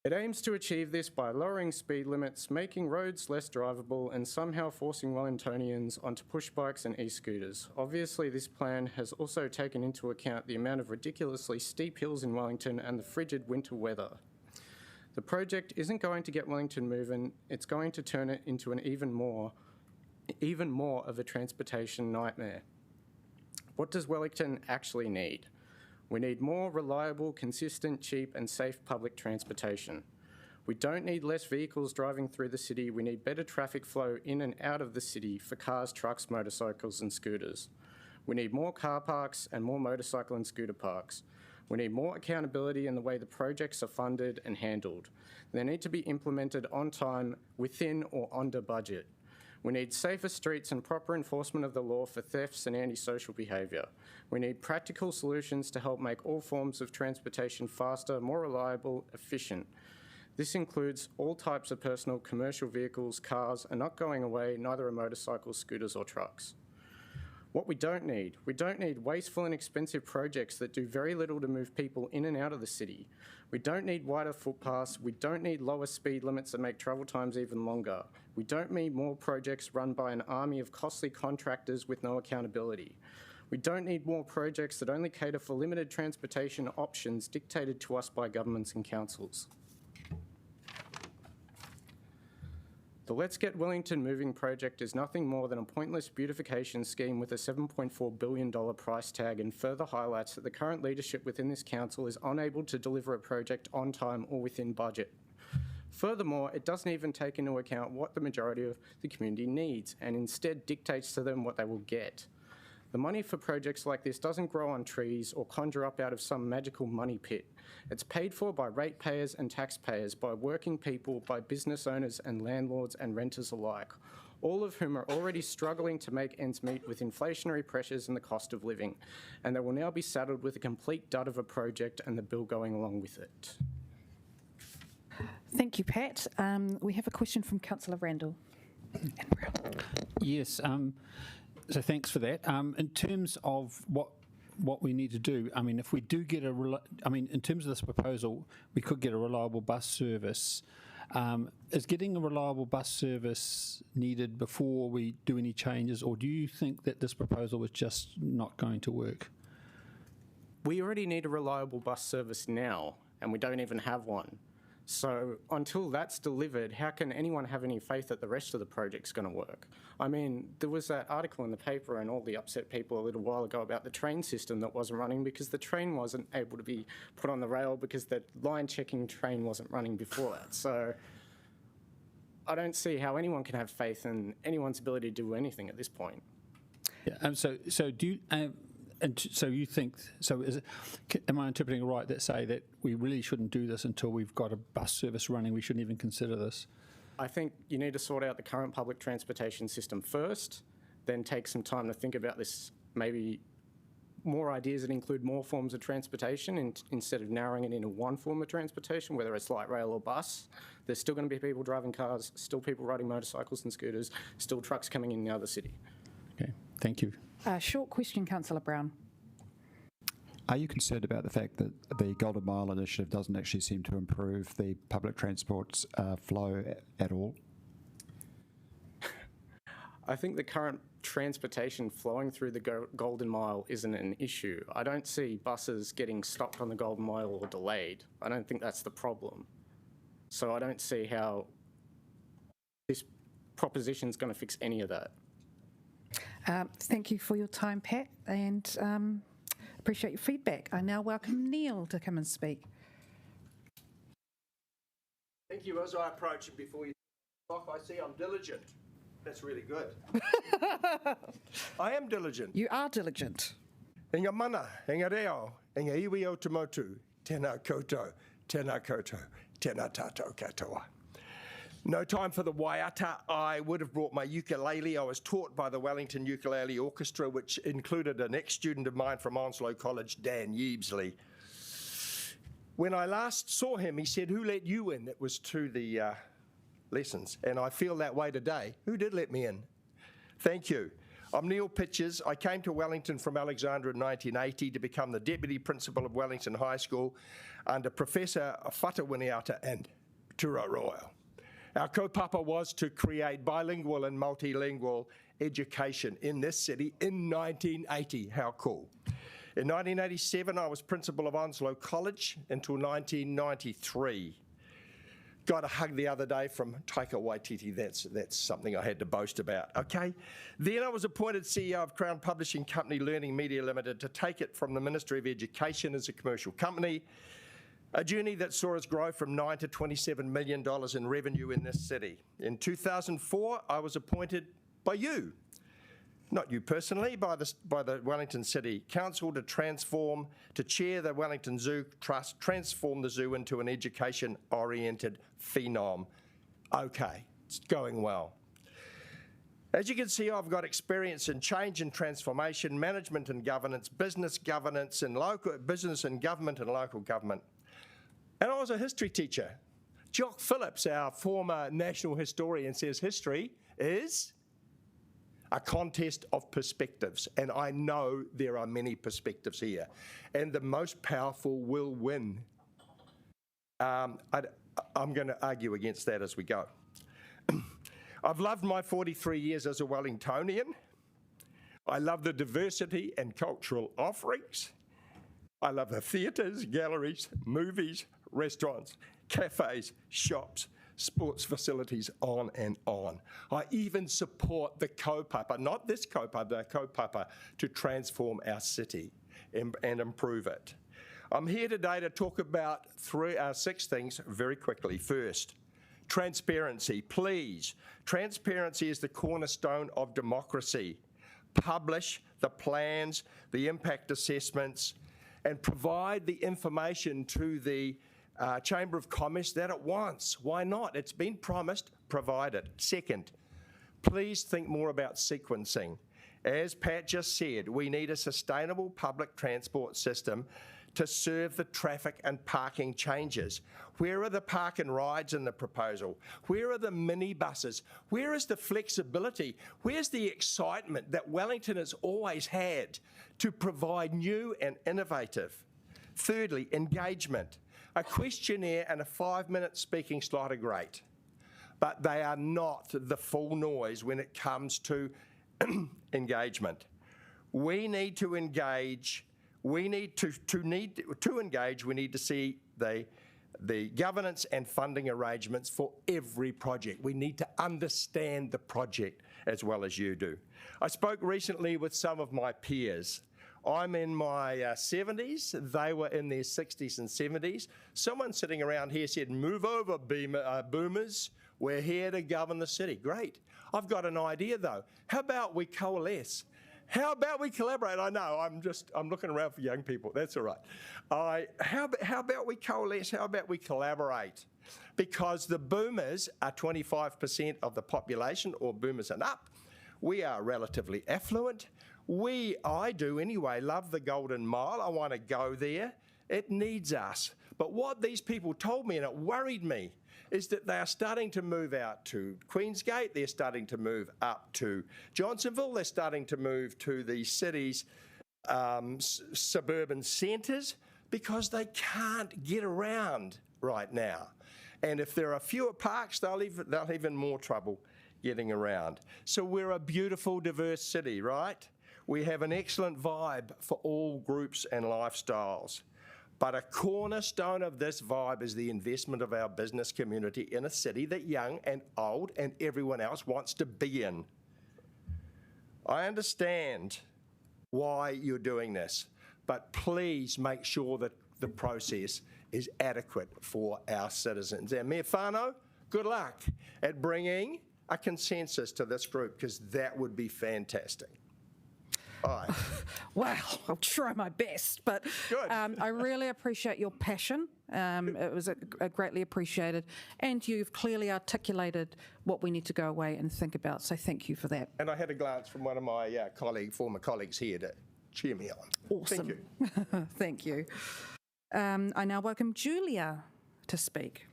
It aims to achieve this by lowering speed limits, making roads less drivable, and somehow forcing Wellingtonians onto push bikes and e-scooters. Obviously, this plan has also taken into account the amount of ridiculously steep hills in Wellington and the frigid winter weather. The project isn't going to get Wellington moving, it's going to turn it into an even more of a transportation nightmare. What does Wellington actually need? We need more reliable, consistent, cheap and safe public transportation. We don't need less vehicles driving through the city, we need better traffic flow in and out of the city for cars, trucks, motorcycles and scooters. We need more car parks and more motorcycle and scooter parks. We need more accountability in the way the projects are funded and handled. They need to be implemented on time, within or under budget. We need safer streets and proper enforcement of the law for thefts and antisocial behaviour. We need practical solutions to help make all forms of transportation faster, more reliable, efficient. This includes all types of personal commercial vehicles, cars are not going away, neither are motorcycles, scooters or trucks. What we don't need wasteful and expensive projects that do very little to move people in and out of the city. We don't need wider footpaths, we don't need lower speed limits that make travel times even longer. We don't need more projects run by an army of costly contractors with no accountability. We don't need more projects that only cater for limited transportation options dictated to us by governments and councils. The Let's Get Wellington Moving project is nothing more than a pointless beautification scheme with a $7.4 billion price tag, and further highlights that the current leadership within this council is unable to deliver a project on time or within budget. Furthermore, it doesn't even take into account what the majority of the community needs, and instead dictates to them what they will get. The money for projects like this doesn't grow on trees or conjure up out of some magical money pit. It's paid for by ratepayers and taxpayers, by working people, by business owners and landlords and renters alike, all of whom are already struggling to make ends meet with inflationary pressures and the cost of living, and they will now be saddled with a complete dud of a project and the bill going along with it. Thank you, Pat. We have a question from Councillor Randall. Yes, so thanks for that. In terms of what we need to do, I mean, if we do get in terms of this proposal, we could get a reliable bus service. Is getting a reliable bus service needed before we do any changes, or do you think that this proposal is just not going to work? We already need a reliable bus service now, and we don't even have one. So until that's delivered, how can anyone have any faith that the rest of the project's going to work? I mean, there was that article in the paper and all the upset people a little while ago about the train system that wasn't running because the train wasn't able to be put on the rail because the line-checking train wasn't running before that. So I don't see how anyone can have faith in anyone's ability to do anything at this point. Yeah. So do you? And so you think, so is it, am I interpreting it right that say that we really shouldn't do this until we've got a bus service running? We shouldn't even consider this? I think you need to sort out the current public transportation system first, then take some time to think about this, maybe more ideas that include more forms of transportation instead of narrowing it into one form of transportation, whether it's light rail or bus. There's still going to be people driving cars, still people riding motorcycles and scooters, still trucks coming in the other city. Okay, thank you. Short question, Councillor Brown. Are you concerned about the fact that the Golden Mile initiative doesn't actually seem to improve the public transport flow at all? I think the current transportation flowing through the Golden Mile isn't an issue. I don't see buses getting stopped on the Golden Mile or delayed. I don't think that's the problem. So I don't see how this proposition is going to fix any of that. Thank you for your time, Pat, and appreciate your feedback. I now welcome Neil to come and speak. Thank you. As I approach and before you talk, I see I'm diligent. That's really good. I am diligent. You are diligent. Inga mana, inga reo, inga iwi o te motu, tēnā koutou, tēnā koutou, tēnā tātou katoa. No time for the waiata. I would have brought my ukulele. I was taught by the Wellington Ukulele Orchestra, which included an ex-student of mine from Onslow College, Dan Yeebsley. When I last saw him, he said, "Who let you in?" It was to the lessons, and I feel that way today. Who did let me in? Thank you. I'm Neil Pitchers. I came to Wellington from Alexandra in 1980 to become the Deputy Principal of Wellington High School under Professor Whatawiniata and Tura Royal. Our kaupapa was to create bilingual and multilingual education in this city in 1980. How cool. In 1987, I was principal of Onslow College until 1993. Got a hug the other day from Taika Waititi. That's something I had to boast about, okay? Then I was appointed CEO of Crown Publishing Company Learning Media Limited to take it from the Ministry of Education as a commercial company. A journey that saw us grow from $9 to $27 million in revenue in this city. In 2004, I was appointed by you, not you personally, by the Wellington City Council to chair the Wellington Zoo Trust, transform the zoo into an education-oriented phenom. Okay, it's going well. As you can see, I've got experience in change and transformation, management and governance, business governance, and business and government and local government. And I was a history teacher. Jock Phillips, our former national historian, says history is a contest of perspectives. And I know there are many perspectives here. And the most powerful will win. I'm going to argue against that as we go. I've loved my 43 years as a Wellingtonian. I love the diversity and cultural offerings. I love the theatres, galleries, movies, restaurants, cafes, shops, sports facilities, on and on. I even support the kaupapa, not this kaupapa, the kaupapa, to transform our city and improve it. I'm here today to talk about six things very quickly. First, transparency, please. Transparency is the cornerstone of democracy. Publish the plans, the impact assessments, and provide the information to the Chamber of Commerce that it wants. Why not? It's been promised, provide it. Second, please think more about sequencing. As Pat just said, we need a sustainable public transport system to serve the traffic and parking changes. Where are the park and rides in the proposal? Where are the minibuses? Where is the flexibility? Where's the excitement that Wellington has always had to provide new and innovative? Thirdly, engagement. A questionnaire and a 5-minute speaking slot are great, but they are not the full noise when it comes to engagement. We need to engage. We need to engage. We need to see the governance and funding arrangements for every project. We need to understand the project as well as you do. I spoke recently with some of my peers. I'm in my 70s. They were in their 60s and 70s. Someone sitting around here said, "Move over, boomers. We're here to govern the city." Great. I've got an idea though. How about we coalesce? How about we collaborate? I know, I'm looking around for young people. That's all right. How about we coalesce? How about we collaborate? Because the boomers are 25% of the population, or boomers and up. We are relatively affluent. I do anyway, love the Golden Mile. I want to go there. It needs us. But what these people told me, and it worried me, is that they are starting to move out to Queensgate, they're starting to move up to Johnsonville, they're starting to move to the city's suburban centres because they can't get around right now. And if there are fewer parks, they'll have even more trouble getting around. So we're a beautiful, diverse city, right? We have an excellent vibe for all groups and lifestyles. But a cornerstone of this vibe is the investment of our business community in a city that young and old and everyone else wants to be in. I understand why you're doing this, but please make sure that the process is adequate for our citizens. And Mayor Whānau, good luck at bringing a consensus to this group, because that would be fantastic. Well, I'll try my best, but I really appreciate your passion. It was greatly appreciated, and you've clearly articulated what we need to go away and think about, so thank you for that. And I had a glance from one of my former colleagues here to cheer me on. Awesome. Thank you. Thank you. I now welcome Julia to speak.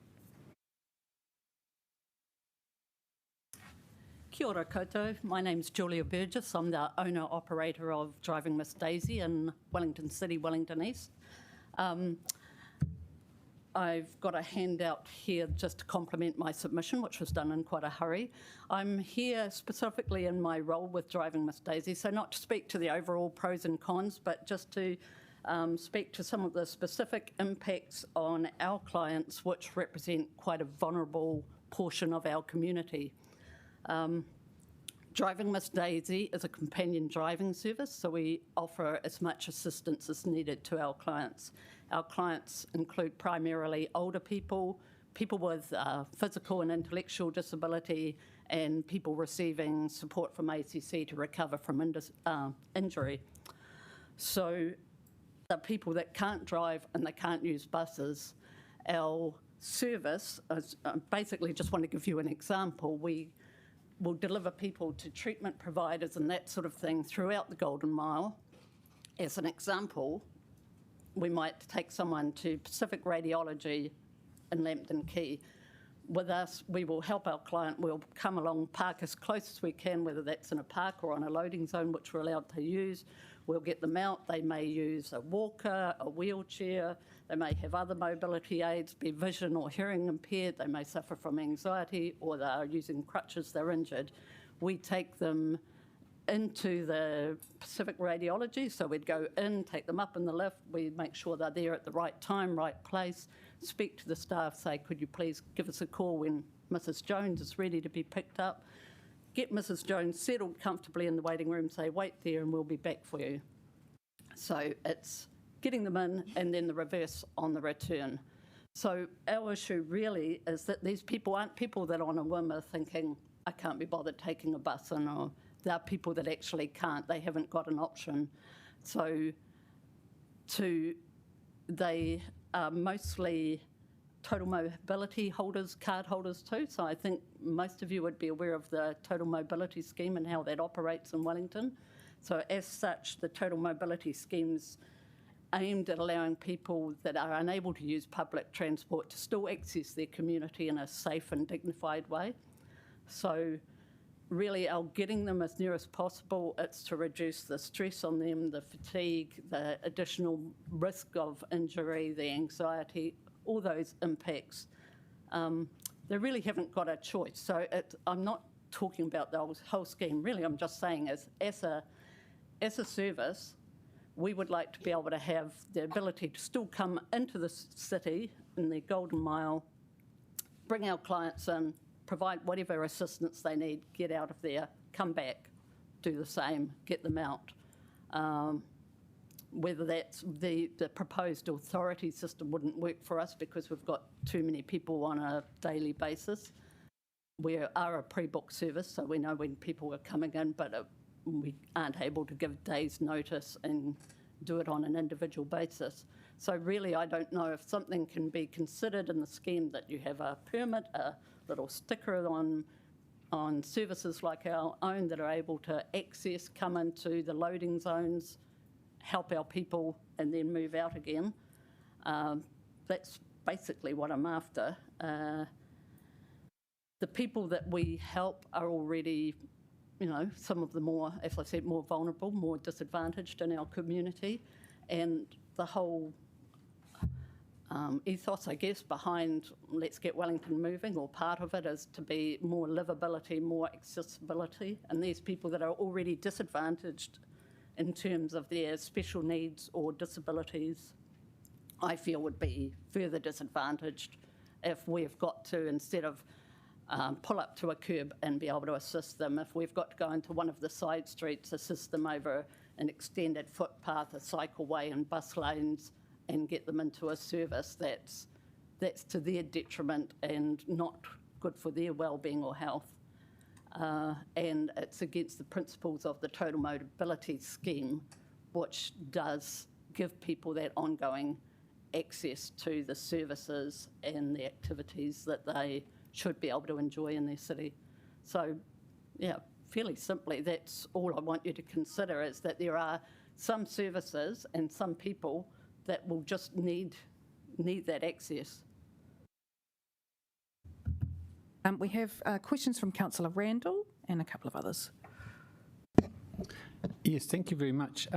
Kia ora koutou. My name's Julia Burgess. I'm the owner-operator of Driving Miss Daisy in Wellington City, Wellington East. I've got a handout here just to complement my submission, which was done in quite a hurry. I'm here specifically in my role with Driving Miss Daisy, so not to speak to the overall pros and cons, but just to speak to some of the specific impacts on our clients, which represent quite a vulnerable portion of our community. Driving Miss Daisy is a companion driving service, so we offer as much assistance as needed to our clients. Our clients include primarily older people, people with physical and intellectual disability, and people receiving support from ACC to recover from injury. So the people that can't drive and they can't use buses, our service, basically just want to give you an example, we will deliver people to treatment providers and that sort of thing throughout the Golden Mile. As an example, we might take someone to Pacific Radiology in Lambton Quay. With us, we will help our client. We'll come along, park as close as we can, whether that's in a park or on a loading zone, which we're allowed to use. We'll get them out. They may use a walker, a wheelchair. They may have other mobility aids, be vision or hearing impaired. They may suffer from anxiety, or they're using crutches, they're injured. We take them into the Pacific Radiology. So we'd go in, take them up in the lift, we'd make sure they're there at the right time, right place, speak to the staff, say, could you please give us a call when Mrs. Jones is ready to be picked up. Get Mrs. Jones settled comfortably in the waiting room, say, wait there and we'll be back for you. So it's getting them in and then the reverse on the return. So our issue really is that these people aren't people that on a whim are thinking, I can't be bothered taking a bus in, or there are people that actually can't, they haven't got an option. So they are mostly total mobility holders, card holders too. So I think most of you would be aware of the total mobility scheme and how that operates in Wellington. So as such, the total mobility scheme's aimed at allowing people that are unable to use public transport to still access their community in a safe and dignified way. So really our getting them as near as possible, it's to reduce the stress on them, the fatigue, the additional risk of injury, the anxiety, all those impacts. They really haven't got a choice. So I'm not talking about the whole scheme, really I'm just saying as a service, we would like to be able to have the ability to still come into the city in the Golden Mile, bring our clients in, provide whatever assistance they need, get out of there, come back, do the same, get them out. Whether that's the proposed authority system wouldn't work for us because we've got too many people on a daily basis. We are a pre-booked service, so we know when people are coming in, but we aren't able to give days' notice and do it on an individual basis. So really, I don't know if something can be considered in the scheme that you have a permit, a little sticker on services like our own that are able to access, come into the loading zones, help our people, and then move out again. That's basically what I'm after. The people that we help are already, some of the more, as I said, more vulnerable, more disadvantaged in our community. And the whole ethos, I guess, behind Let's Get Wellington Moving, or part of it, is to be more livability, more accessibility. And these people that are already disadvantaged in terms of their special needs or disabilities, I feel would be further disadvantaged if we've got to, instead of pull up to a curb and be able to assist them, if we've got to go into one of the side streets, assist them over an extended footpath, a cycleway and bus lanes, and get them into a service that's to their detriment and not good for their well-being or health. And it's against the principles of the total mobility scheme, which does give people that ongoing access to the services and the activities that they should be able to enjoy in their city. So, yeah, fairly simply, that's all I want you to consider, is that there are some services and some people that will just need that access. We have questions from Councillor Randall and a couple of others. Yes, thank you very much.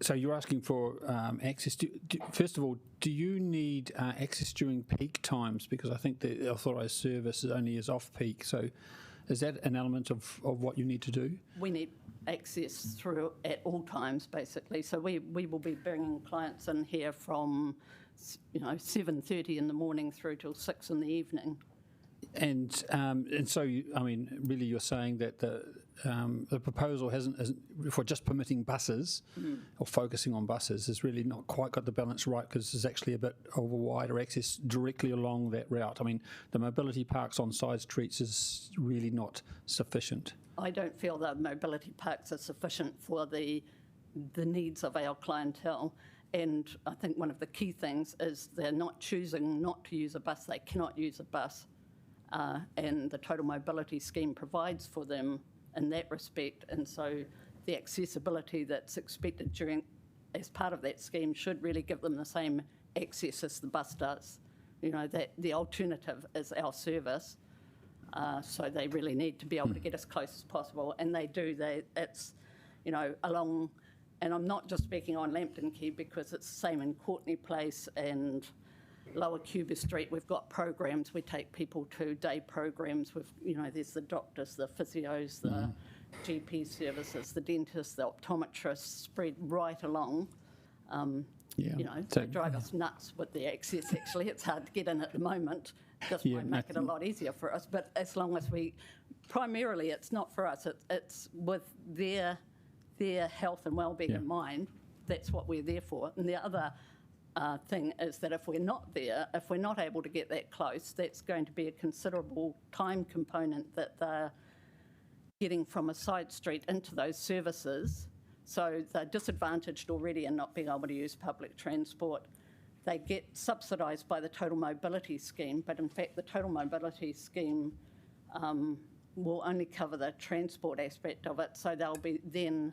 So you're asking for access. First of all, do you need access during peak times? Because I think the authorised service only is off-peak. So is that an element of what you need to do? We need access through at all times, basically. So we will be bringing clients in here from 7:30 in the morning through till 6 in the evening. And so, really you're saying that the proposal isn't for just permitting buses or focusing on buses has really not quite got the balance right, because there's actually a bit of a wider access directly along that route. I mean, the mobility parks on side streets is really not sufficient. I don't feel that mobility parks are sufficient for the needs of our clientele. And I think one of the key things is they're not choosing not to use a bus. They cannot use a bus. And the total mobility scheme provides for them in that respect. And so the accessibility that's expected as part of that scheme should really give them the same access as the bus does. That the alternative is our service. So they really need to be able to get as close as possible. And they do. It's along, and I'm not just speaking on Lambton Quay, because it's the same in Courtney Place and Lower Cuba Street, we've got programs. We take people to day programs with, there's the doctors, the physios, the GP services, the dentists, the optometrists, spread right along. They drive us nuts with the access, actually. It's hard to get in at the moment. Just might make it a lot easier for us. But as long as primarily it's not for us, it's with their health and well-being in mind. That's what we're there for. And the other thing is that if we're not there, if we're not able to get that close, that's going to be a considerable time component that they're getting from a side street into those services. So they're disadvantaged already in not being able to use public transport. They get subsidised by the Total Mobility Scheme, but in fact the Total Mobility Scheme will only cover the transport aspect of it, so they'll be then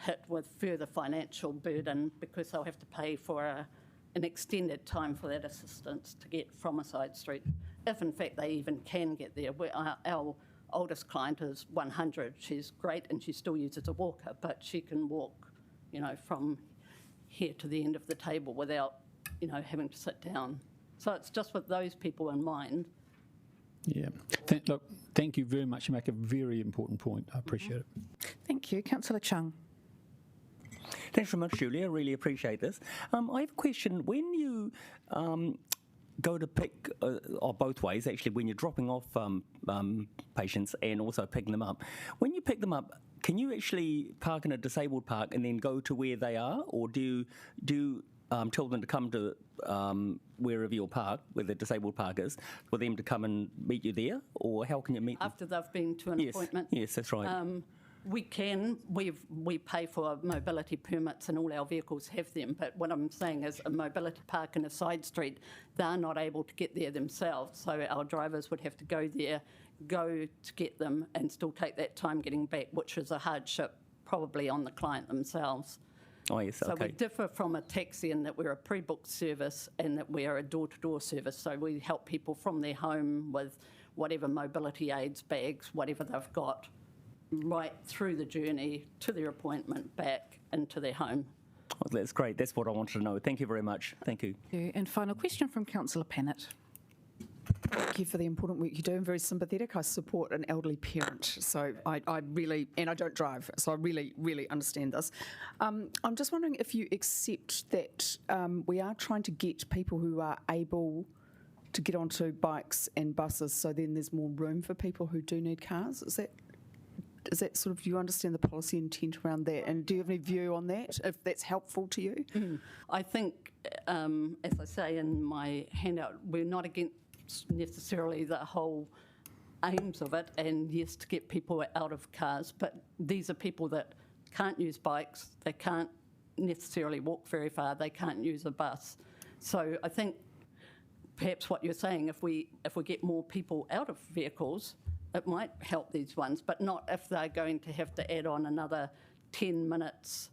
hit with further financial burden because they'll have to pay for an extended time for that assistance to get from a side street, if in fact they even can get there. Our oldest client is 100. She's great and she still uses a walker, but she can walk, from here to the end of the table without, having to sit down. So it's just with those people in mind. Yeah. Look, thank you very much. You make a very important point. I appreciate it. Thank you. Councillor Chung. Thanks very much, Julia. I really appreciate this. I have a question. When you go to pick, or both ways actually, when you're dropping off patients and also picking them up, when you pick them up, can you actually park in a disabled park and then go to where they are, or do you tell them to come to wherever your park, where the disabled park is, for them to come and meet you there, or how can you meet them? After they've been to an appointment? Yes, that's right. We can. We pay for mobility permits and all our vehicles have them, but what I'm saying is a mobility park in a side street, they're not able to get there themselves, so our drivers would have to go there, go to get them and still take that time getting back, which is a hardship probably on the client themselves. Oh, yes, so okay. we differ from a taxi in that we're a pre-booked service and that we are a door-to-door service, so we help people from their home with whatever mobility aids, bags, whatever they've got, right through the journey to their appointment, back into their home. Well, that's great. That's what I wanted to know. Thank you very much. Thank you. And final question from Councillor Pannett. Thank you for the important work you do. I'm very sympathetic. I support an elderly parent, so I really, and I don't drive, so I really, really understand this. I'm just wondering if you accept that we are trying to get people who are able to get onto bikes and buses, so then there's more room for people who do need cars. Is that sort of, do you understand the policy intent around that? And do you have any view on that, if that's helpful to you? I think, as I say in my handout, we're not against necessarily the whole aims of it, and yes, to get people out of cars, but these are people that can't use bikes, they can't necessarily walk very far, they can't use a bus. So I think perhaps what you're saying, if we get more people out of vehicles, it might help these ones, but not if they're going to have to add on another 10 minutes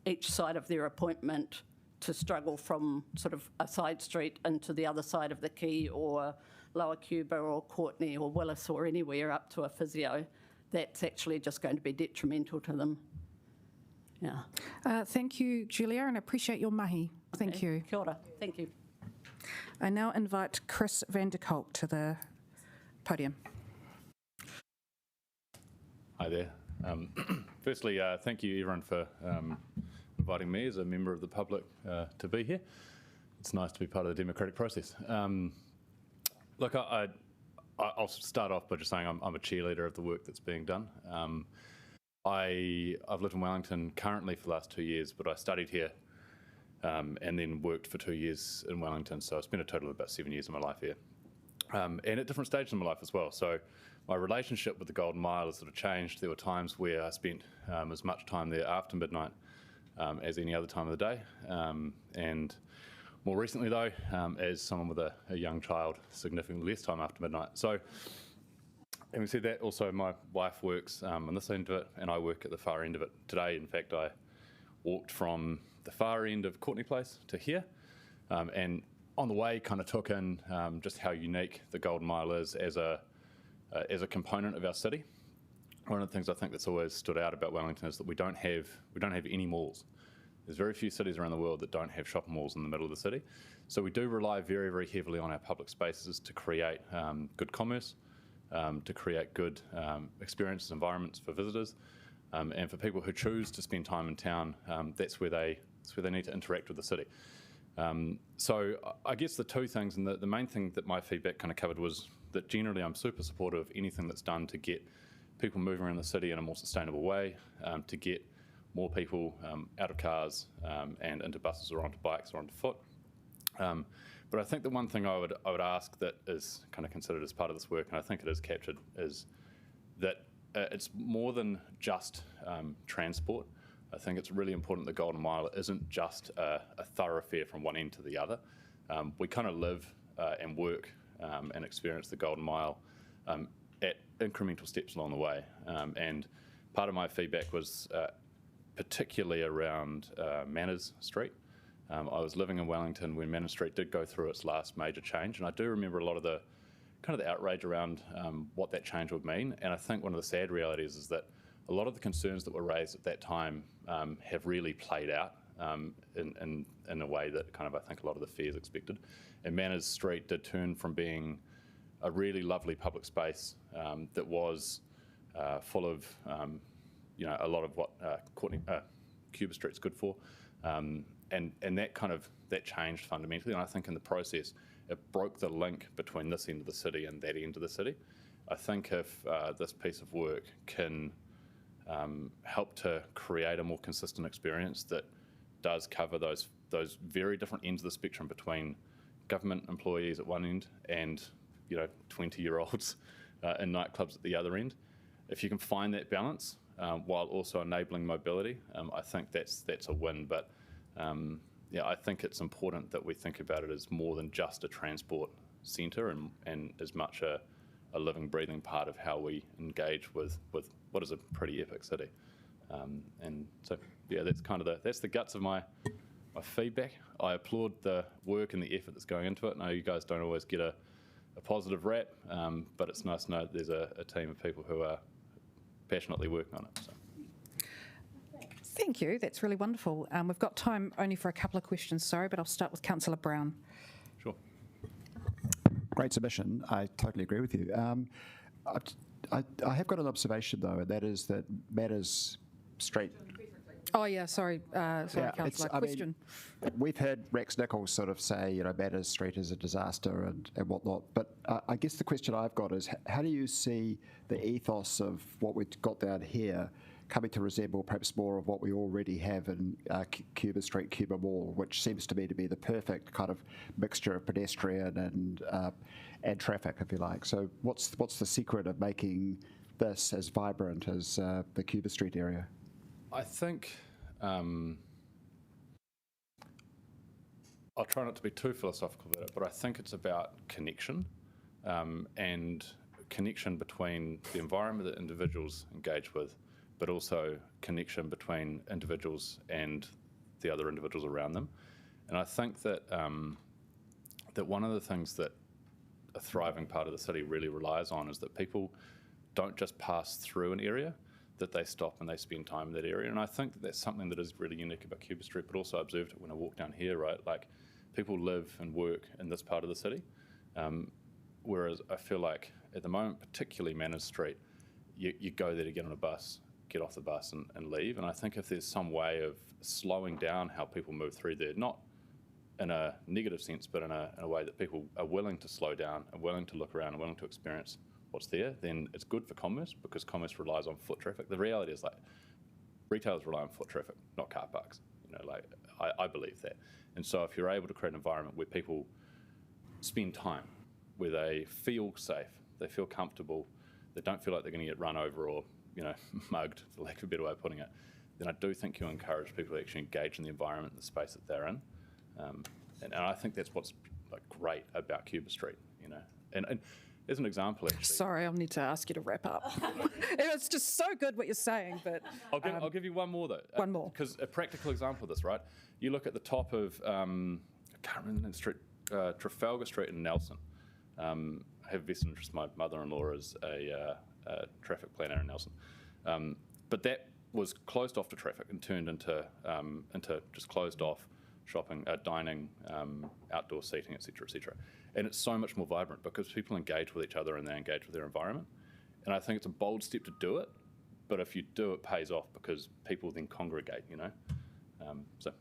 each side of their appointment to struggle from sort of a side street into the other side of the quay, or Lower Cuba or Courtenay or Willis or anywhere up to a physio. That's actually just going to be detrimental to them. Yeah. Thank you, Julia, and I appreciate your mahi. Thank you. Kia ora. Thank you. I now invite Chris van der Kolk to the podium. Hi there. Firstly, thank you everyone for inviting me as a member of the public to be here. It's nice to be part of the democratic process. Look, I'll start off by just saying I'm a cheerleader of the work that's being done. I've lived in Wellington currently for the last 2 years, but I studied here and then worked for 2 years in Wellington, so I spent a total of about 7 years of my life here. And at different stages in my life as well. So my relationship with the Golden Mile has sort of changed. There were times where I spent as much time there after midnight as any other time of the day. And more recently though, as someone with a young child, significantly less time after midnight. So having said that, also my wife works on this end of it and I work at the far end of it. Today, in fact, I walked from the far end of Courtenay Place to here, and on the way kind of took in just how unique the Golden Mile is as a component of our city. One of the things I think that's always stood out about Wellington is that we don't have any malls. There's very few cities around the world that don't have shopping malls in the middle of the city. So we do rely very, very heavily on our public spaces to create good commerce, to create good experiences, environments for visitors, and for people who choose to spend time in town, that's where they need to interact with the city. So I guess the two things, and the main thing that my feedback kind of covered was that generally I'm super supportive of anything that's done to get people moving around the city in a more sustainable way, to get more people out of cars and into buses or onto bikes or onto foot. But I think the one thing I would ask that is kind of considered as part of this work, and I think it is captured, is that it's more than just transport. I think it's really important the Golden Mile isn't just a thoroughfare from one end to the other. We kind of live and work and experience the Golden Mile at incremental steps along the way. And part of my feedback was particularly around Manners Street. I was living in Wellington when Manners Street did go through its last major change, and I do remember a lot of the kind of the outrage around what that change would mean. And I think one of the sad realities is that a lot of the concerns that were raised at that time have really played out in a way that kind of I think a lot of the fears expected. And Manners Street did turn from being a really lovely public space that was full of a lot of what Cuba Street's good for, and that changed fundamentally. And I think in the process it broke the link between this end of the city and that end of the city. I think if this piece of work can help to create a more consistent experience that does cover those very different ends of the spectrum between government employees at one end and 20-year-olds in nightclubs at the other end. If you can find that balance while also enabling mobility, I think that's a win. But I think it's important that we think about it as more than just a transport centre and as much a living, breathing part of how we engage with what is a pretty epic city. And so, that's kind of that's the guts of my feedback. I applaud the work and the effort that's going into it. I know you guys don't always get a positive rap, but it's nice to know that there's a team of people who are passionately working on it. So. Thank you. That's really wonderful. We've got time only for a couple of questions, sorry, but I'll start with Councillor Brown. Sure. Great submission. I totally agree with you. I have got an observation, though, and that is that Manners Street. Oh, yeah, sorry, Councillor. Question. We've heard Rex Nichols sort of say, Manners Street is a disaster and whatnot, but I guess the question I've got is, how do you see the ethos of what we've got down here coming to resemble perhaps more of what we already have in Cuba Street, Cuba Mall, which seems to me to be the perfect kind of mixture of pedestrian and traffic, if you like. So what's the secret of making this as vibrant as the Cuba Street area? I think I'll try not to be too philosophical about it, but I think it's about connection and connection between the environment that individuals engage with, but also connection between individuals and the other individuals around them. And I think that that one of the things that a thriving part of the city really relies on is that people don't just pass through an area, that they stop and they spend time in that area. And I think that that's something that is really unique about Cuba Street, but also I observed it when I walked down here, right? Like, people live and work in this part of the city, whereas I feel like at the moment, particularly Manners Street, you go there to get on a bus, get off the bus and leave. And I think if there's some way of slowing down how people move through there, not in a negative sense, but in a way that people are willing to slow down and willing to look around and willing to experience what's there, then it's good for commerce, because commerce relies on foot traffic. The reality is, like, retailers rely on foot traffic, not car parks. I believe that. And so if you're able to create an environment where people spend time, where they feel safe, they feel comfortable, they don't feel like they're going to get run over or mugged, for lack of a better way of putting it, then I do think you encourage people to actually engage in the environment, the space that they're in. And I think that's what's great about Cuba Street, And as an example, actually. Sorry, I'll need to ask you to wrap up. It's just so good what you're saying, but... I'll give you one more, though. One more. Because a practical example of this, right? You look at the top of, I can't remember the street, Trafalgar Street in Nelson. I have a vested interest. My mother-in-law is a traffic planner in Nelson. But that was closed off to traffic and turned into just closed off shopping, dining, outdoor seating, etc., etc. And it's so much more vibrant because people engage with each other and they engage with their environment. And I think it's a bold step to do it, but if you do, it pays off because people then congregate, you know. So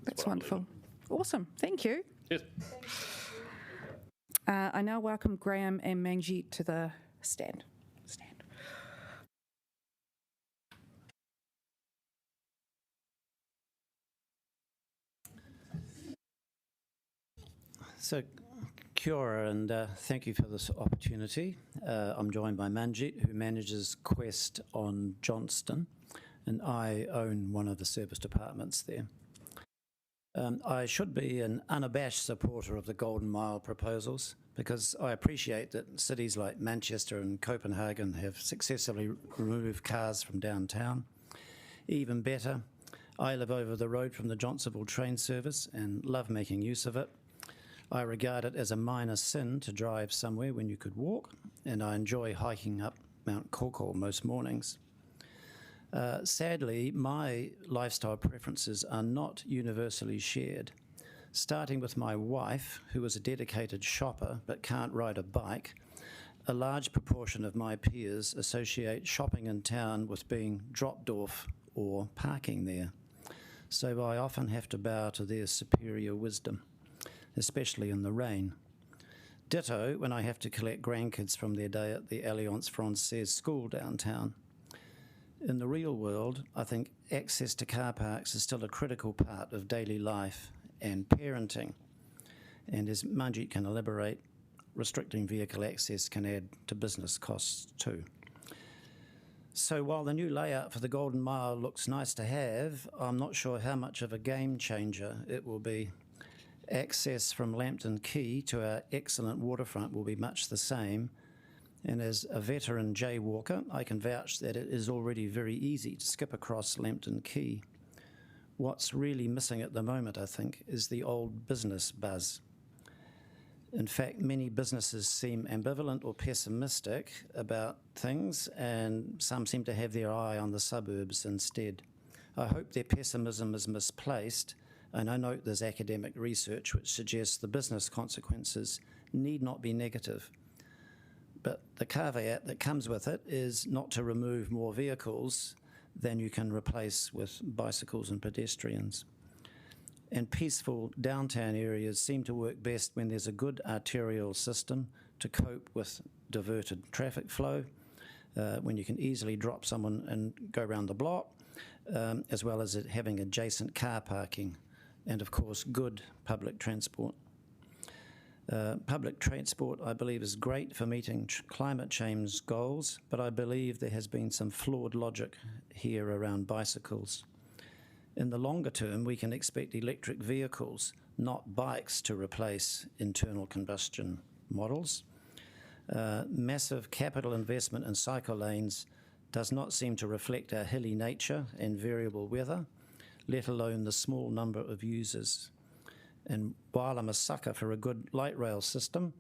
that's wonderful. Awesome. Thank you. Yes. I now welcome Graham and Manjit to the stand. So, kia ora, and thank you for this opportunity. I'm joined by Manjit, who manages Quest on Johnston, and I own one of the service departments there. I should be an unabashed supporter of the Golden Mile proposals because I appreciate that cities like Manchester and Copenhagen have successfully removed cars from downtown. Even better, I live over the road from the Johnsonville train service and love making use of it. I regard it as a minor sin to drive somewhere when you could walk, and I enjoy hiking up Mount Koko most mornings. Sadly, my lifestyle preferences are not universally shared. Starting with my wife, who is a dedicated shopper but can't ride a bike, a large proportion of my peers associate shopping in town with being dropped off or parking there. So I often have to bow to their superior wisdom, especially in the rain. Ditto when I have to collect grandkids from their day at the Alliance Francaise school downtown. In the real world, I think access to car parks is still a critical part of daily life and parenting. And as Manjit can elaborate, restricting vehicle access can add to business costs too. So while the new layout for the Golden Mile looks nice to have, I'm not sure how much of a game changer it will be. Access from Lambton Quay to our excellent waterfront will be much the same, and as a veteran jaywalker, I can vouch that it is already very easy to skip across Lambton Quay. What's really missing at the moment, I think, is the old business buzz. In fact, many businesses seem ambivalent or pessimistic about things, and some seem to have their eye on the suburbs instead. I hope their pessimism is misplaced, and I note there's academic research which suggests the business consequences need not be negative. But the caveat that comes with it is not to remove more vehicles than you can replace with bicycles and pedestrians. And peaceful downtown areas seem to work best when there's a good arterial system to cope with diverted traffic flow, when you can easily drop someone and go around the block, as well as it having adjacent car parking, and of course good public transport. Public transport, I believe, is great for meeting climate change goals, but I believe there has been some flawed logic here around bicycles. In the longer term, we can expect electric vehicles, not bikes, to replace internal combustion models. Massive capital investment in cycle lanes does not seem to reflect our hilly nature and variable weather, let alone the small number of users. And while I'm a sucker for a good light rail system,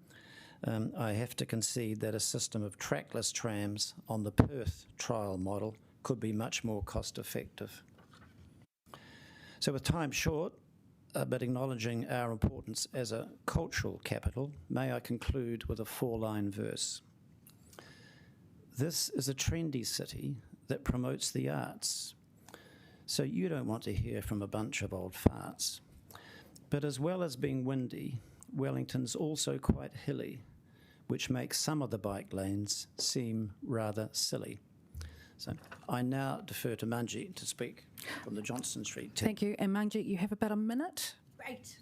I have to concede that a system of trackless trams on the Perth trial model could be much more cost effective. So with time short, but acknowledging our importance as a cultural capital, may I conclude with a 4-line verse. This is a trendy city that promotes the arts. So you don't want to hear from a bunch of old farts. But as well as being windy, Wellington's also quite hilly, which makes some of the bike lanes seem rather silly. So I now defer to Manjit to speak from the Johnston Street team. Thank you. And Manjit, you have about a minute. Great.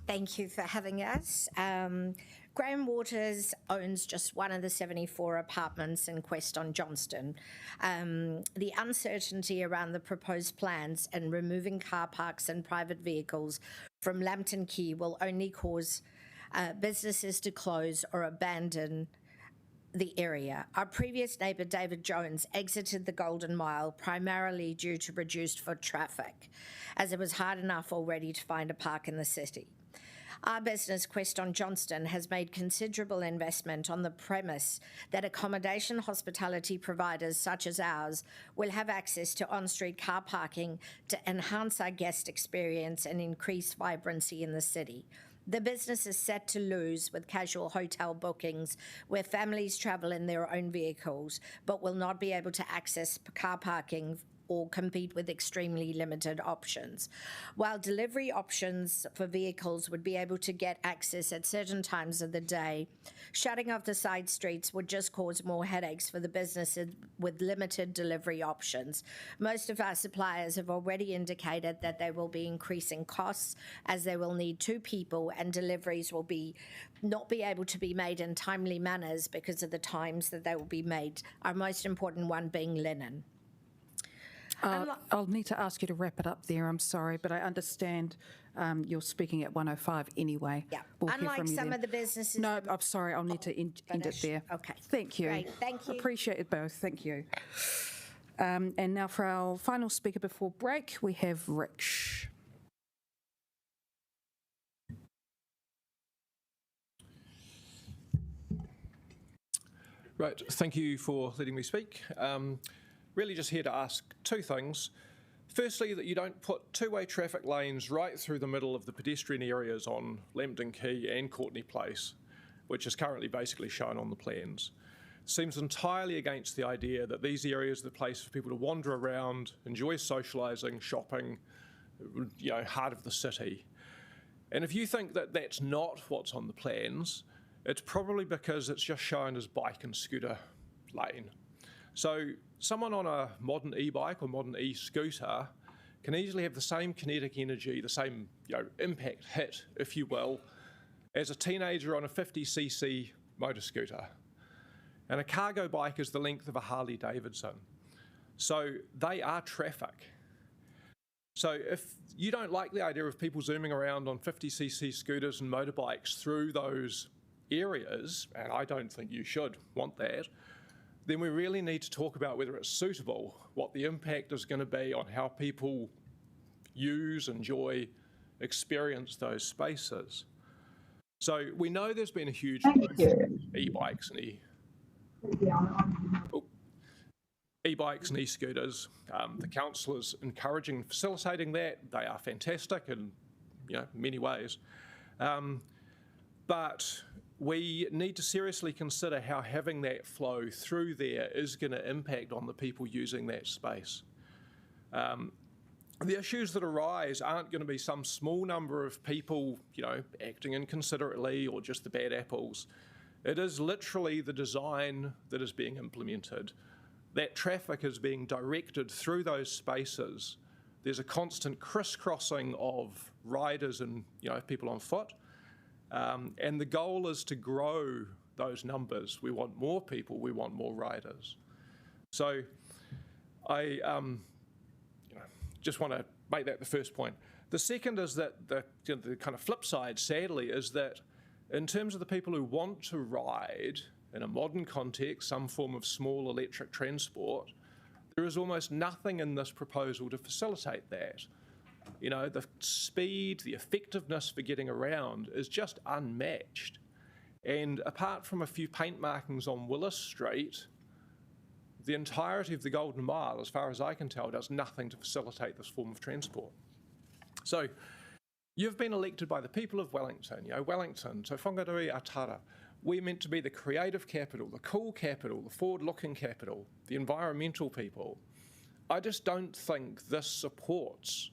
Thank you for having us. Graham Waters owns just one of the 74 apartments in Quest on Johnston. The uncertainty around the proposed plans and removing car parks and private vehicles from Lambton Quay will only cause businesses to close or abandon the area. Our previous neighbour, David Jones, exited the Golden Mile primarily due to reduced foot traffic, as it was hard enough already to find a park in the city. Our business, Quest on Johnston, has made considerable investment on the premise that accommodation hospitality providers such as ours will have access to on-street car parking to enhance our guest experience and increase vibrancy in the city. The business is set to lose with casual hotel bookings where families travel in their own vehicles but will not be able to access car parking or compete with extremely limited options. While delivery options for vehicles would be able to get access at certain times of the day, shutting off the side streets would just cause more headaches for the businesses with limited delivery options. Most of our suppliers have already indicated that they will be increasing costs as they will need 2 people and deliveries will not be able to be made in timely manners because of the times that they will be made, our most important one being linen. I'll need to ask you to wrap it up there. I'm sorry, but I understand you're speaking at 1:05 anyway. Yeah. We'll hear Unlike from you some then. of the businesses. No, I'm sorry. I'll need to end it there. Okay. Thank you. Great. Thank you. Appreciate it both. Thank you. And now for our final speaker before break, we have Rich. Right, thank you for letting me speak. Really just here to ask 2 things. Firstly, that you don't put 2-way traffic lanes right through the middle of the pedestrian areas on Lambton Quay and Courtney Place, which is currently basically shown on the plans. Seems entirely against the idea that these areas are the place for people to wander around, enjoy socialising, shopping, heart of the city. And if you think that that's not what's on the plans, it's probably because it's just shown as bike and scooter lane. So someone on a modern e-bike or modern e-scooter can easily have the same kinetic energy, the same impact hit, if you will, as a teenager on a 50cc motor scooter. And a cargo bike is the length of a Harley Davidson. So they are traffic. So if you don't like the idea of people zooming around on 50cc scooters and motorbikes through those areas, and I don't think you should want that, then we really need to talk about whether it's suitable, what the impact is going to be on how people use, enjoy, experience those spaces. So we know there's been a huge growth in e-bikes and e-bikes and e-scooters. The council is encouraging and facilitating that. They are fantastic in many ways. But we need to seriously consider how having that flow through there is going to impact on the people using that space. The issues that arise aren't going to be some small number of people, acting inconsiderately or just the bad apples. It is literally the design that is being implemented. That traffic is being directed through those spaces. There's a constant crisscrossing of riders and people on foot. And the goal is to grow those numbers. We want more people, we want more riders. So I just want to make that the first point. The second is that the kind of flip side, sadly, is that in terms of the people who want to ride in a modern context, some form of small electric transport, there is almost nothing in this proposal to facilitate that. The speed, the effectiveness for getting around is just unmatched. And apart from a few paint markings on Willis Street, the entirety of the Golden Mile, as far as I can tell, does nothing to facilitate this form of transport. So you've been elected by the people of Wellington, Wellington, Te Whangarui Atara. We're meant to be the creative capital, the cool capital, the forward-looking capital, the environmental people. I just don't think this supports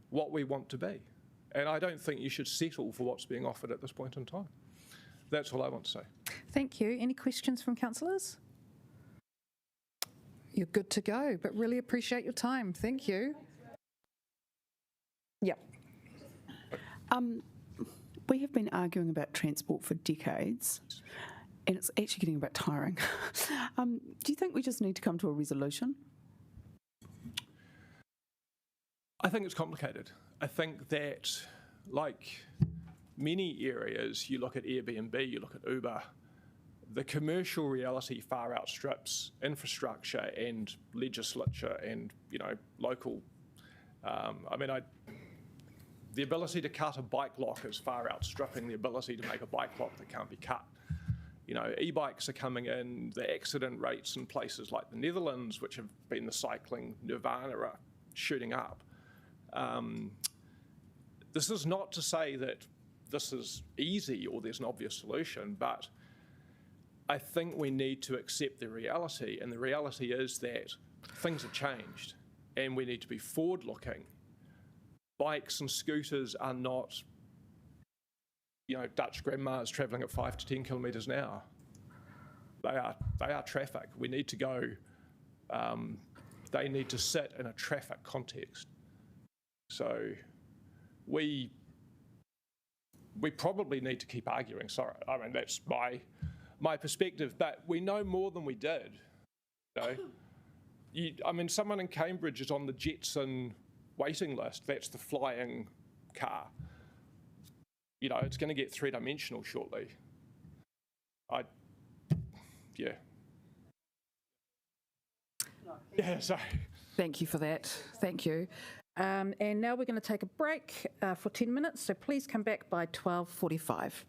what we want to be. And I don't think you should settle for what's being offered at this point in time. That's all I want to say. Thank you. Any questions from councillors? You're good to go, but really appreciate your time. Thank you. Yeah. We have been arguing about transport for decades, and it's actually getting a bit tiring. Do you think we just need to come to a resolution? I think it's complicated. I think that, like many areas, you look at Airbnb, you look at Uber, the commercial reality far outstrips infrastructure and legislature and, local. The ability to cut a bike lock is far outstripping the ability to make a bike lock that can't be cut. You know, e-bikes are coming in, the accident rates in places like the Netherlands, which have been the cycling nirvana, are shooting up. This is not to say that this is easy or there's an obvious solution, but I think we need to accept the reality, and the reality is that things have changed and we need to be forward-looking. Bikes and scooters are not, you know, Dutch grandmas travelling at 5 to 10 kilometres an hour. They are traffic. We need to go, they need to sit in a traffic context. So we probably need to keep arguing. Sorry, I mean, that's my perspective, but we know more than we did. You know? I mean, someone in Cambridge is on the Jetson waiting list. That's the flying car. You know, it's going to get three-dimensional shortly. Yeah. Yeah, sorry. Thank you for that. Thank you. And now we're going to take a break for 10 minutes, so please come back by 12:45.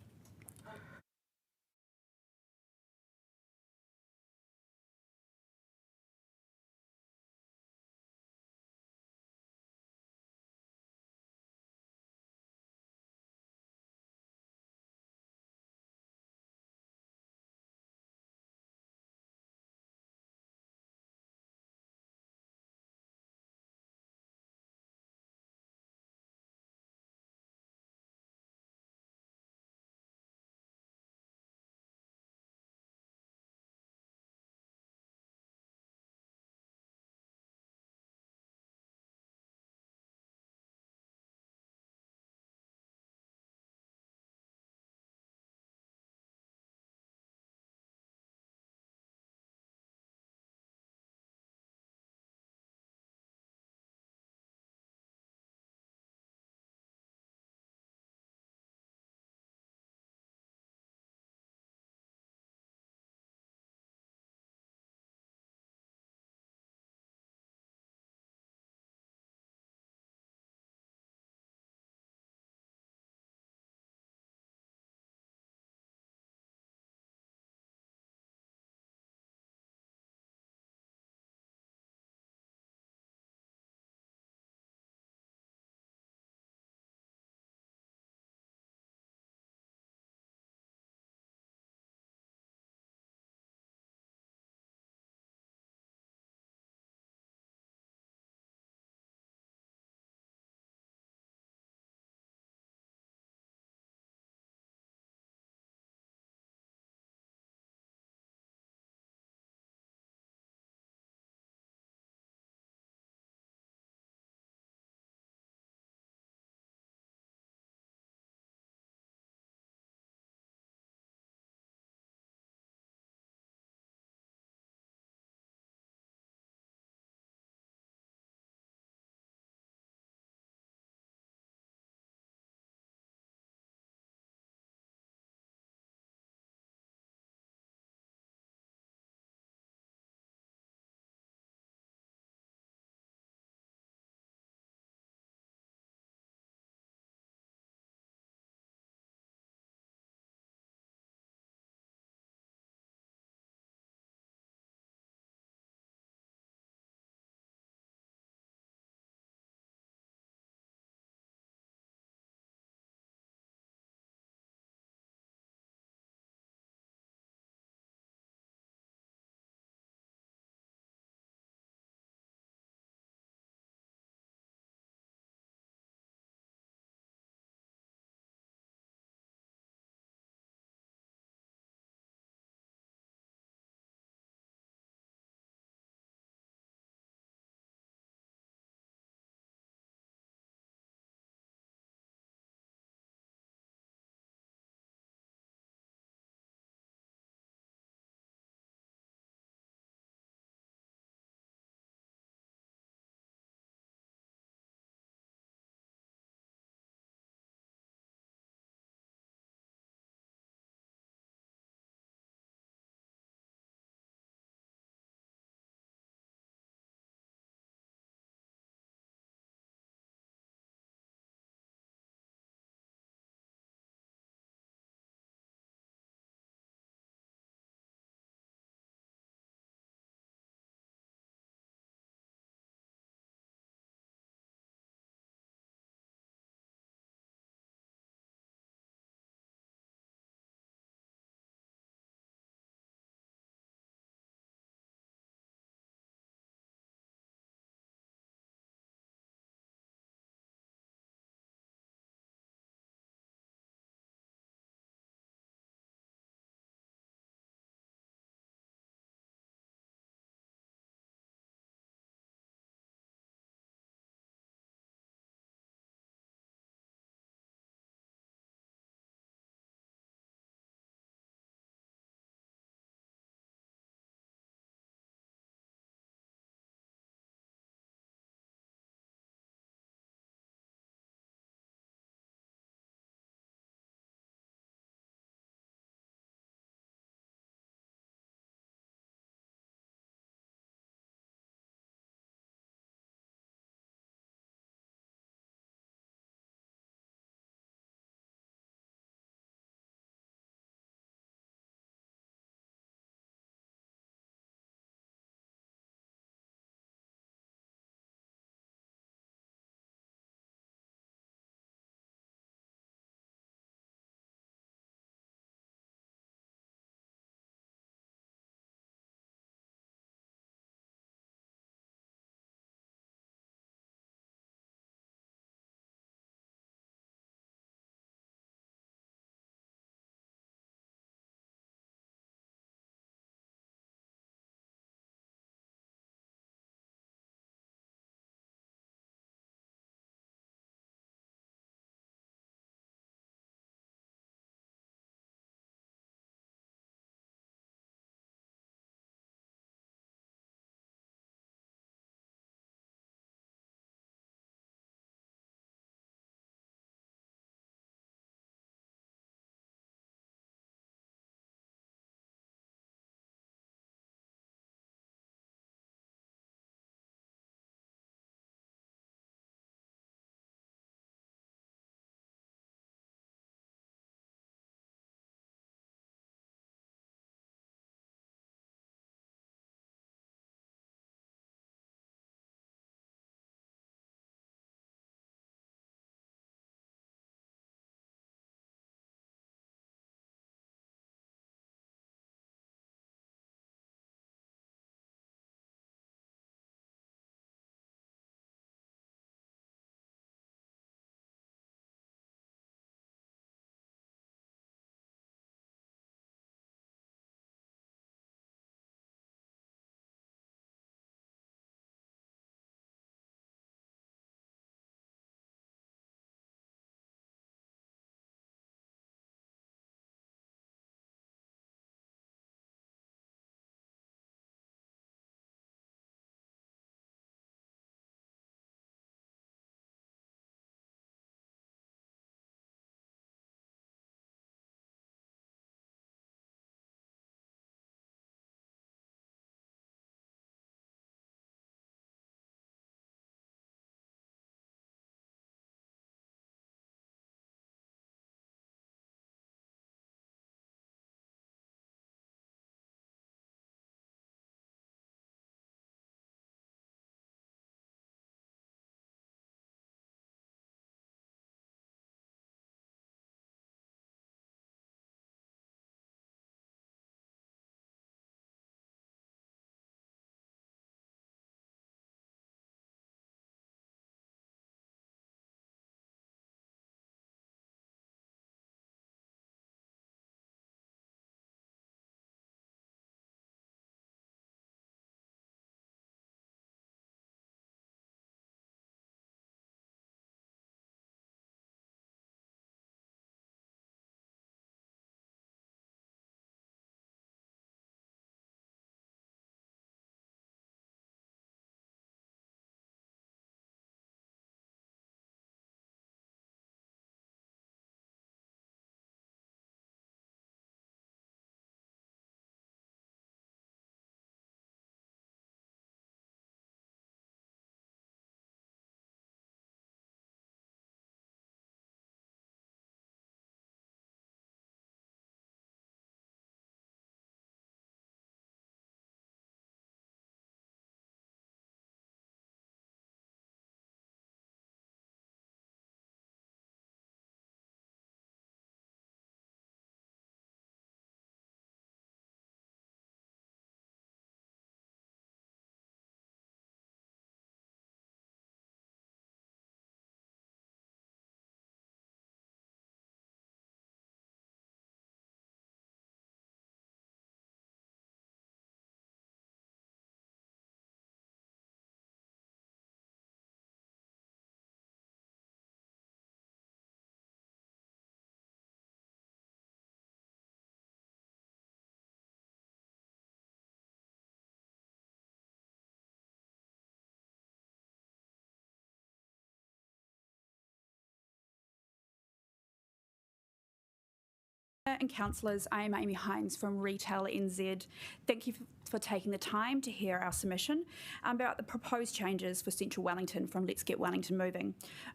And councillors, I am Amy Hines from Retail NZ. Thank you for taking the time to hear our submission about the proposed changes for Central Wellington from Let's Get Wellington Moving.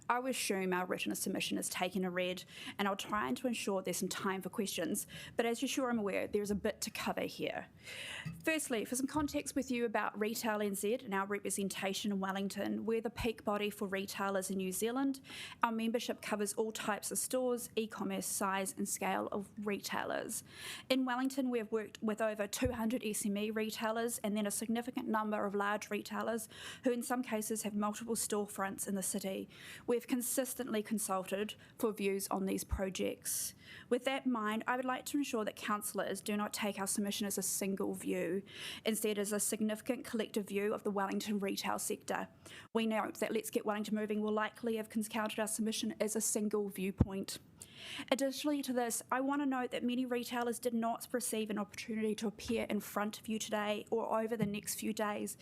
I will assume our written submission is taken a read, and I'll try to ensure there's some time for questions, but as you're sure I'm aware, there's a bit to cover here. Firstly, for some context with you about Retail NZ and our representation in Wellington, we're the peak body for retailers in New Zealand. Our membership covers all types of stores, e-commerce, size and scale of retailers. In Wellington, we have worked with over 200 SME retailers and then a significant number of large retailers who in some cases have multiple storefronts in the city. We've consistently consulted for views on these projects. With that in mind, I would like to ensure that councillors do not take our submission as a single view, instead as a significant collective view of the Wellington retail sector. We note that Let's Get Wellington Moving will likely have counted our submission as a single viewpoint. Additionally to this, I want to note that many retailers did not receive an opportunity to appear in front of you today or over the next few days,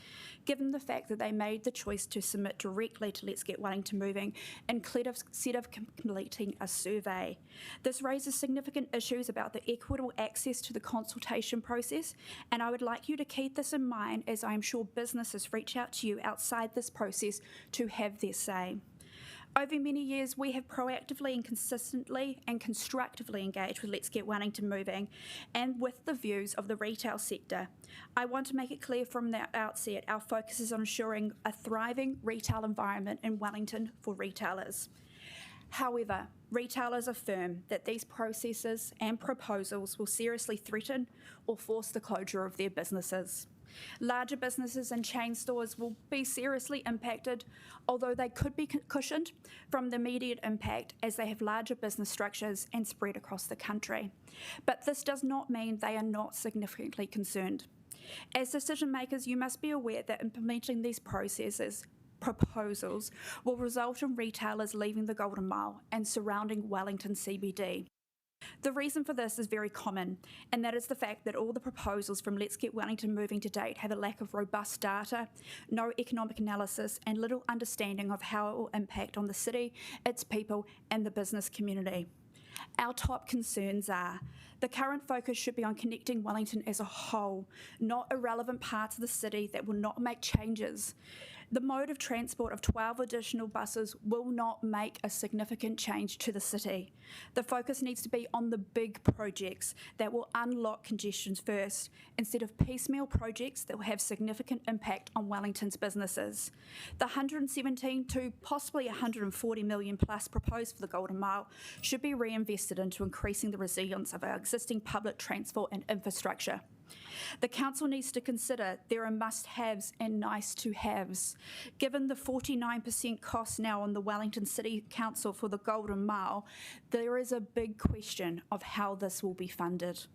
given the fact that they made the choice to submit directly to Let's Get Wellington Moving instead of completing a survey. This raises significant issues about the equitable access to the consultation process, and I would like you to keep this in mind as I am sure businesses reach out to you outside this process to have their say. Over many years, we have proactively and consistently and constructively engaged with Let's Get Wellington Moving and with the views of the retail sector. I want to make it clear from the outset, our focus is on ensuring a thriving retail environment in Wellington for retailers. However, retailers affirm that these processes and proposals will seriously threaten or force the closure of their businesses. Larger businesses and chain stores will be seriously impacted, although they could be cushioned from the immediate impact as they have larger business structures and spread across the country. But this does not mean they are not significantly concerned. As decision makers, you must be aware that implementing these proposals will result in retailers leaving the Golden Mile and surrounding Wellington CBD. The reason for this is very common, and that is the fact that all the proposals from Let's Get Wellington Moving to date have a lack of robust data, no economic analysis, and little understanding of how it will impact on the city, its people, and the business community. Our top concerns are the current focus should be on connecting Wellington as a whole, not irrelevant parts of the city that will not make changes. The mode of transport of 12 additional buses will not make a significant change to the city. The focus needs to be on the big projects that will unlock congestion first, instead of piecemeal projects that will have significant impact on Wellington's businesses. The 117 to possibly 140 million plus proposed for the Golden Mile should be reinvested into increasing the resilience of our existing public transport and infrastructure. The council needs to consider there are must-haves and nice-to-haves. Given the 49% cost now on the Wellington City Council for the Golden Mile, there is a big question of how this will be funded.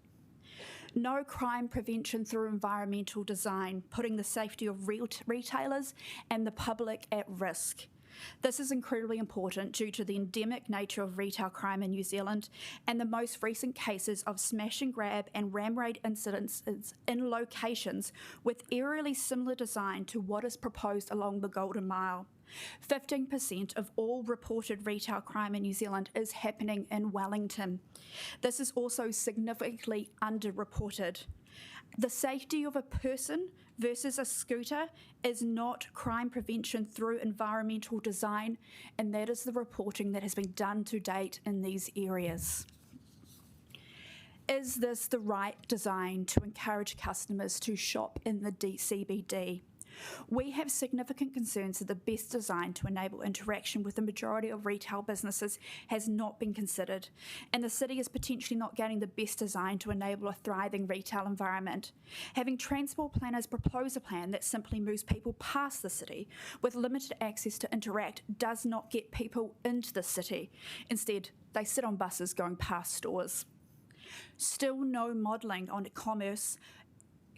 No crime prevention through environmental design, putting the safety of retailers and the public at risk. This is incredibly important due to the endemic nature of retail crime in New Zealand and the most recent cases of smash and grab and ram raid incidents in locations with eerily similar design to what is proposed along the Golden Mile. 15% of all reported retail crime in New Zealand is happening in Wellington. This is also significantly underreported. The safety of a person versus a scooter is not crime prevention through environmental design, and that is the reporting that has been done to date in these areas. Is this the right design to encourage customers to shop in the CBD? We have significant concerns that the best design to enable interaction with the majority of retail businesses has not been considered, and the city is potentially not getting the best design to enable a thriving retail environment. Having transport planners propose a plan that simply moves people past the city with limited access to interact does not get people into the city. Instead, they sit on buses going past stores. Still no modelling on commerce,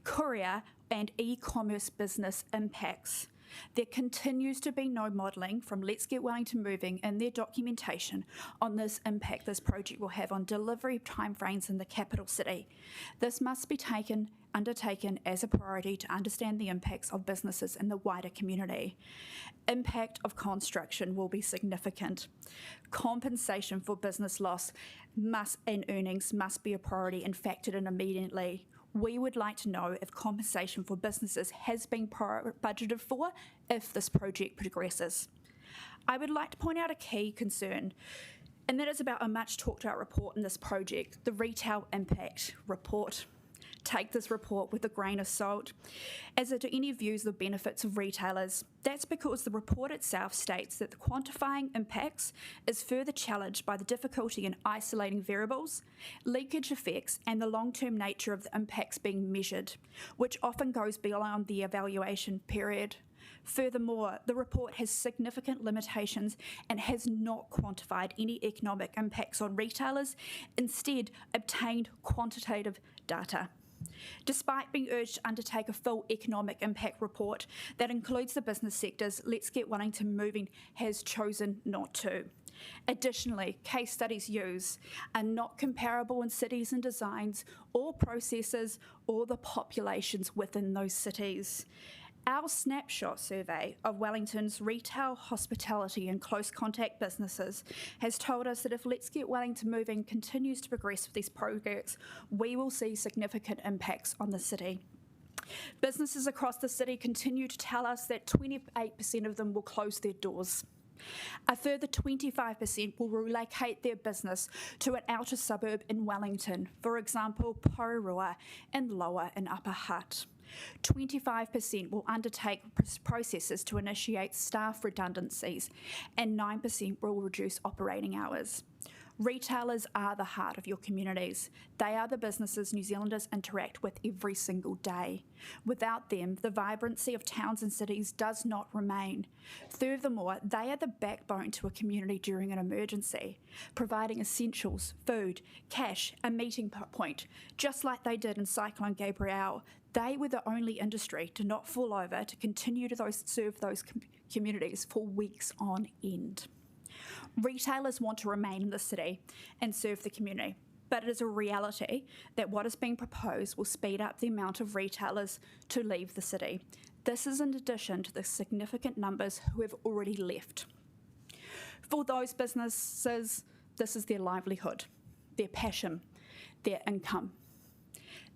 courier and e-commerce business impacts. There continues to be no modelling from Let's Get Wellington Moving in their documentation on this impact this project will have on delivery timeframes in the capital city. This must be undertaken as a priority to understand the impacts of businesses in the wider community. Impact of construction will be significant. Compensation for business loss and earnings must be a priority and factored in immediately. We would like to know if compensation for businesses has been budgeted for if this project progresses. I would like to point out a key concern, and that is about a much talked about report in this project, the Retail Impact Report. Take this report with a grain of salt, as it any views the benefits of retailers. That's because the report itself states that the quantifying impacts is further challenged by the difficulty in isolating variables, leakage effects, and the long-term nature of the impacts being measured, which often goes beyond the evaluation period. Furthermore, the report has significant limitations and has not quantified any economic impacts on retailers, instead obtained quantitative data. Despite being urged to undertake a full economic impact report that includes the business sectors, Let's Get Wellington Moving has chosen not to. Additionally, case studies used are not comparable in cities and designs or processes or the populations within those cities. Our snapshot survey of Wellington's retail, hospitality and close contact businesses has told us that if Let's Get Wellington Moving continues to progress with these projects, we will see significant impacts on the city. Businesses across the city continue to tell us that 28% of them will close their doors. A further 25% will relocate their business to an outer suburb in Wellington, for example, Porirua and Lower and Upper Hutt. 25% will undertake processes to initiate staff redundancies, and 9% will reduce operating hours. Retailers are the heart of your communities. They are the businesses New Zealanders interact with every single day. Without them, the vibrancy of towns and cities does not remain. Furthermore, they are the backbone to a community during an emergency, providing essentials, food, cash, a meeting point, just like they did in Cyclone Gabrielle. They were the only industry to not fall over to continue to serve those communities for weeks on end. Retailers want to remain in the city and serve the community, but it is a reality that what is being proposed will speed up the amount of retailers to leave the city. This is in addition to the significant numbers who have already left. For those businesses, this is their livelihood, their passion, their income.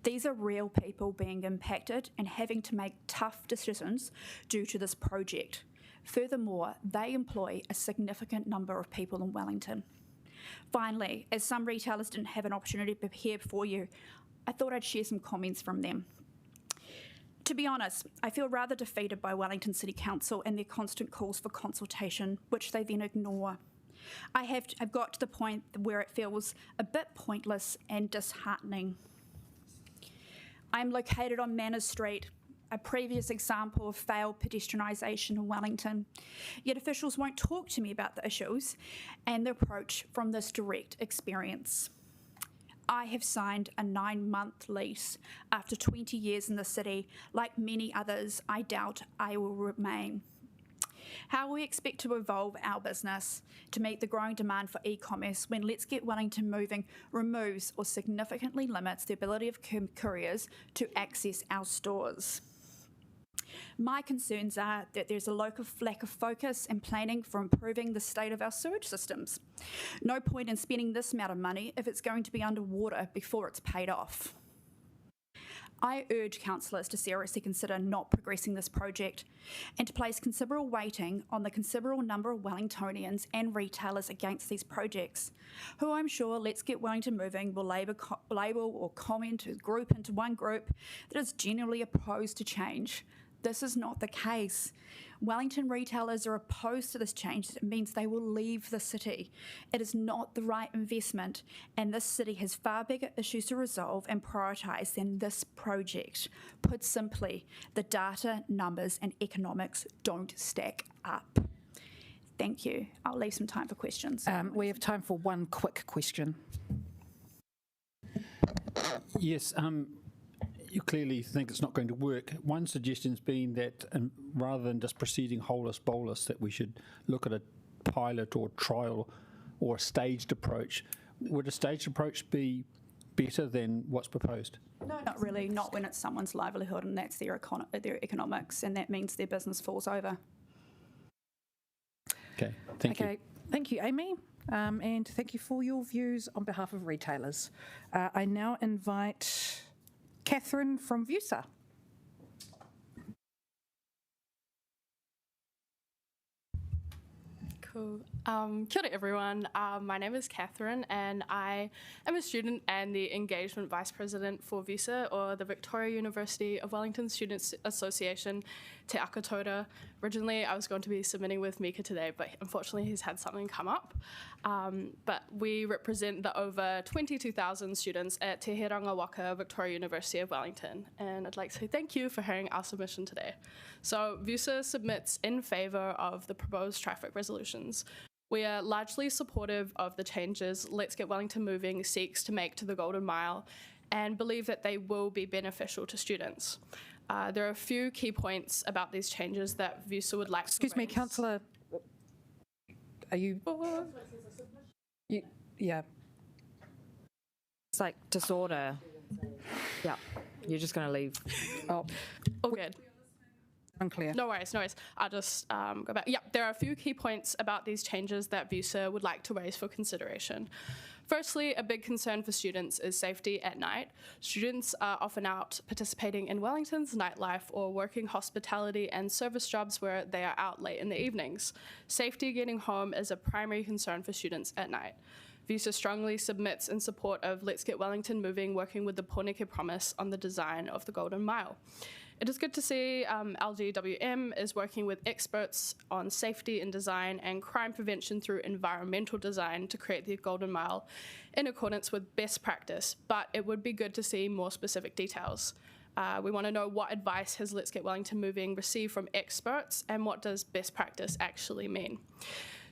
These are real people being impacted and having to make tough decisions due to this project. Furthermore, they employ a significant number of people in Wellington. Finally, as some retailers didn't have an opportunity to prepare for you, I thought I'd share some comments from them. To be honest, I feel rather defeated by Wellington City Council and their constant calls for consultation, which they then ignore. I've got to the point where it feels a bit pointless and disheartening. I'm located on Manners Street, a previous example of failed pedestrianisation in Wellington. Yet officials won't talk to me about the issues and the approach from this direct experience. I have signed a 9-month lease after 20 years in the city. Like many others, I doubt I will remain. How we expect to evolve our business to meet the growing demand for e-commerce when Let's Get Wellington Moving removes or significantly limits the ability of couriers to access our stores. My concerns are that there's a lack of focus and planning for improving the state of our sewage systems. No point in spending this amount of money if it's going to be underwater before it's paid off. I urge councillors to seriously consider not progressing this project and to place considerable weighting on the considerable number of Wellingtonians and retailers against these projects, who I'm sure Let's Get Wellington Moving will label or comment or group into one group that is generally opposed to change. This is not the case. Wellington retailers are opposed to this change. It means they will leave the city. It is not the right investment, and this city has far bigger issues to resolve and prioritise than this project. Put simply, the data, numbers and economics don't stack up. Thank you. I'll leave some time for questions. We have time for one quick question. Yes. you clearly think it's not going to work. One suggestion's been that rather than just proceeding holus bolus, that we should look at a pilot or trial or a staged approach. Would a staged approach be better than what's proposed? No, not really. Not when it's someone's livelihood and that's their economics, and that means their business falls over. Okay, thank you. Thank you, Amy, and thank you for your views on behalf of retailers. I now invite Catherine from VUSA. Cool. Kia ora everyone. My name is Catherine and I am a student and the Engagement Vice President for VUSA, or the Victoria University of Wellington Students Association, Te Akatora. Originally I was going to be submitting with Mika today, but unfortunately he's had something come up. But we represent the over 22,000 students at Te Heranga Waka, Victoria University of Wellington, and I'd like to say thank you for hearing our submission today. So VUSA submits in favour of the proposed traffic resolutions. We are largely supportive of the changes Let's Get Wellington Moving seeks to make to the Golden Mile and believe that they will be beneficial to students. There are a few key points about these changes that VUSA would like to raise. Excuse me, Councillor. Are you? Yeah. It's like disorder. Yeah, you're just going to leave. Oh, all good. Unclear. No worries, no worries. I'll just go back. Yeah, there are a few key points about these changes that VUSA would like to raise for consideration. Firstly, a big concern for students is safety at night. Students are often out participating in Wellington's nightlife or working hospitality and service jobs where they are out late in the evenings. Safety getting home is a primary concern for students at night. VUSA strongly submits in support of Let's Get Wellington Moving, working with the Pōneke Promise on the design of the Golden Mile. It is good to see LGWM is working with experts on safety and design and crime prevention through environmental design to create the Golden Mile in accordance with best practice, but it would be good to see more specific details. We want to know what advice has Let's Get Wellington Moving received from experts and what does best practice actually mean.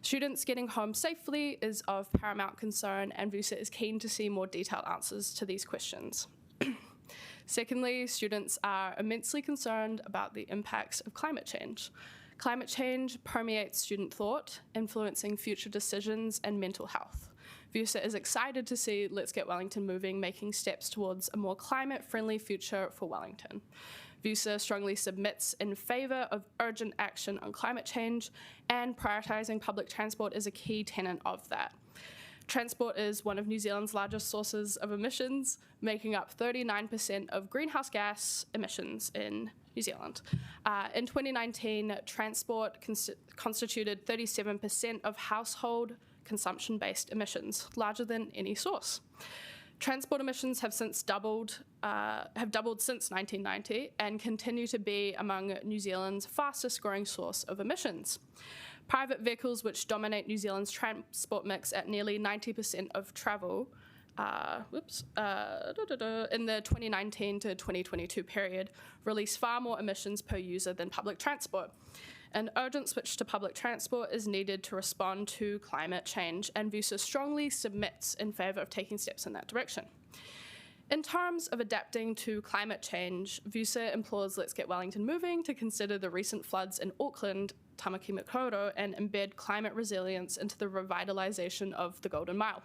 Students getting home safely is of paramount concern, and VUSA is keen to see more detailed answers to these questions. Secondly, students are immensely concerned about the impacts of climate change. Climate change permeates student thought, influencing future decisions and mental health. VUSA is excited to see Let's Get Wellington Moving making steps towards a more climate-friendly future for Wellington. VUSA strongly submits in favour of urgent action on climate change, and prioritising public transport is a key tenet of that. Transport is one of New Zealand's largest sources of emissions, making up 39% of greenhouse gas emissions in New Zealand. In 2019, transport constituted 37% of household consumption-based emissions, larger than any source. Transport emissions have doubled since 1990 and continue to be among New Zealand's fastest growing source of emissions. Private vehicles, which dominate New Zealand's transport mix at nearly 90% of travel, in the 2019 to 2022 period, release far more emissions per user than public transport. An urgent switch to public transport is needed to respond to climate change, and VUSA strongly submits in favour of taking steps in that direction. In terms of adapting to climate change, VUSA implores Let's Get Wellington Moving to consider the recent floods in Auckland, Tamaki Makaurau, and embed climate resilience into the revitalisation of the Golden Mile.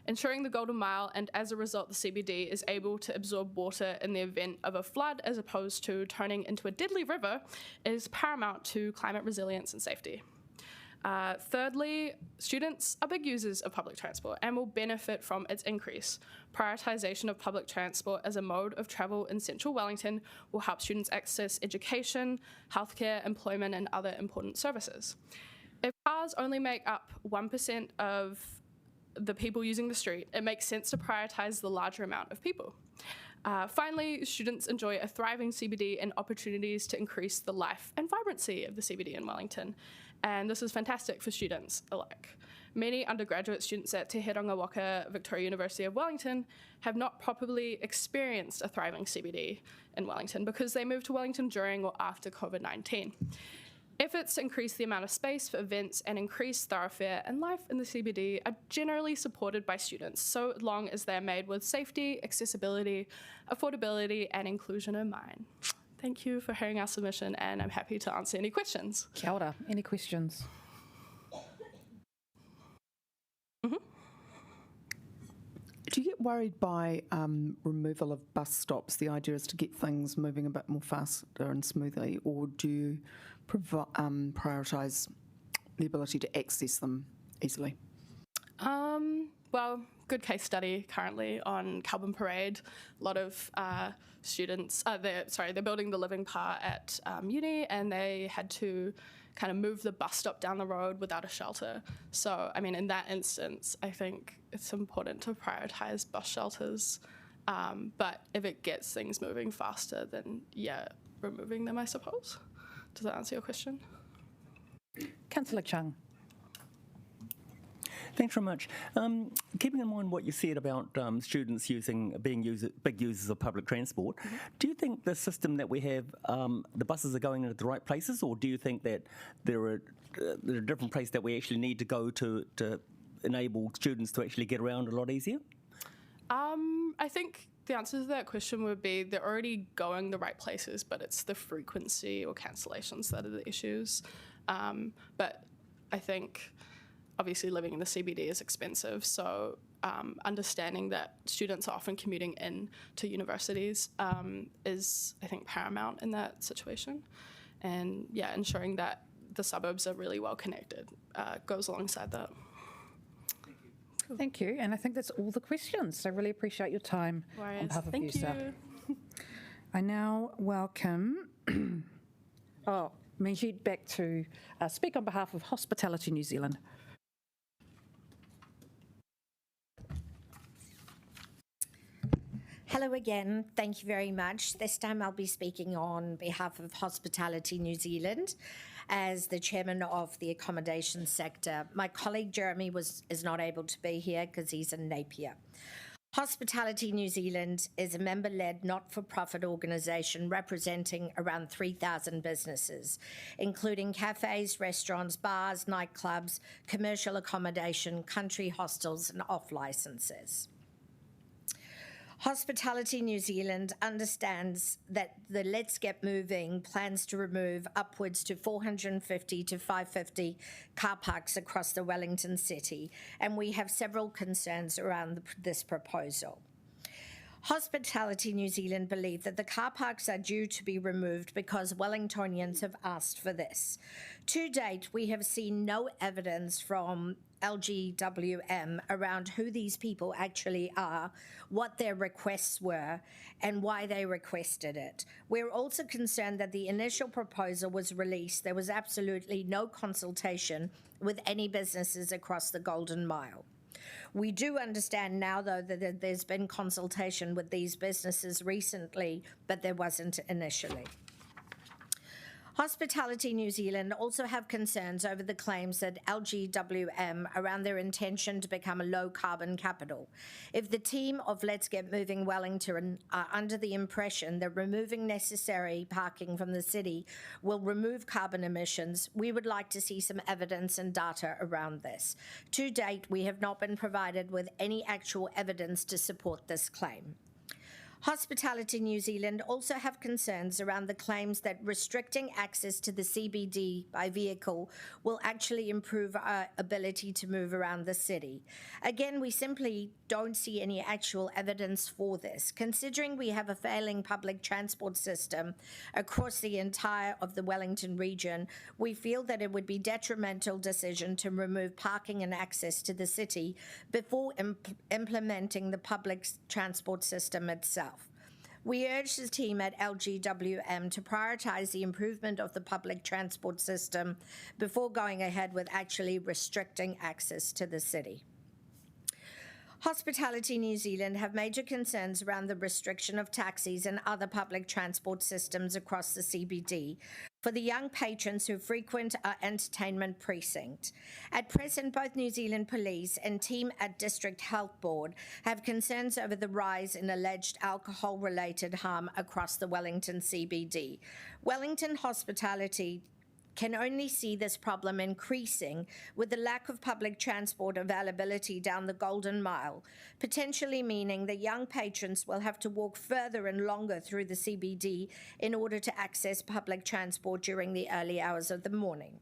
Ensuring the Golden Mile, and as a result the CBD, is able to absorb water in the event of a flood as opposed to turning into a deadly river is paramount to climate resilience and safety. Thirdly, students are big users of public transport and will benefit from its increase. Prioritisation of public transport as a mode of travel in central Wellington will help students access education, healthcare, employment, and other important services. If cars only make up 1% of the people using the street, it makes sense to prioritise the larger amount of people. Finally, students enjoy a thriving CBD and opportunities to increase the life and vibrancy of the CBD in Wellington, and this is fantastic for students alike. Many undergraduate students at Te Heranga Waka, Victoria University of Wellington, have not properly experienced a thriving CBD in Wellington because they moved to Wellington during or after COVID-19. Efforts to increase the amount of space for events and increase thoroughfare and life in the CBD are generally supported by students, so long as they're made with safety, accessibility, affordability, and inclusion in mind. Thank you for hearing our submission, and I'm happy to answer any questions. Kia ora. Any questions? Do you get worried by removal of bus stops? The idea is to get things moving a bit more faster and smoothly, or do you prioritise the ability to access them easily? Well, good case study currently on Carbon Parade. A lot of students, they're building the living part at uni, and they had to kind of move the bus stop down the road without a shelter. So, I mean, in that instance, I think it's important to prioritise bus shelters. But if it gets things moving faster, then yeah, removing them, I suppose. Does that answer your question? Councillor Chung. Thanks very much. Keeping in mind what you said about students being big users of public transport, do you think the system that we have, the buses are going into the right places, or do you think that there are different places that we actually need to go to enable students to actually get around a lot easier? I think the answer to that question would be they're already going the right places, but it's the frequency or cancellations that are the issues. But I think obviously living in the CBD is expensive, so understanding that students are often commuting in to universities is, I think, paramount in that situation. And yeah, ensuring that the suburbs are really well connected goes alongside that. Thank you, and I think that's all the questions. So I really appreciate your time on behalf of Thank USA. you. I now welcome Manjit back to speak on behalf of Hospitality New Zealand. Hello again, thank you very much. This time I'll be speaking on behalf of Hospitality New Zealand as the chairman of the accommodation sector. My colleague Jeremy is not able to be here because he's in Napier. Hospitality New Zealand is a member-led not-for-profit organisation representing around 3,000 businesses, including cafes, restaurants, bars, nightclubs, commercial accommodation, country hostels and off-licences. Hospitality New Zealand understands that the Let's Get Moving plans to remove upwards to 450 to 550 car parks across the Wellington city, and we have several concerns around this proposal. Hospitality New Zealand believe that the car parks are due to be removed because Wellingtonians have asked for this. To date, we have seen no evidence from LGWM around who these people actually are, what their requests were, and why they requested it. We're also concerned that the initial proposal was released. There was absolutely no consultation with any businesses across the Golden Mile. We do understand now, though, that there's been consultation with these businesses recently, but there wasn't initially. Hospitality New Zealand also have concerns over the claims that LGWM around their intention to become a low-carbon capital. If the team of Let's Get Moving Wellington are under the impression that removing necessary parking from the city will remove carbon emissions, we would like to see some evidence and data around this. To date, we have not been provided with any actual evidence to support this claim. Hospitality New Zealand also have concerns around the claims that restricting access to the CBD by vehicle will actually improve our ability to move around the city. Again, we simply don't see any actual evidence for this. Considering we have a failing public transport system across the entire of the Wellington region, we feel that it would be a detrimental decision to remove parking and access to the city before implementing the public transport system itself. We urge the team at LGWM to prioritise the improvement of the public transport system before going ahead with actually restricting access to the city. Hospitality New Zealand have major concerns around the restriction of taxis and other public transport systems across the CBD for the young patrons who frequent our entertainment precinct. At present, both New Zealand Police and team at District Health Board have concerns over the rise in alleged alcohol-related harm across the Wellington CBD. Wellington Hospitality can only see this problem increasing with the lack of public transport availability down the Golden Mile, potentially meaning that young patrons will have to walk further and longer through the CBD in order to access public transport during the early hours of the morning.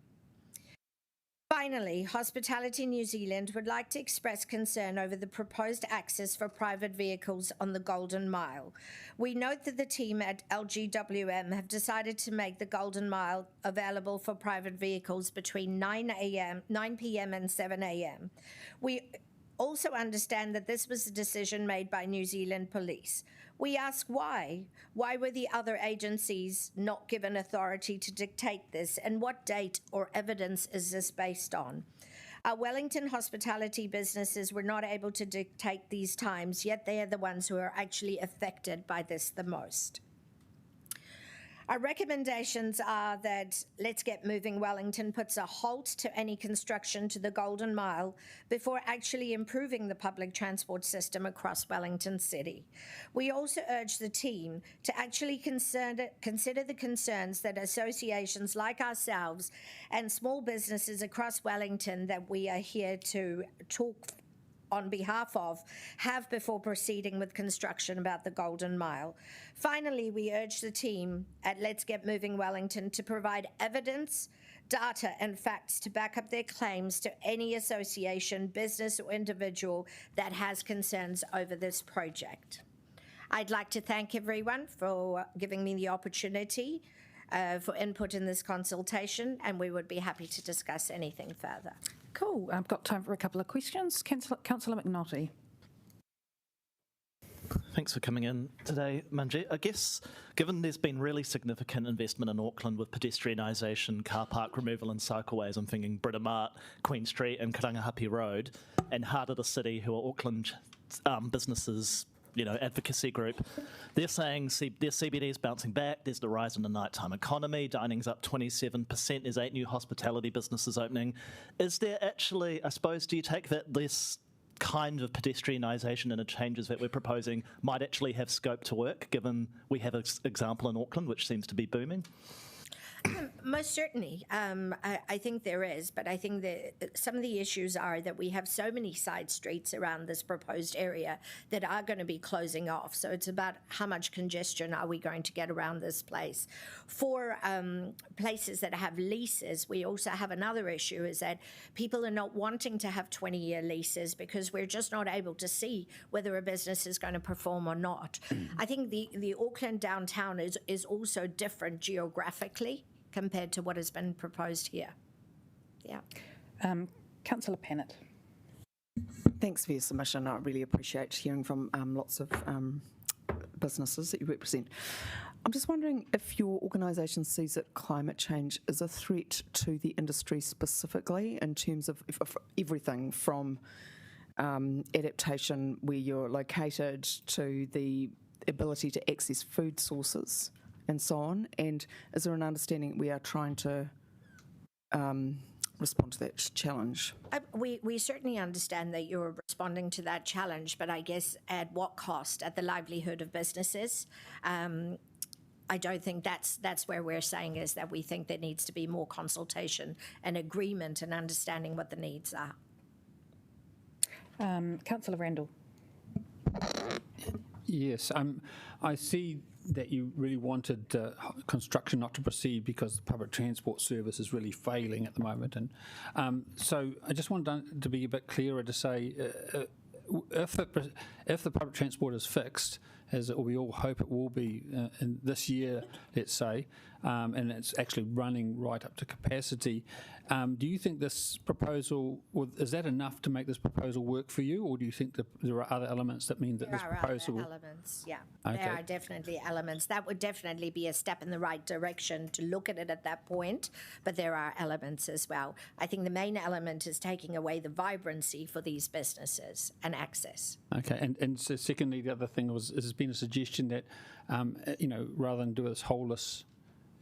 Finally, Hospitality New Zealand would like to express concern over the proposed access for private vehicles on the Golden Mile. We note that the team at LGWM have decided to make the Golden Mile available for private vehicles between 9 p.m. and 7 a.m. We also understand that this was a decision made by New Zealand Police. We ask why. Why were the other agencies not given authority to dictate this, and what date or evidence is this based on? Our Wellington hospitality businesses were not able to dictate these times, yet they are the ones who are actually affected by this the most. Our recommendations are that Let's Get Moving Wellington puts a halt to any construction to the Golden Mile before actually improving the public transport system across Wellington City. We also urge the team to actually consider the concerns that associations like ourselves and small businesses across Wellington that we are here to talk on behalf of have before proceeding with construction about the Golden Mile. Finally, we urge the team at Let's Get Moving Wellington to provide evidence, data and facts to back up their claims to any association, business or individual that has concerns over this project. I'd like to thank everyone for giving me the opportunity for input in this consultation, and we would be happy to discuss anything further. Cool. I've got time for a couple of questions. Councillor McNulty. Thanks for coming in today, Manjit. I guess, given there's been really significant investment in Auckland with pedestrianisation, car park removal and cycleways, I'm thinking Britomart, Queen Street and Karangahape Road, and Heart of the City, who are Auckland businesses, advocacy group, they're saying their CBD is bouncing back, there's the rise in the nighttime economy, dining's up 27%, there's 8 new hospitality businesses opening. Is there actually, I suppose, do you take that this kind of pedestrianisation and the changes that we're proposing might actually have scope to work, given we have an example in Auckland which seems to be booming? Most certainly. I think there is, but I think that some of the issues are that we have so many side streets around this proposed area that are going to be closing off. So it's about how much congestion are we going to get around this place. For places that have leases, we also have another issue, is that people are not wanting to have 20-year leases because we're just not able to see whether a business is going to perform or not. I think the Auckland downtown is also different geographically compared to what has been proposed here. Yeah. Councillor Pennant. Thanks for your submission. I really appreciate hearing from lots of businesses that you represent. I'm just wondering if your organisation sees that climate change is a threat to the industry specifically in terms of everything from adaptation where you're located to the ability to access food sources and so on, and is there an understanding we are trying to respond to that challenge? We certainly understand that you're responding to that challenge, but I guess at what cost? At the livelihood of businesses? I don't think that's where we're saying is that we think there needs to be more consultation and agreement and understanding what the needs are. Councillor Randall. Yes, I see that you really wanted construction not to proceed because the public transport service is really failing at the moment. And so I just wanted to be a bit clearer to say if the public transport is fixed, as we all hope it will be in this year, let's say, and it's actually running right up to capacity, do you think this proposal, is that enough to make this proposal work for you, or do you think that there are other elements that mean that this proposal... There are other elements, yeah. Okay. There are definitely elements. That would definitely be a step in the right direction to look at it at that point, but there are elements as well. I think the main element is taking away the vibrancy for these businesses and access. Okay, and so secondly, the other thing was, there's been a suggestion that, rather than do this wholesale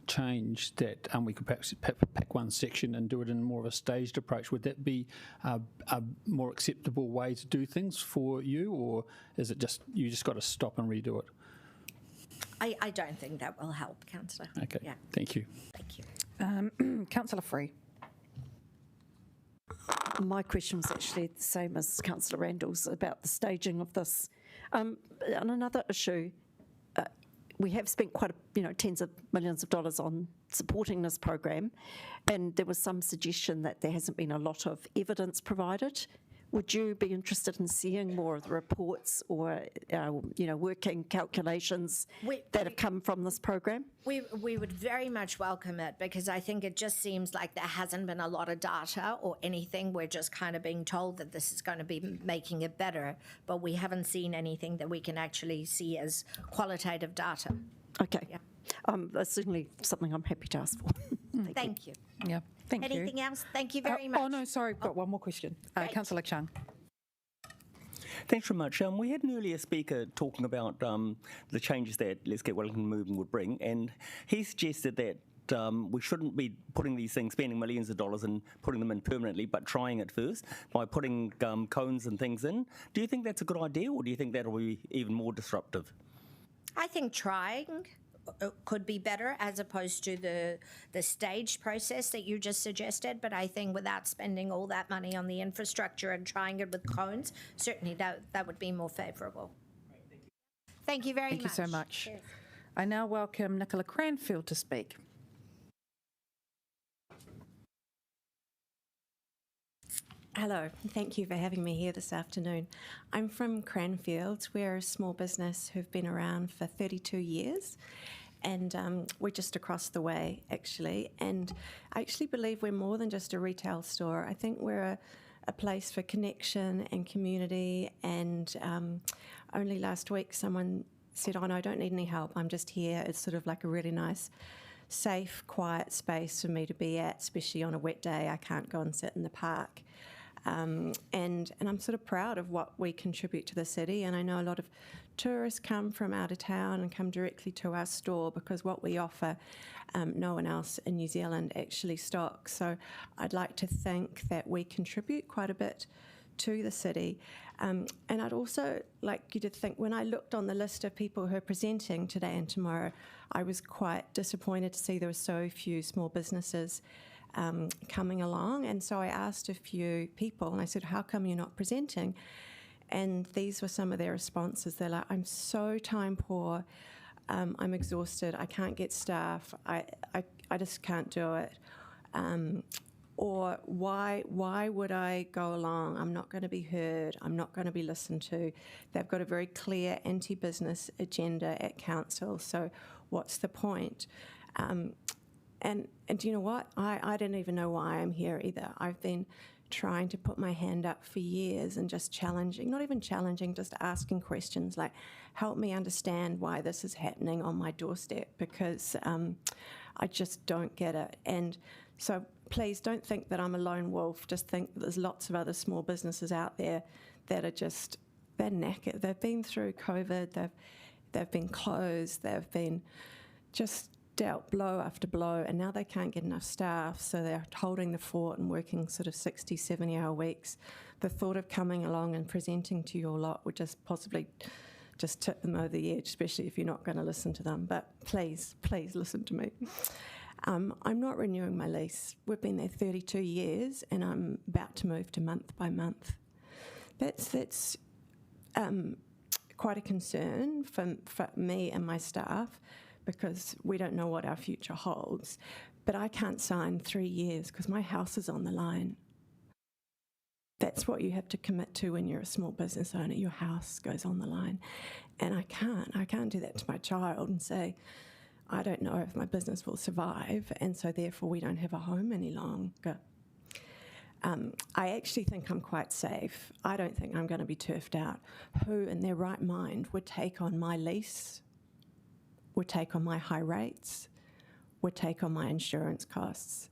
change, that we could perhaps pick one section and do it in more of a staged approach. Would that be a more acceptable way to do things for you, or is it just you just got to stop and redo it? I don't think that will help, Councillor. Okay. Yeah. Thank you. Thank you. Councillor Free. My question was actually the same as Councillor Randall's about the staging of this. On another issue, we have spent tens of millions of dollars on supporting this program, and there was some suggestion that there hasn't been a lot of evidence provided. Would you be interested in seeing more of the reports or, working calculations that have come from this program? We would very much welcome it, because I think it just seems like there hasn't been a lot of data or anything. We're just kind of being told that this is going to be making it better, but we haven't seen anything that we can actually see as qualitative data. Okay. Yeah. That's certainly something I'm happy to ask for. Thank you. Yeah. Thank you. Anything else? Thank you very much. Oh, no, sorry, I've got one more question. Councillor Chung. Thanks very much. We had an earlier speaker talking about the changes that Let's Get Wellington Moving would bring, and he suggested that we shouldn't be putting these things, spending millions of dollars and putting them in permanently, but trying it first by putting cones and things in. Do you think that's a good idea, or do you think that'll be even more disruptive? I think trying could be better as opposed to the staged process that you just suggested, but I think without spending all that money on the infrastructure and trying it with cones, certainly that would be more favourable. Thank you very much. Thank you so much. Cheers. I now welcome Nicola Cranfield to speak. Hello, thank you for having me here this afternoon. I'm from Cranfield. We're a small business who've been around for 32 years, and we're just across the way, actually. And I actually believe we're more than just a retail store. I think we're a place for connection and community, and only last week someone said, "Oh no, I don't need any help, I'm just here." It's sort of like a really nice, safe, quiet space for me to be at, especially on a wet day. I can't go and sit in the park. And I'm sort of proud of what we contribute to the city, and I know a lot of tourists come from out of town and come directly to our store because what we offer no one else in New Zealand actually stocks. So I'd like to think that we contribute quite a bit to the city. And I'd also like you to think, when I looked on the list of people who are presenting today and tomorrow, I was quite disappointed to see there were so few small businesses coming along. And so I asked a few people, and I said, "How come you're not presenting?" And these were some of their responses. They're like, "I'm so time poor, I'm exhausted, I can't get staff, I just can't do it." Or why would I go along? I'm not going to be heard, I'm not going to be listened to. They've got a very clear anti-business agenda at council, so what's the point? And do you know what? I don't even know why I'm here either. I've been trying to put my hand up for years and just challenging, not even challenging, just asking questions like, help me understand why this is happening on my doorstep, because I just don't get it. And so please don't think that I'm a lone wolf. Just think that there's lots of other small businesses out there that are just, they're knackered. They've been through COVID, they've been closed, they've been just dealt blow after blow, and now they can't get enough staff, so they're holding the fort and working sort of 60, 70-hour weeks. The thought of coming along and presenting to your lot would just possibly just tip them over the edge, especially if you're not going to listen to them. But please, please listen to me. I'm not renewing my lease. We've been there 32 years, and I'm about to move to month by month. That's quite a concern for me and my staff, because we don't know what our future holds. But I can't sign 3 years because my house is on the line. That's what you have to commit to when you're a small business owner. Your house goes on the line. And I can't do that to my child and say, I don't know if my business will survive, and so therefore we don't have a home any longer. I actually think I'm quite safe. I don't think I'm going to be turfed out. Who in their right mind would take on my lease, would take on my high rates, would take on my insurance costs?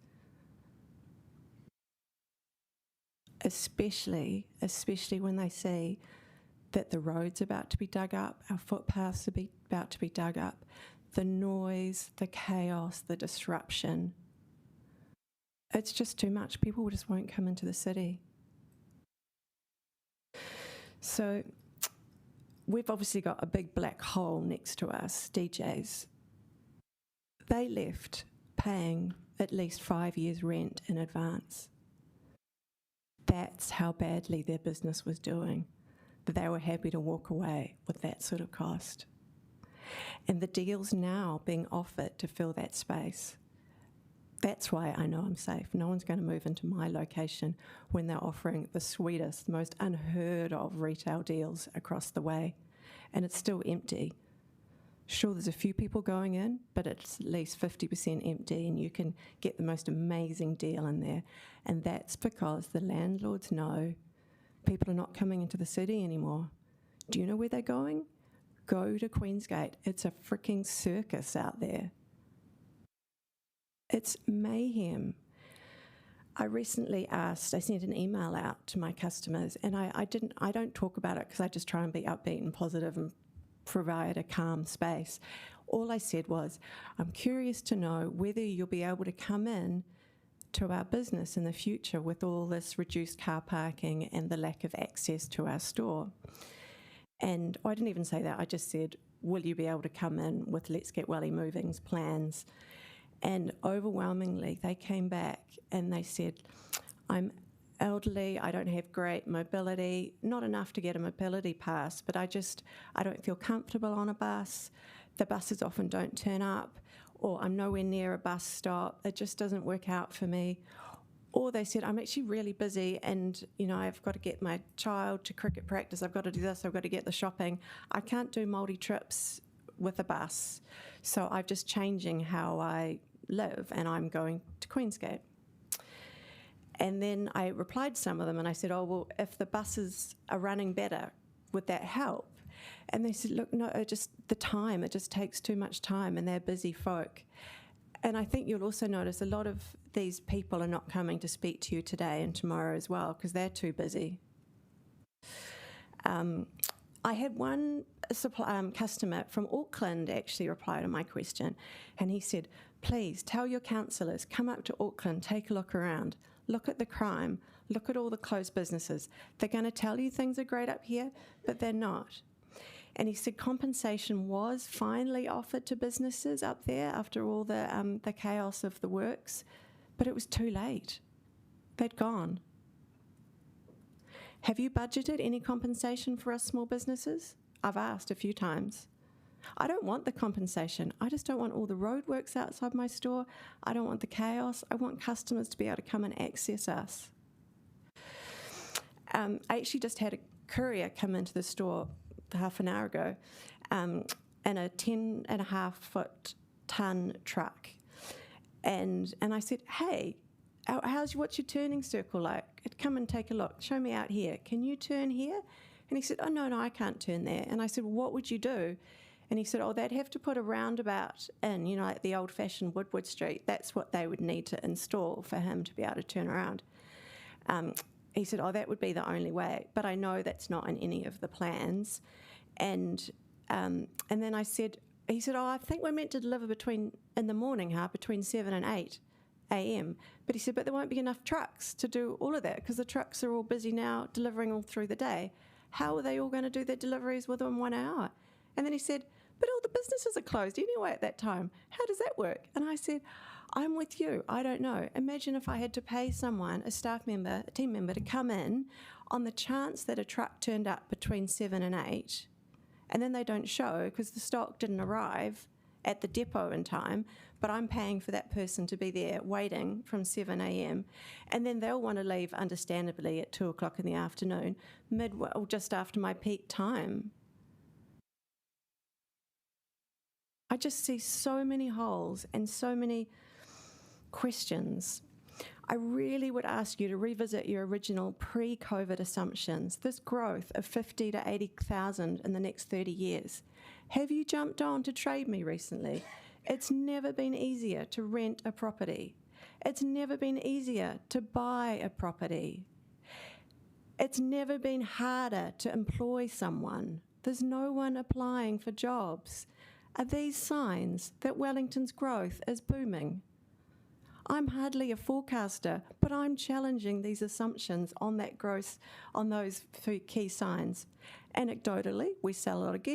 Especially when they see that the road's about to be dug up, our footpaths are about to be dug up, the noise, the chaos, the disruption. It's just too much. People just won't come into the city. So we've obviously got a big black hole next to us, DJs. They left paying at least 5 years' rent in advance. That's how badly their business was doing, that they were happy to walk away with that sort of cost. And the deals now being offered to fill that space, that's why I know I'm safe. No one's going to move into my location when they're offering the sweetest, most unheard of retail deals across the way, and it's still empty. Sure, there's a few people going in, but it's at least 50% empty, and you can get the most amazing deal in there. And that's because the landlords know people are not coming into the city anymore. Do you know where they're going? Go to Queensgate. It's a freaking circus out there. It's mayhem. I recently I sent an email out to my customers, and I don't talk about it because I just try and be upbeat and positive and provide a calm space. All I said was, I'm curious to know whether you'll be able to come in to our business in the future with all this reduced car parking and the lack of access to our store. And I didn't even say that, I just said, will you be able to come in with Let's Get Welly Moving's plans? And overwhelmingly, they came back and they said, I'm elderly, I don't have great mobility, not enough to get a mobility pass, but I don't feel comfortable on a bus. The buses often don't turn up, or I'm nowhere near a bus stop. It just doesn't work out for me. Or they said, I'm actually really busy and, I've got to get my child to cricket practice, I've got to do this, I've got to get the shopping. I can't do multi-trips with a bus. So I'm just changing how I live and I'm going to Queensgate. And then I replied to some of them and I said, oh, well, if the buses are running better, would that help? And they said, look, no, it just takes too much time and they're busy folk. And I think you'll also notice a lot of these people are not coming to speak to you today and tomorrow as well because they're too busy. I had one customer from Auckland actually reply to my question, and he said, please tell your councillors, come up to Auckland, take a look around, look at the crime, look at all the closed businesses. They're going to tell you things are great up here, but they're not. And he said compensation was finally offered to businesses up there after all the chaos of the works, but it was too late. They'd gone. Have you budgeted any compensation for us small businesses? I've asked a few times. I don't want the compensation. I just don't want all the roadworks outside my store. I don't want the chaos. I want customers to be able to come and access us. I actually just had a courier come into the store half an hour ago in a 10.5 tonne truck. And I said, hey, what's your turning circle like? Come and take a look. Show me out here. Can you turn here? And he said, oh, no, I can't turn there. And I said, well, what would you do? And he said, oh, they'd have to put a roundabout in, like the old-fashioned Woodward Street. That's what they would need to install for him to be able to turn around. He said, oh, that would be the only way. But I know that's not in any of the plans. And then he said, oh, I think we're meant to deliver between 7 and 8 a.m. But he said, but there won't be enough trucks to do all of that because the trucks are all busy now delivering all through the day. How are they all going to do their deliveries within 1 hour? And then he said, but all the businesses are closed anyway at that time. How does that work? And I said, I'm with you. I don't know. Imagine if I had to pay someone, a team member, to come in on the chance that a truck turned up between 7 and 8, and then they don't show because the stock didn't arrive at the depot in time, but I'm paying for that person to be there waiting from 7 a.m. And then they'll want to leave, understandably, at 2 o'clock in the afternoon, just after my peak time. I just see so many holes and so many questions. I really would ask you to revisit your original pre-COVID assumptions, this growth of 50 to 80,000 in the next 30 years. Have you jumped on to Trade Me recently? It's never been easier to rent a property. It's never been easier to buy a property. It's never been harder to employ someone. There's no one applying for jobs. Are these signs that Wellington's growth is booming? I'm hardly a forecaster, but I'm challenging these assumptions on that growth, on those three key signs. Anecdotally, we sell a lot of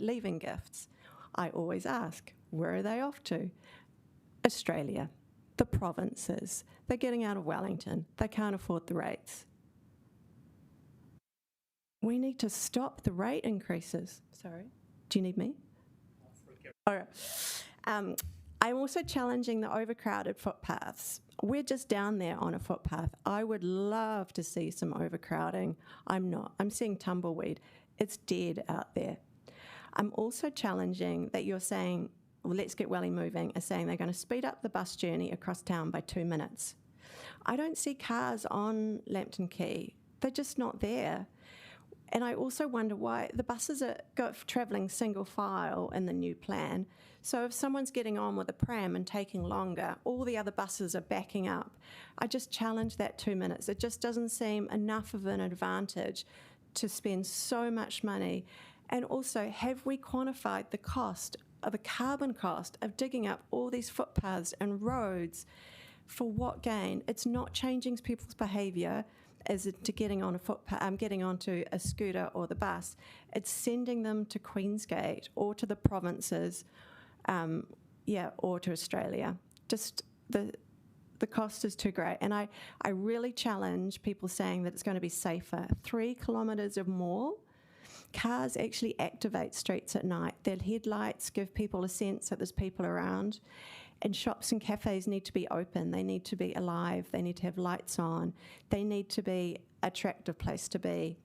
leaving gifts. I always ask, where are they off to? Australia, the provinces, they're getting out of Wellington, they can't afford the rates. We need to stop the rate increases. Sorry, do you need me? All right. I'm also challenging the overcrowded footpaths. We're just down there on a footpath. I would love to see some overcrowding. I'm not. I'm seeing tumbleweed. It's dead out there. I'm also challenging that you're saying, well, Let's Get Welly Moving are saying they're going to speed up the bus journey across town by 2 minutes. I don't see cars on Lambton Quay. They're just not there. And I also wonder why the buses are travelling single file in the new plan. So if someone's getting on with a pram and taking longer, all the other buses are backing up. I just challenge that 2 minutes. It just doesn't seem enough of an advantage to spend so much money. And also, have we quantified the cost, of the carbon cost of digging up all these footpaths and roads? For what gain? It's not changing people's behaviour as to getting on a footpath, getting onto a scooter or the bus. It's sending them to Queensgate or to the provinces, or to Australia. Just the cost is too great. And I really challenge people saying that it's going to be safer. 3 kilometres or more. Cars actually activate streets at night. Their headlights give people a sense that there's people around. And shops and cafes need to be open. They need to be alive. They need to have lights on. They need to be an attractive place to be.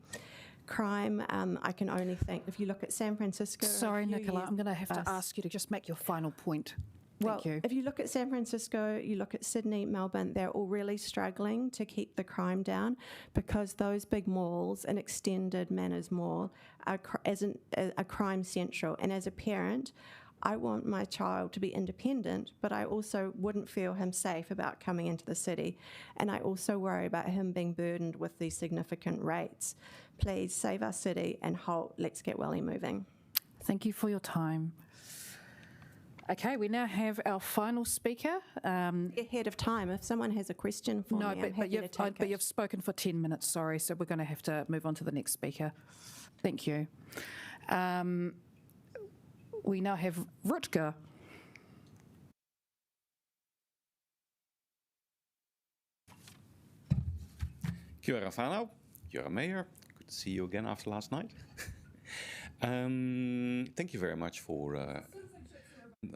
Crime, I can only think, if you look at San Francisco... Sorry, Nicola, I'm going to have to ask you to just make your final point. Thank you. If you look at San Francisco, you look at Sydney, Melbourne, they're all really struggling to keep the crime down because those big malls, an extended Manners Mall, are a crime central. And as a parent, I want my child to be independent, but I also wouldn't feel him safe about coming into the city. And I also worry about him being burdened with these significant rates. Please save our city and halt Let's Get Welly Moving. Thank you for your time. Okay, we now have our final speaker. Ahead of time, if someone has a question for me, I'm happy to take it. But you've spoken for 10 minutes, sorry, so we're going to have to move on to the next speaker. Thank you. We now have Rutger. Kia ora whanau, kia ora Mayor. Good to see you again after last night. Thank you very much for...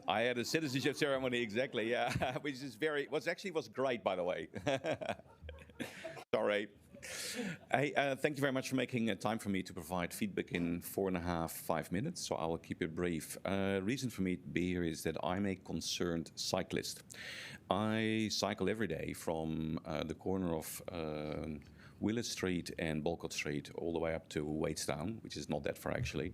I had a citizenship ceremony, exactly, yeah, which is was great, by the way. Sorry. Thank you very much for making time for me to provide feedback in 4.5 minutes, so I will keep it brief. Reason for me to be here is that I'm a concerned cyclist. I cycle every day from the corner of Willett Street and Balcott Street all the way up to Wadestown, which is not that far actually.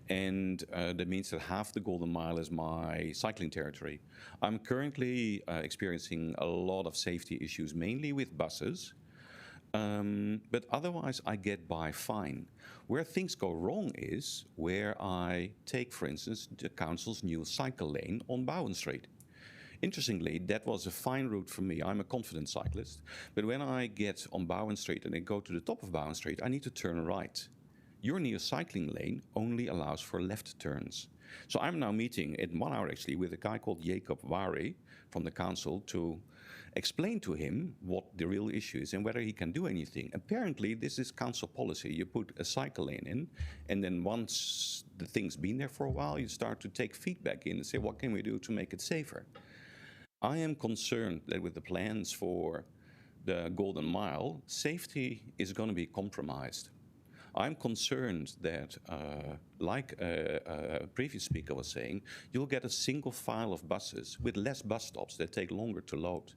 And that means that half the Golden Mile is my cycling territory. I'm currently experiencing a lot of safety issues, mainly with buses. But otherwise I get by fine. Where things go wrong is where I take, for instance, the council's new cycle lane on Bowen Street. Interestingly, that was a fine route for me. I'm a confident cyclist. But when I get on Bowen Street and I go to the top of Bowen Street, I need to turn right. Your new cycling lane only allows for left turns. So I'm now meeting in 1 hour actually with a guy called Jacob Wari from the council to explain to him what the real issue is and whether he can do anything. Apparently, this is council policy. You put a cycle lane in, and then once the thing's been there for a while, you start to take feedback in and say, what can we do to make it safer? I am concerned that with the plans for the Golden Mile, safety is going to be compromised. I'm concerned that, like a previous speaker was saying, you'll get a single file of buses with less bus stops that take longer to load.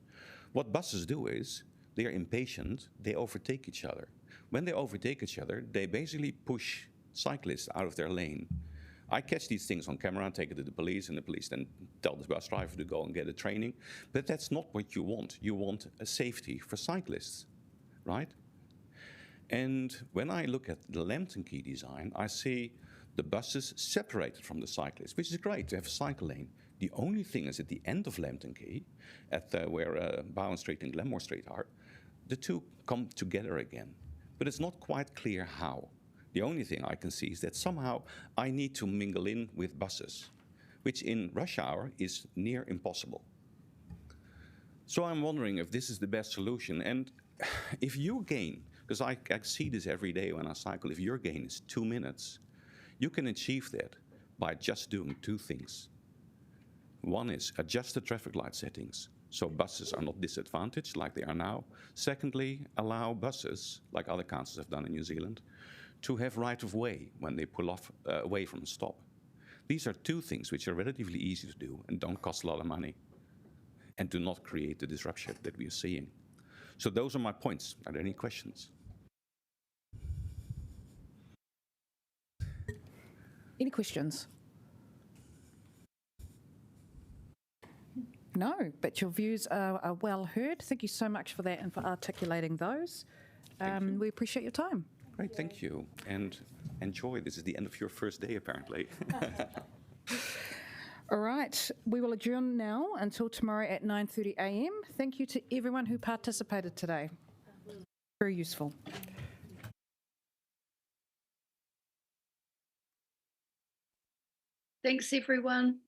What buses do is, they're impatient, they overtake each other. When they overtake each other, they basically push cyclists out of their lane. I catch these things on camera and take it to the police, and the police then tell the bus driver to go and get a training. But that's not what you want. You want a safety for cyclists, right? And when I look at the Lambton Quay design, I see the buses separated from the cyclists, which is great to have a cycle lane. The only thing is at the end of Lambton Quay, where Bowen Street and Glenmore Street are, the two come together again. But it's not quite clear how. The only thing I can see is that somehow I need to mingle in with buses, which in rush hour is near impossible. So I'm wondering if this is the best solution. And if you gain, because I see this every day when I cycle, if your gain is 2 minutes, you can achieve that by just doing two things. One is adjust the traffic light settings so buses are not disadvantaged like they are now. Secondly, allow buses, like other councils have done in New Zealand, to have right of way when they pull off away from a stop. These are two things which are relatively easy to do and don't cost a lot of money and do not create the disruption that we are seeing. So those are my points. Are there any questions? Any questions? No, but your views are well heard. Thank you so much for that and for articulating those. We appreciate your time. Great, thank you. And enjoy. This is the end of your first day, apparently. All right, we will adjourn now until tomorrow at 9:30 a.m. Thank you to everyone who participated today. Very useful. Thanks, everyone.